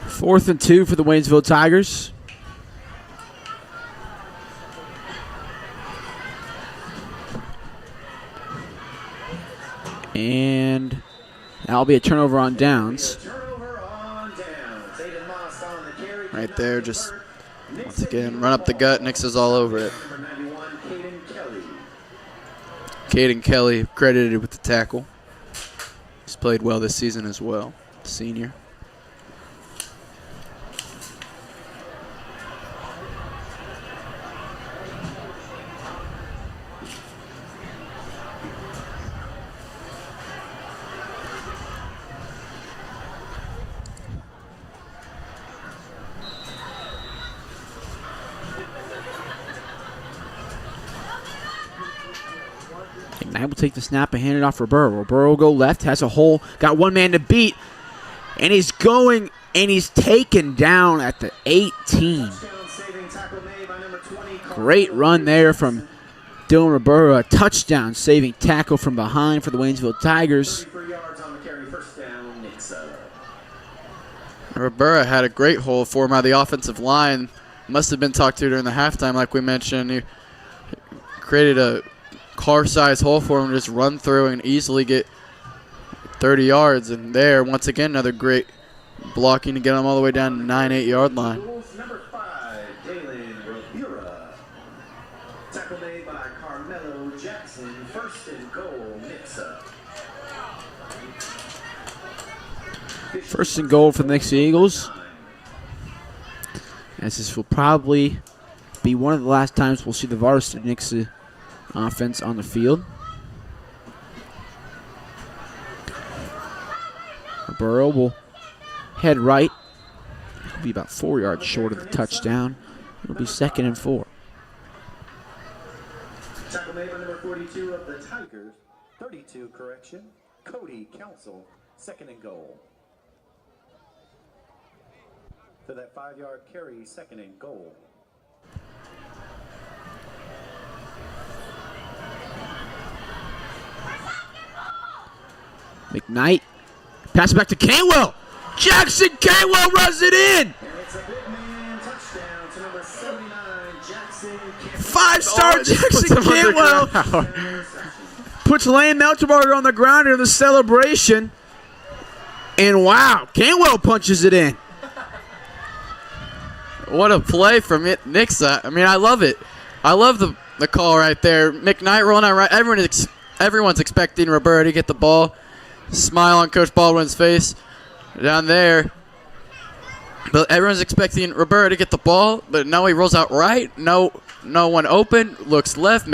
Fourth and 2 for the Waynesville Tigers. And that'll be a turnover on downs. Right there, just once again, run up the gut. Nixa's all over it. Caden Kelly credited with the tackle. He's played well this season as well, the senior. Knight will take the snap and hand it off for Burrow. Burrow will go left, has a hole, got one man to beat, and he's going, and he's taken down at the 18. Great run there from Dylan Ribera. A touchdown saving tackle from behind for the Waynesville Tigers. Ribera had a great hole for him out of the offensive line. Must have been talked to during the halftime, like we mentioned. He created a car-sized hole for him to just run through and easily get 30 yards. And there, once again, another great blocking to get him all the way down to the 9-8 yard line. Number 5, Dalen Rivera. Tackle made by Carmelo Jackson. First and goal, Nixa. First and goal for the Nixa Eagles. As this will probably be one of the last times we'll see the varsity Nixa offense on the field. Burrow will head right. He'll be about 4 yards short of the touchdown. It'll be 2nd and 4. Tackle made by number 42 of the Tigers. 32, correction. Cody Council, 2nd and goal. For that 5-yard carry, 2nd and goal. McKnight. Pass it back to Cantwell. Jackson Cantwell runs it in. And it's a big man touchdown to number 79, Jackson Cantwell. 5-star Jackson Cantwell puts Lane Melterbarger on the ground during the celebration. And wow, Cantwell punches it in. What a play from Nixa. I mean, I love it. I love the call right there. McKnight rolling out right. Everyone's expecting Roberta to get the ball. Smile on Coach Baldwin's face down there. But everyone's expecting Roberta to get the ball, but no, he rolls out right. No one open. Looks left.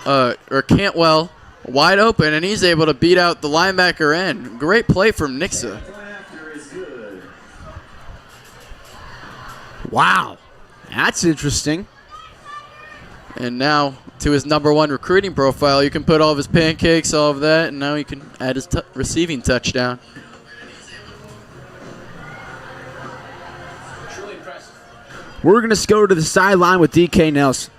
Or Cantwell wide open, and he's able to beat out the linebacker end. Great play from Nixa. Wow, that's interesting. And now to his #1 recruiting profile, you can put all of his pancakes, all of that, and now you can add his receiving touchdown. Truly impressive. We're going to go to the sideline with DK Nelson.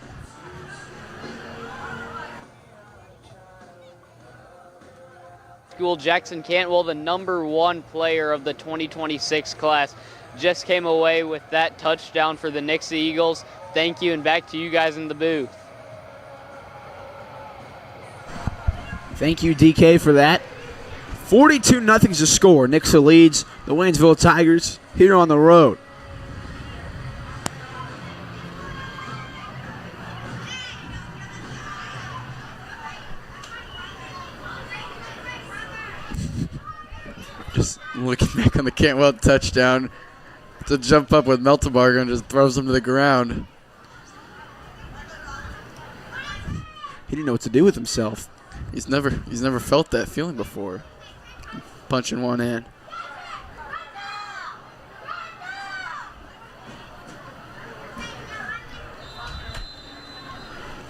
School Jackson Cantwell, the #1 player of the 2026 class, just came away with that touchdown for the Nixa Eagles. Thank you, and back to you guys in the booth. Thank you, DK, for that. 42-0 is the score. Nixa leads the Waynesville Tigers here on the road. Just looking back on the Cantwell touchdown to jump up with Melterbarger and just throws him to the ground. He didn't know what to do with himself. He's never felt that feeling before. Punching one in.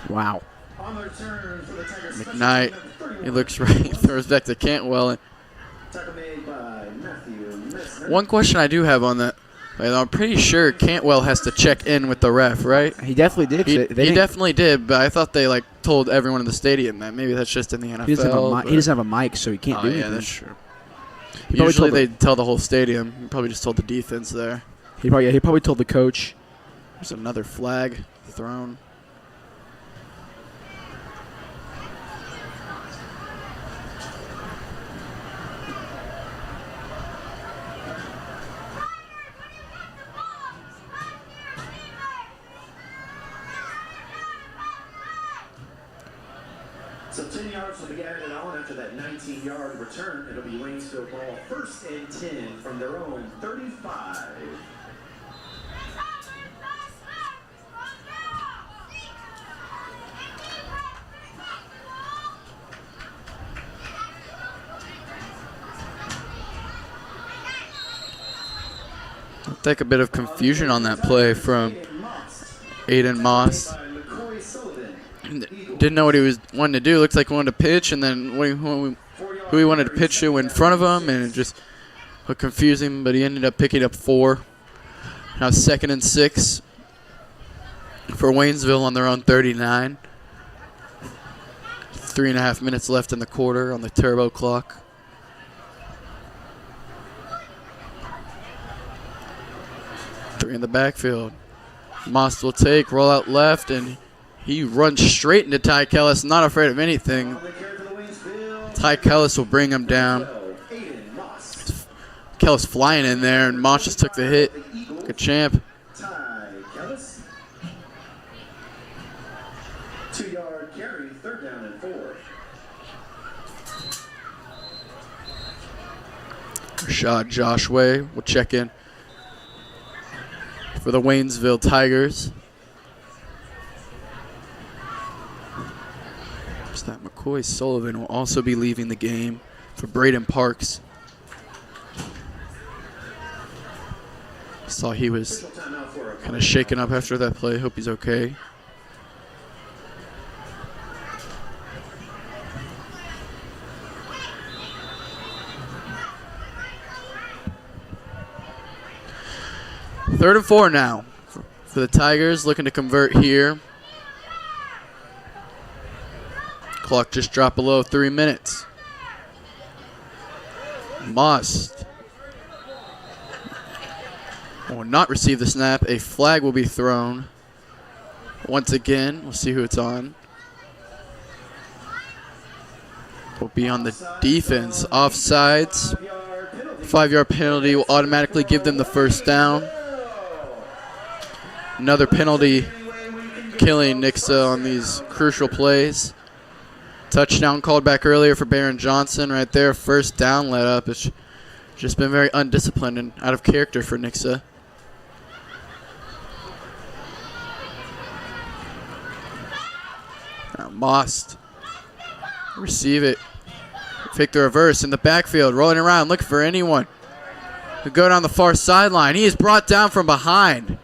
Wow. McKnight, he looks right, throws back to Cantwell. One question I do have on that, I'm pretty sure Cantwell has to check in with the ref, right? He definitely did. He definitely did, but I thought they told everyone in the stadium that. Maybe that's just in the NFL. He doesn't have a mic, so he can't do anything. Yeah, that's true. Usually they tell the whole stadium. He probably just told the defense there. He probably told the coach. There's another flag thrown. So 10 yards will be added on after that 19-yard return. It'll be Waynesville ball 1st and 10 from their own 35. I think a bit of confusion on that play from Aiden Moss. Didn't know what he was wanting to do. Looks like he wanted to pitch, and then who he wanted to pitch to in front of him, and it just looked confusing, but he ended up picking up 4. Now 2nd and 6 for Waynesville on their own 39. 3.5 minutes left in the quarter on the turbo clock. Three in the backfield. Moss will take, roll out left, and he runs straight into Ty Kellis, not afraid of anything. Ty Kellis will bring him down. Kellis flying in there, and Moss just took the hit. Good champ. 2-yard carry, 3rd down and 4. Rashad Joshua will check in for the Waynesville Tigers. That McCoy Sullivan will also be leaving the game for Braden Parks. Saw he was kind of shaken up after that play. Hope he's okay. Third and 4 now for the Tigers, looking to convert here. Clock just dropped below 3 minutes. Must will not receive the snap. A flag will be thrown. Once again, we'll see who it's on. Will be on the defense. Offsides. 5-yard penalty will automatically give them the first down. Another penalty killing Nixa on these crucial plays. Touchdown called back earlier for Barron Johnson right there. First down let up. It's just been very undisciplined and out of character for Nixa. Now Most receive it. Fake the reverse in the backfield. Rolling around looking for anyone to go down the far sideline. He is brought down from behind.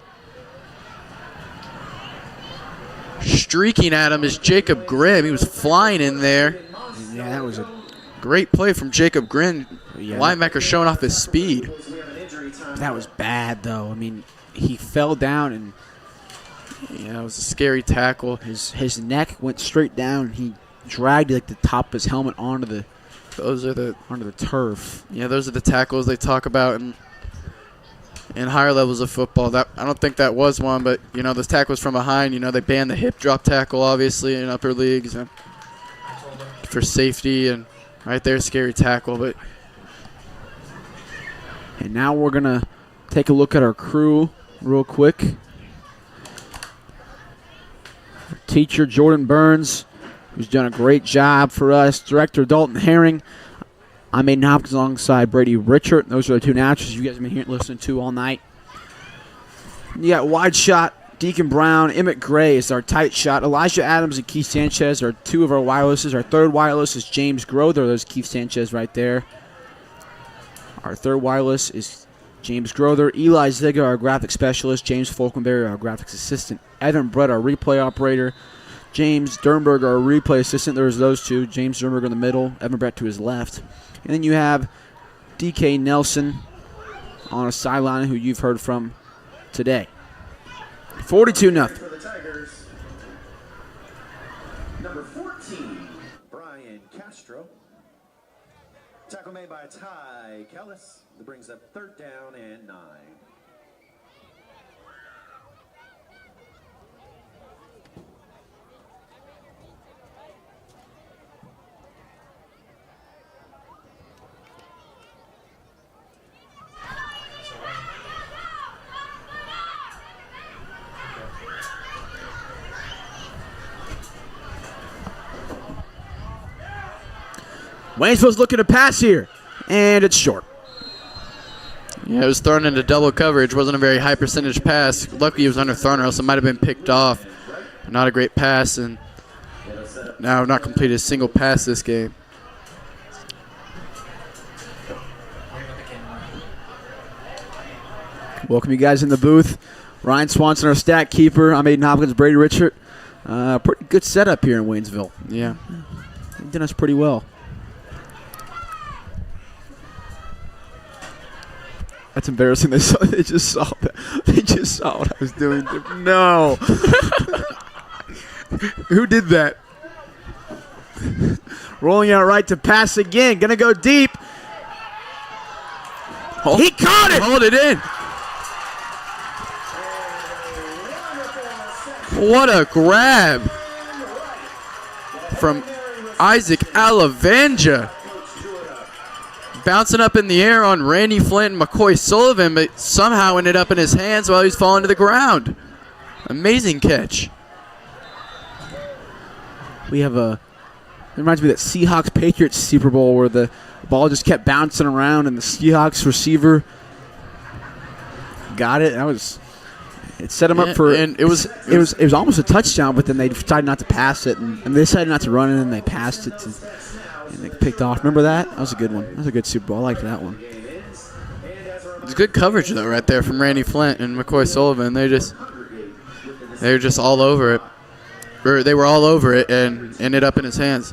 Streaking at him is Jacob Grimm. He was flying in there. Yeah, that was a great play from Jacob Grimm. Yeah. Linebacker showing off his speed. That was bad, though. I mean, he fell down and yeah, it was a scary tackle. His neck went straight down. And he dragged like the top of his helmet onto the turf. Yeah, those are the tackles they talk about in higher levels of football. That I don't think that was one, but you know, those tackles from behind, you know, they ban the hip drop tackle obviously in upper leagues and for safety, and right there, scary tackle. But and now we're gonna take a look at our crew real quick. Our teacher Jordan Burns, who's done a great job for us. Director Dalton Herring. I'm Aiden Hopkins alongside Brady Richard. Those are the two announcers you guys have been here listening to all night. You got wide shot, Deacon Brown, Emmett Gray is our tight shot. Elijah Adams and Keith Sanchez are two of our wirelesses. Our third wireless is James Grother. There's Keith Sanchez right there. Our third wireless is James Grother. Eli Ziga, our graphic specialist. James Falkenberry, our graphics assistant. Evan Brett, our replay operator. James Dernberg, our replay assistant. There's those two. James Dernberg in the middle, Evan Brett to his left. And then you have DK Nelson on a sideline who you've heard from today. 42-0. For the Tigers, number 14, Brian Castro. Tackle made by Ty Kellis. That brings up 3rd down and 9. Waynesville's looking to pass here, and it's short. Yeah, it was thrown into double coverage. Wasn't a very high percentage pass. Luckily, it was underthrown, or else it might have been picked off. Not a great pass, and now I've not completed a single pass this game. Welcome you guys in the booth. Ryan Swanson, our stat keeper. I'm Aiden Hopkins, Brady Richard. Pretty good setup here in Waynesville. Yeah. They've done us pretty well. That's embarrassing. They just saw that. They just saw what I was doing. No. Who did that? Rolling out right to pass again. Gonna go deep. He caught it. Hold it in. What a grab from Isaac Alavanja. Bouncing up in the air on Randy Flint and McCoy Sullivan, but somehow ended up in his hands while he was falling to the ground. Amazing catch. We have it reminds me of that Seahawks-Patriots Super Bowl where the ball just kept bouncing around and the Seahawks receiver got it. It set them up for, and it was almost a touchdown, but then they decided not to pass it, and they decided not to run it, and they passed it, and they picked off. Remember that? That was a good one. That was a good Super Bowl. I liked that one. It's good coverage though, right there from Randy Flint and McCoy Sullivan. They were just all over it. Or they were all over it and ended up in his hands.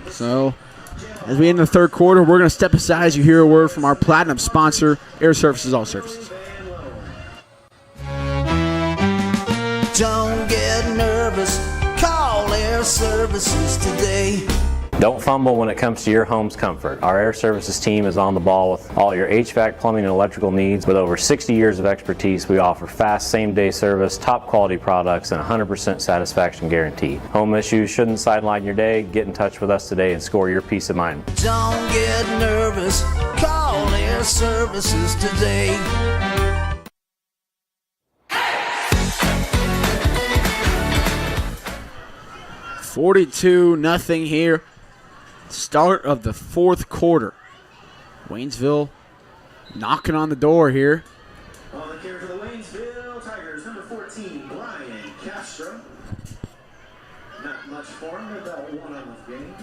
So, as we end the third quarter, we're going to step aside as you hear a word from our platinum sponsor, Air Services All Services. Don't get nervous, call Air Services today. Don't fumble when it comes to your home's comfort. Our Air Services team is on the ball with all your HVAC, plumbing, and electrical needs. With over 60 years of expertise, we offer fast same-day service, top quality products, and 100% satisfaction guarantee. Home issues shouldn't sideline your day. Get in touch with us today and score your peace of mind. Don't get nervous, call Air Services today. $42-0 here. Start of the fourth quarter. Waynesville knocking on the door here. On the carry for the Waynesville Tigers, number 14, Brian Castro. Not much for him, about one on the game.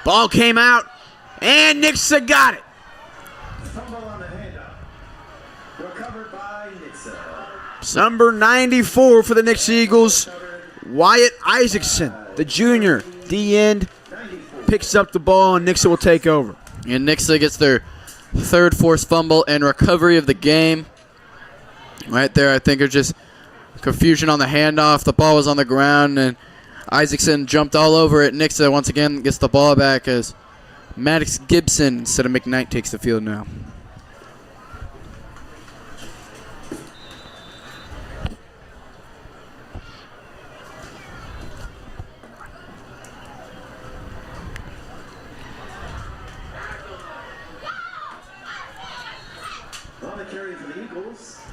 Ball came out, and Nixa got it. Fumble on the handoff. Recovered by Nixa. Number 94 for the Nixa Eagles, Wyatt Isaacson, the junior, D-end, picks up the ball, and Nixa will take over. And Nixa gets their third forced fumble and recovery of the game. Right there, I think, it's just confusion on the handoff. The ball was on the ground, and Isaacson jumped all over it. Nixa once again gets the ball back as Maddox Gibson instead of McKnight takes the field now.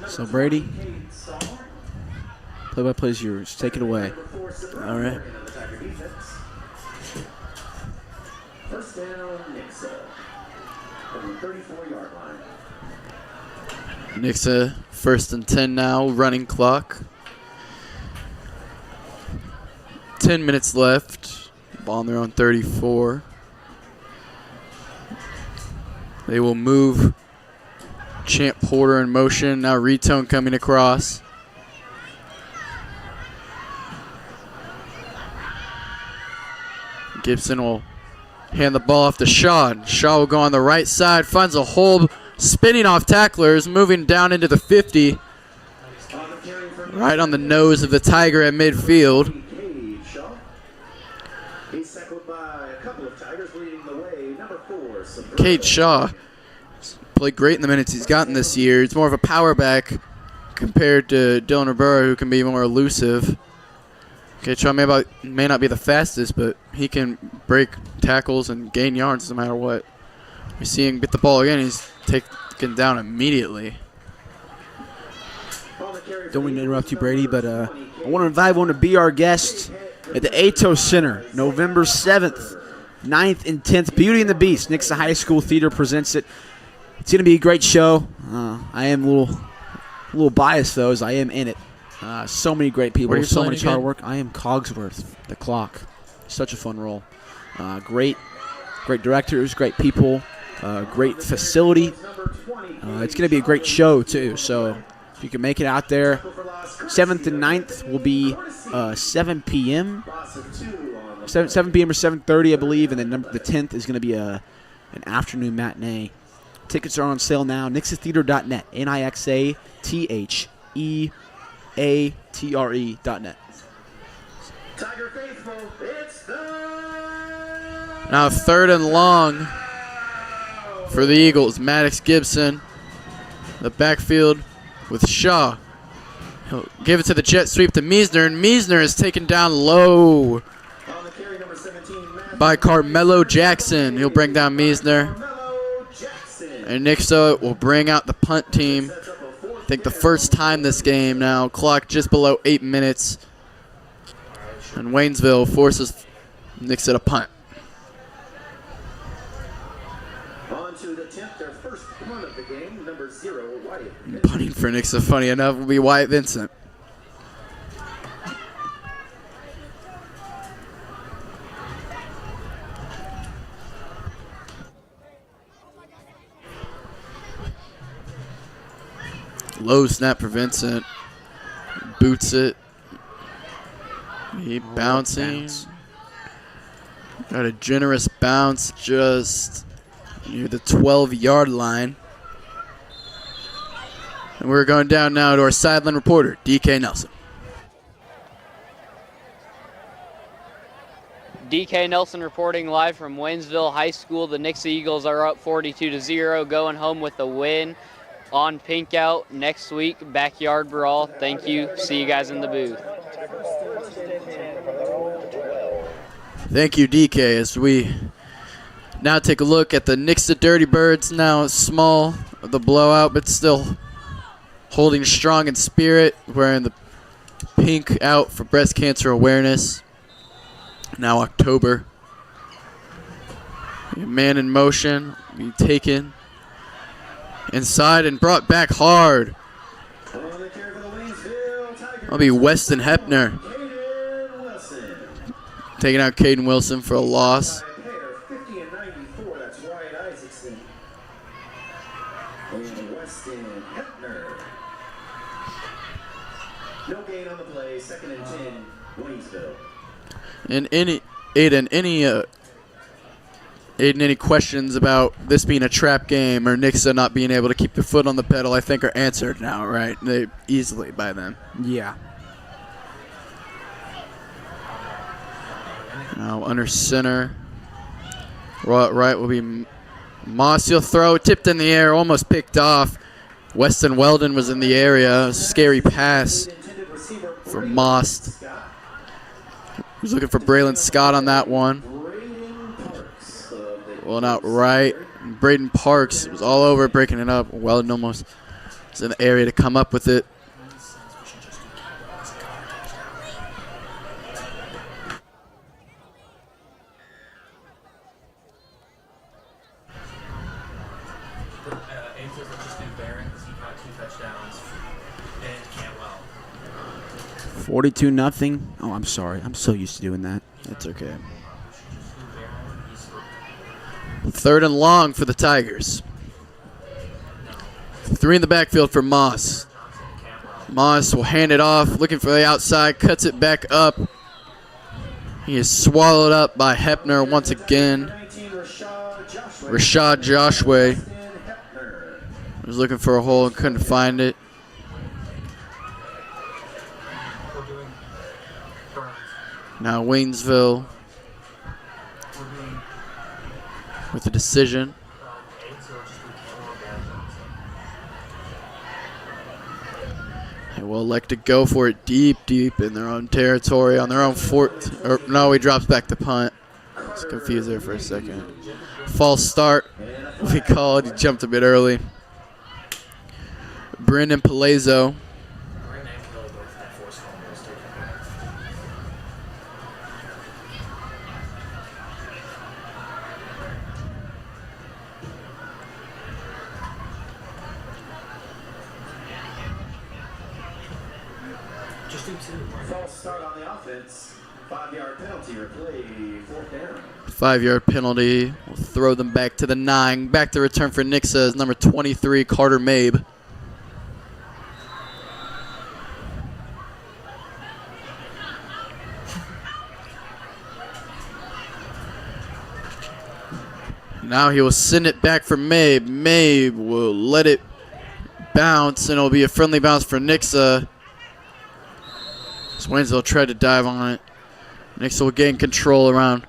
So Brady, play-by-play is yours. Take it away. All right. First down, Nixa. From the 34-yard line. Nixa 1st and 10 now, running clock. 10 minutes left. Ball on their own 34. They will move Champ Porter in motion. Now Retone coming across. Gibson will hand the ball off to Shaw. Shaw will go on the right side, finds a hole, spinning off tacklers, moving down into the 50. Right on the nose of the Tiger at midfield. Cade Shaw played great in the minutes he's gotten this year. He's more of a power back compared to Dylan Rivera, who can be more elusive. Cade Shaw may not be the fastest, but he can break tackles and gain yards no matter what. We see him get the ball again. He's taken down immediately. Don't mean to interrupt you, Brady, but I want to invite everyone to be our guest at the Atos Center, November 7th, 9th, and 10th. Beauty and the Beast, Nixa High School Theater presents it. It's going to be a great show. I am a little biased, though, as I am in it. So many great people, so much hard work. I am Cogsworth, the clock. Such a fun role. Great directors, great people, great facility. It's going to be a great show, too. So if you can make it out there, 7th and 9th will be 7 p.m. 7 p.m. or 7:30, I believe. And then the 10th is going to be an afternoon matinee Tickets are on sale now. NixaTheater.net. NixaTheatre.net. Tiger Faithful, it's the... Now 3rd and long for the Eagles. Maddox Gibson, the backfield with Shaw. He'll give it to the jet sweep to Meisner, and Meisner is taken down low by Carmelo Jackson. He'll bring down Meisner. And Nixa will bring out the punt team. I think the first time this game now. Clock just below 8 minutes. And Waynesville forces Nixa to punt. On to the 10th, their first punt of the game, number 0, Wyatt. Punting for Nixa, funny enough, will be Wyatt Vincent. Low snap for Vincent. Boots it. He bouncing. Got a generous bounce just near the 12-yard line. And we're going down now to our sideline reporter, DK Nelson. DK Nelson reporting live from Waynesville High School. The Nixa Eagles are up 42-0, going home with a win on Pink Out next week. Backyard Brawl. Thank you. See you guys in the booth. Thank you, DK, as we now take a look at the Nixa Dirty Birds, now small of the blowout, but still holding strong in spirit, wearing the pink out for breast cancer awareness. Now October. Man in motion, be taken inside and brought back hard. That'll be Weston Hepner. Taking out Caden Wilson for a loss. 50 and 94, that's Wyatt Isaacson. And Weston Hepner. No gain on the play, 2nd and 10, Waynesville. And any questions about this being a trap game or Nixa not being able to keep their foot on the pedal, I think are answered now, right? They easily by them. Yeah. Now under center. Right will be Moss. He'll throw. Tipped in the air. Almost picked off. Weston Weldon was in the area. Scary pass for Moss. He was looking for Braylon Scott on that one. Well, out right. Braden Parks was all over breaking it up. Weldon almost was in the area to come up with it. – 42-0. Oh, I'm sorry. I'm so used to doing that. That's okay. 3rd and long for the Tigers. 3 in the backfield for Moss. Moss will hand it off, looking for the outside, cuts it back up. He is swallowed up by Hepner once again. Rashad Joshua was looking for a hole and couldn't find it. Now Waynesville with the decision. They will elect to go for it deep in their own territory, on their own fort. No, he drops back to punt. I was confused there for a second. False start, we call it. He jumped a bit early. Brendan Palazzo. False start on the offense. 5-yard penalty, replay, 4th down. 5-yard penalty. We'll throw them back to the 9. Back to return for Nixa is number 23, Carter Mabe. Now he will send it back for Mabe. Mabe will let it bounce, and it'll be a friendly bounce for Nixa. Waynesville tried to dive on it. Nixa will gain control around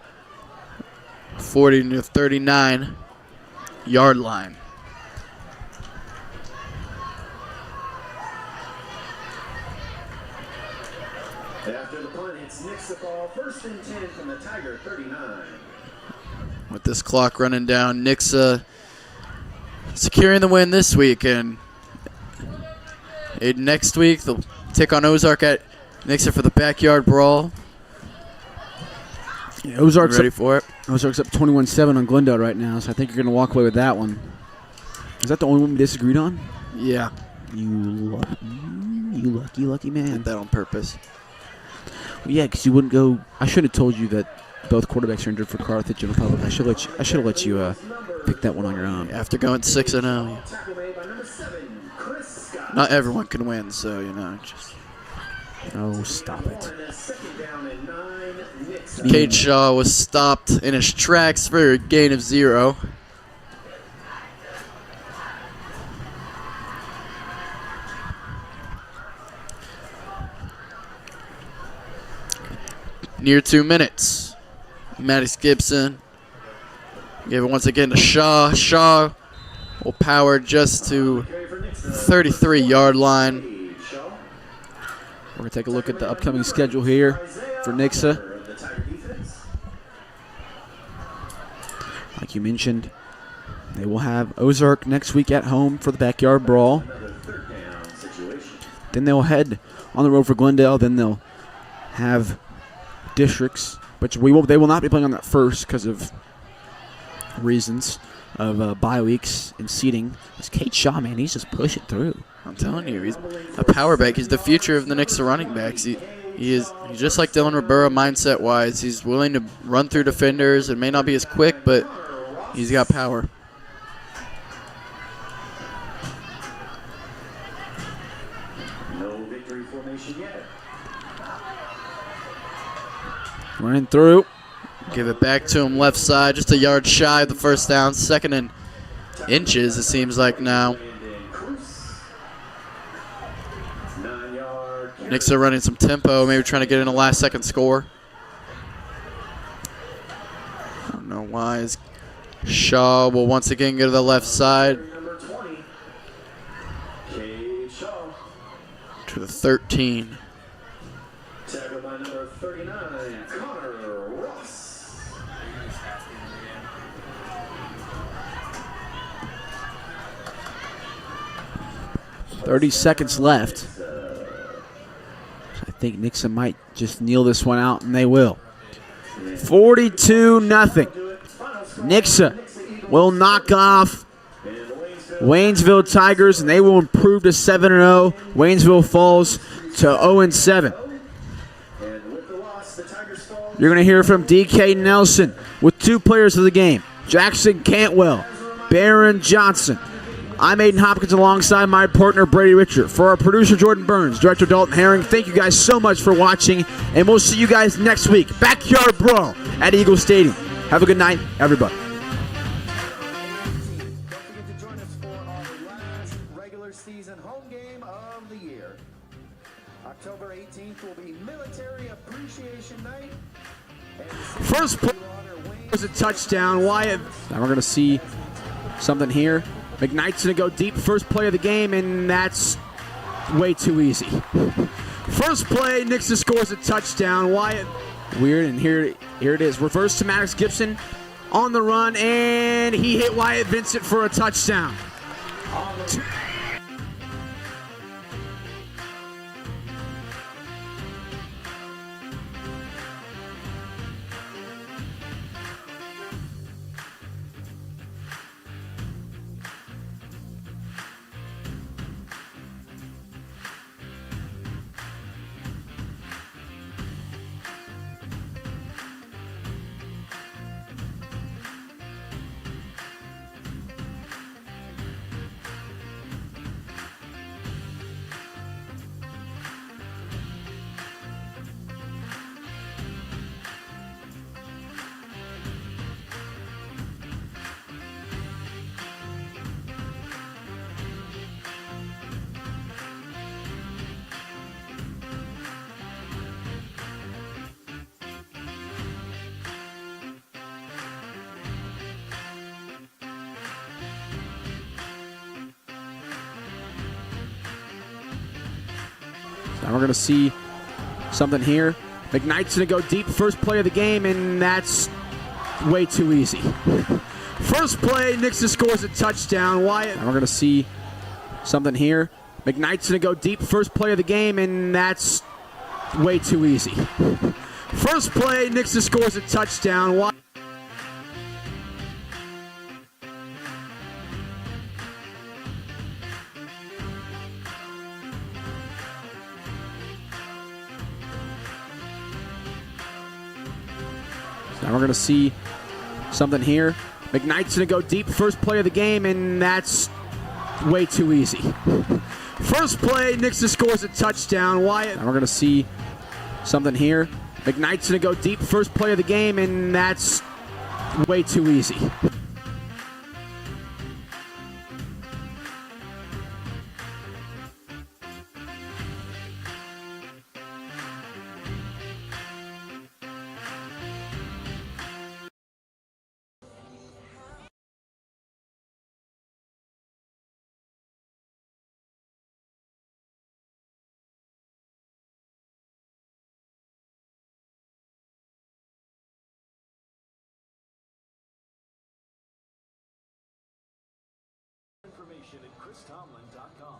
40 to 39 yard line. After the punt, it's Nixa ball, 1st and 10 from the Tiger 39. With this clock running down, Nixa securing the win this week, and next week they'll take on Ozark at Nixa for the backyard brawl. Yeah, Ozark's ready up, for it. Ozark's up 21-7 on Glendale right now, so I think you're going to walk away with that one. Is that the only one we disagreed on? Yeah. You lucky man. Did that on purpose. Well, yeah, because you wouldn't go. I should have told you that both quarterbacks are injured for Carthage and Republic. I should have let you pick that one on your own. After going 6-0, not everyone can win, so just. Oh, stop it. Cade Shaw was stopped in his tracks for a gain of 0. Near 2 minutes. Maddox Gibson gave it once again to Shaw. Shaw will power just to 33-yard line. We're going to take a look at the upcoming schedule here for Nixa. Like you mentioned, they will have Ozark next week at home for the backyard brawl. Then they'll head on the road for Glendale. Then they'll have districts, but they will not be playing on that first because of reasons of bye weeks and seeding. It's Cade Shaw, man. He's just pushing through. I'm telling you, he's a power back. He's the future of the Nixa running backs. He's just like Dylan Ribera mindset-wise. He's willing to run through defenders. It may not be as quick, but he's got power. No victory formation yet. Running through. Give it back to him left side, just a yard shy of the first down. 2nd and inches, it seems like now. Nixa running some tempo, maybe trying to get in a last-second score. I don't know why. Shaw will once again go to the left side. To the 13. Tackled by number 39, Connor Ross. .30 seconds left. I think Nixa might just kneel this one out, and they will. 42-0. Nixa will knock off Waynesville Tigers, and they will improve to 7-0. Waynesville falls to 0-7. You're going to hear from DK Nelson with 2 players of the game, Jackson Cantwell, Barron Johnson. I'm Aiden Hopkins alongside my partner Brady Richard. For our producer Jordan Burns, director Dalton Herring, thank you guys so much for watching, and we'll see you guys next week. Backyard Brawl at Eagle Stadium. Have a good night, everybody. Regular season home game of the year. October 18th will be Military Appreciation Night. First play was a touchdown. Wyatt. Now we're going to see something here. McKnight's going to go deep. First play of the game, and that's way too easy. First play, Nixa scores a touchdown. Wyatt. Weird, and here it is. Reverse to Maddox Gibson on the run, and he hit Wyatt Vincent for a touchdown. Now we're going to see something here. McKnight's going to go deep, first play of the game, and that's way too easy. First play, Nixa scores a touchdown. Wyatt. Now we're going to see something here. McKnight's going to go deep, first play of the game, and that's way too easy. First play, Nixa scores a touchdown. Wyatt. Now we're going to see something here. McKnight's going to go deep, first play of the game, and that's way too easy. First play, Nixa scores a touchdown. Wyatt. Now we're going to see something here. McKnight's going to go deep, first play of the game, and that's way too easy. Information at christomlin.com.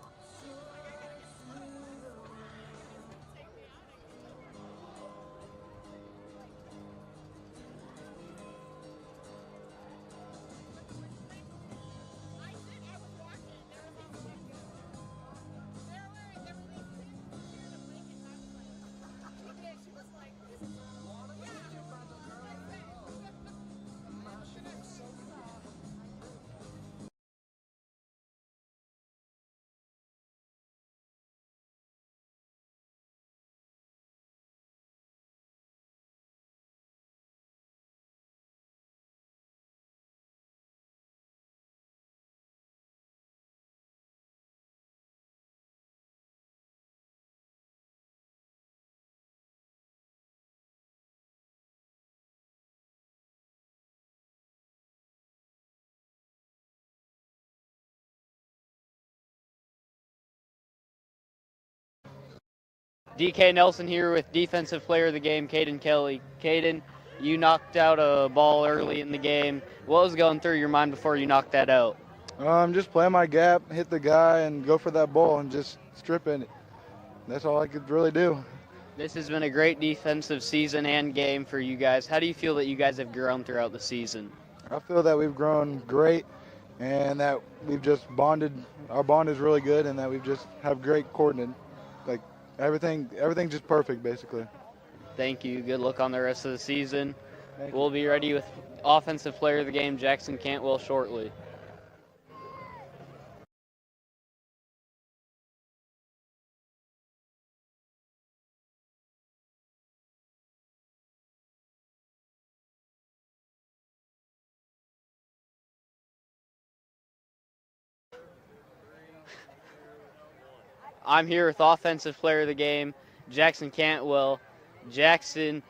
DK Nelson here with Defensive Player of the Game, Caden Kelly. Caden, you knocked out a ball early in the game. What was going through your mind before you knocked that out? Just play my gap, hit the guy, and go for that ball and just strip in it. That's all I could really do. This has been a great defensive season and game for you guys. How do you feel that you guys have grown throughout the season? I feel that we've grown great and that we've just bonded. Our bond is really good and that we've just have great coordinate. Like everything's just perfect basically. Thank you. Good luck on the rest of the season. We'll be ready with Offensive Player of the Game, Jackson Cantwell, shortly. I'm here with Offensive Player of the Game, Jackson Cantwell. Jackson,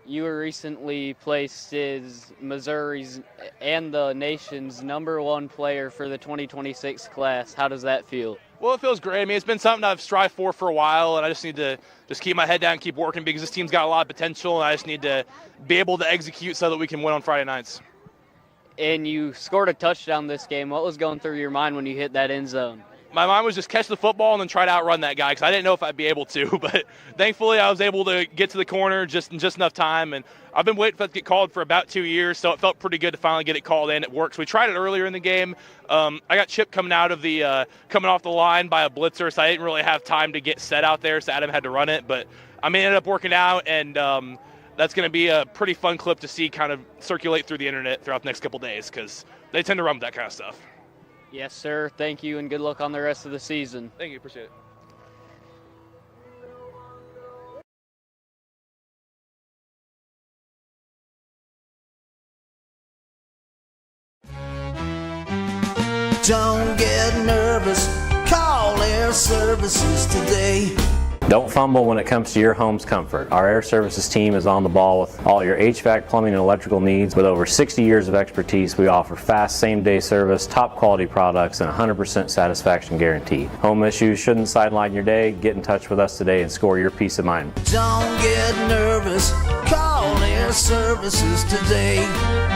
you were recently placed as Missouri's and the nation's #1 player for the 2026 class. How does that feel? Well, it feels great. I mean, it's been something I've strived for a while, and I just need to keep my head down and keep working because this team's got a lot of potential, and I just need to be able to execute so that we can win on Friday nights. And you scored a touchdown this game. What was going through your mind when you hit that end zone? My mind was just catch the football and then try to outrun that guy because I didn't know if I'd be able to. But thankfully, I was able to get to the corner just in enough time. And I've been waiting for it to get called for about 2 years, so it felt pretty good to finally get it called in. It works. We tried it earlier in the game. I got chipped coming off the line by a blitzer, so I didn't really have time to get set out there, so Adam had to run it. But I mean, it ended up working out, and that's going to be a pretty fun clip to see kind of circulate through the internet throughout the next couple days because they tend to run with that kind of stuff. Yes, sir. Thank you, and good luck on the rest of the season. Thank you. Appreciate it. Don't get nervous, call Air Services today. Don't fumble when it comes to your home's comfort. Our air services team is on the ball with all your HVAC, plumbing, and electrical needs. With over 60 years of expertise, we offer fast same-day service, top quality products, and 100% satisfaction guarantee. Home issues shouldn't sideline your day. Get in touch with us today and score your peace of mind. Don't get nervous, call Air Services today.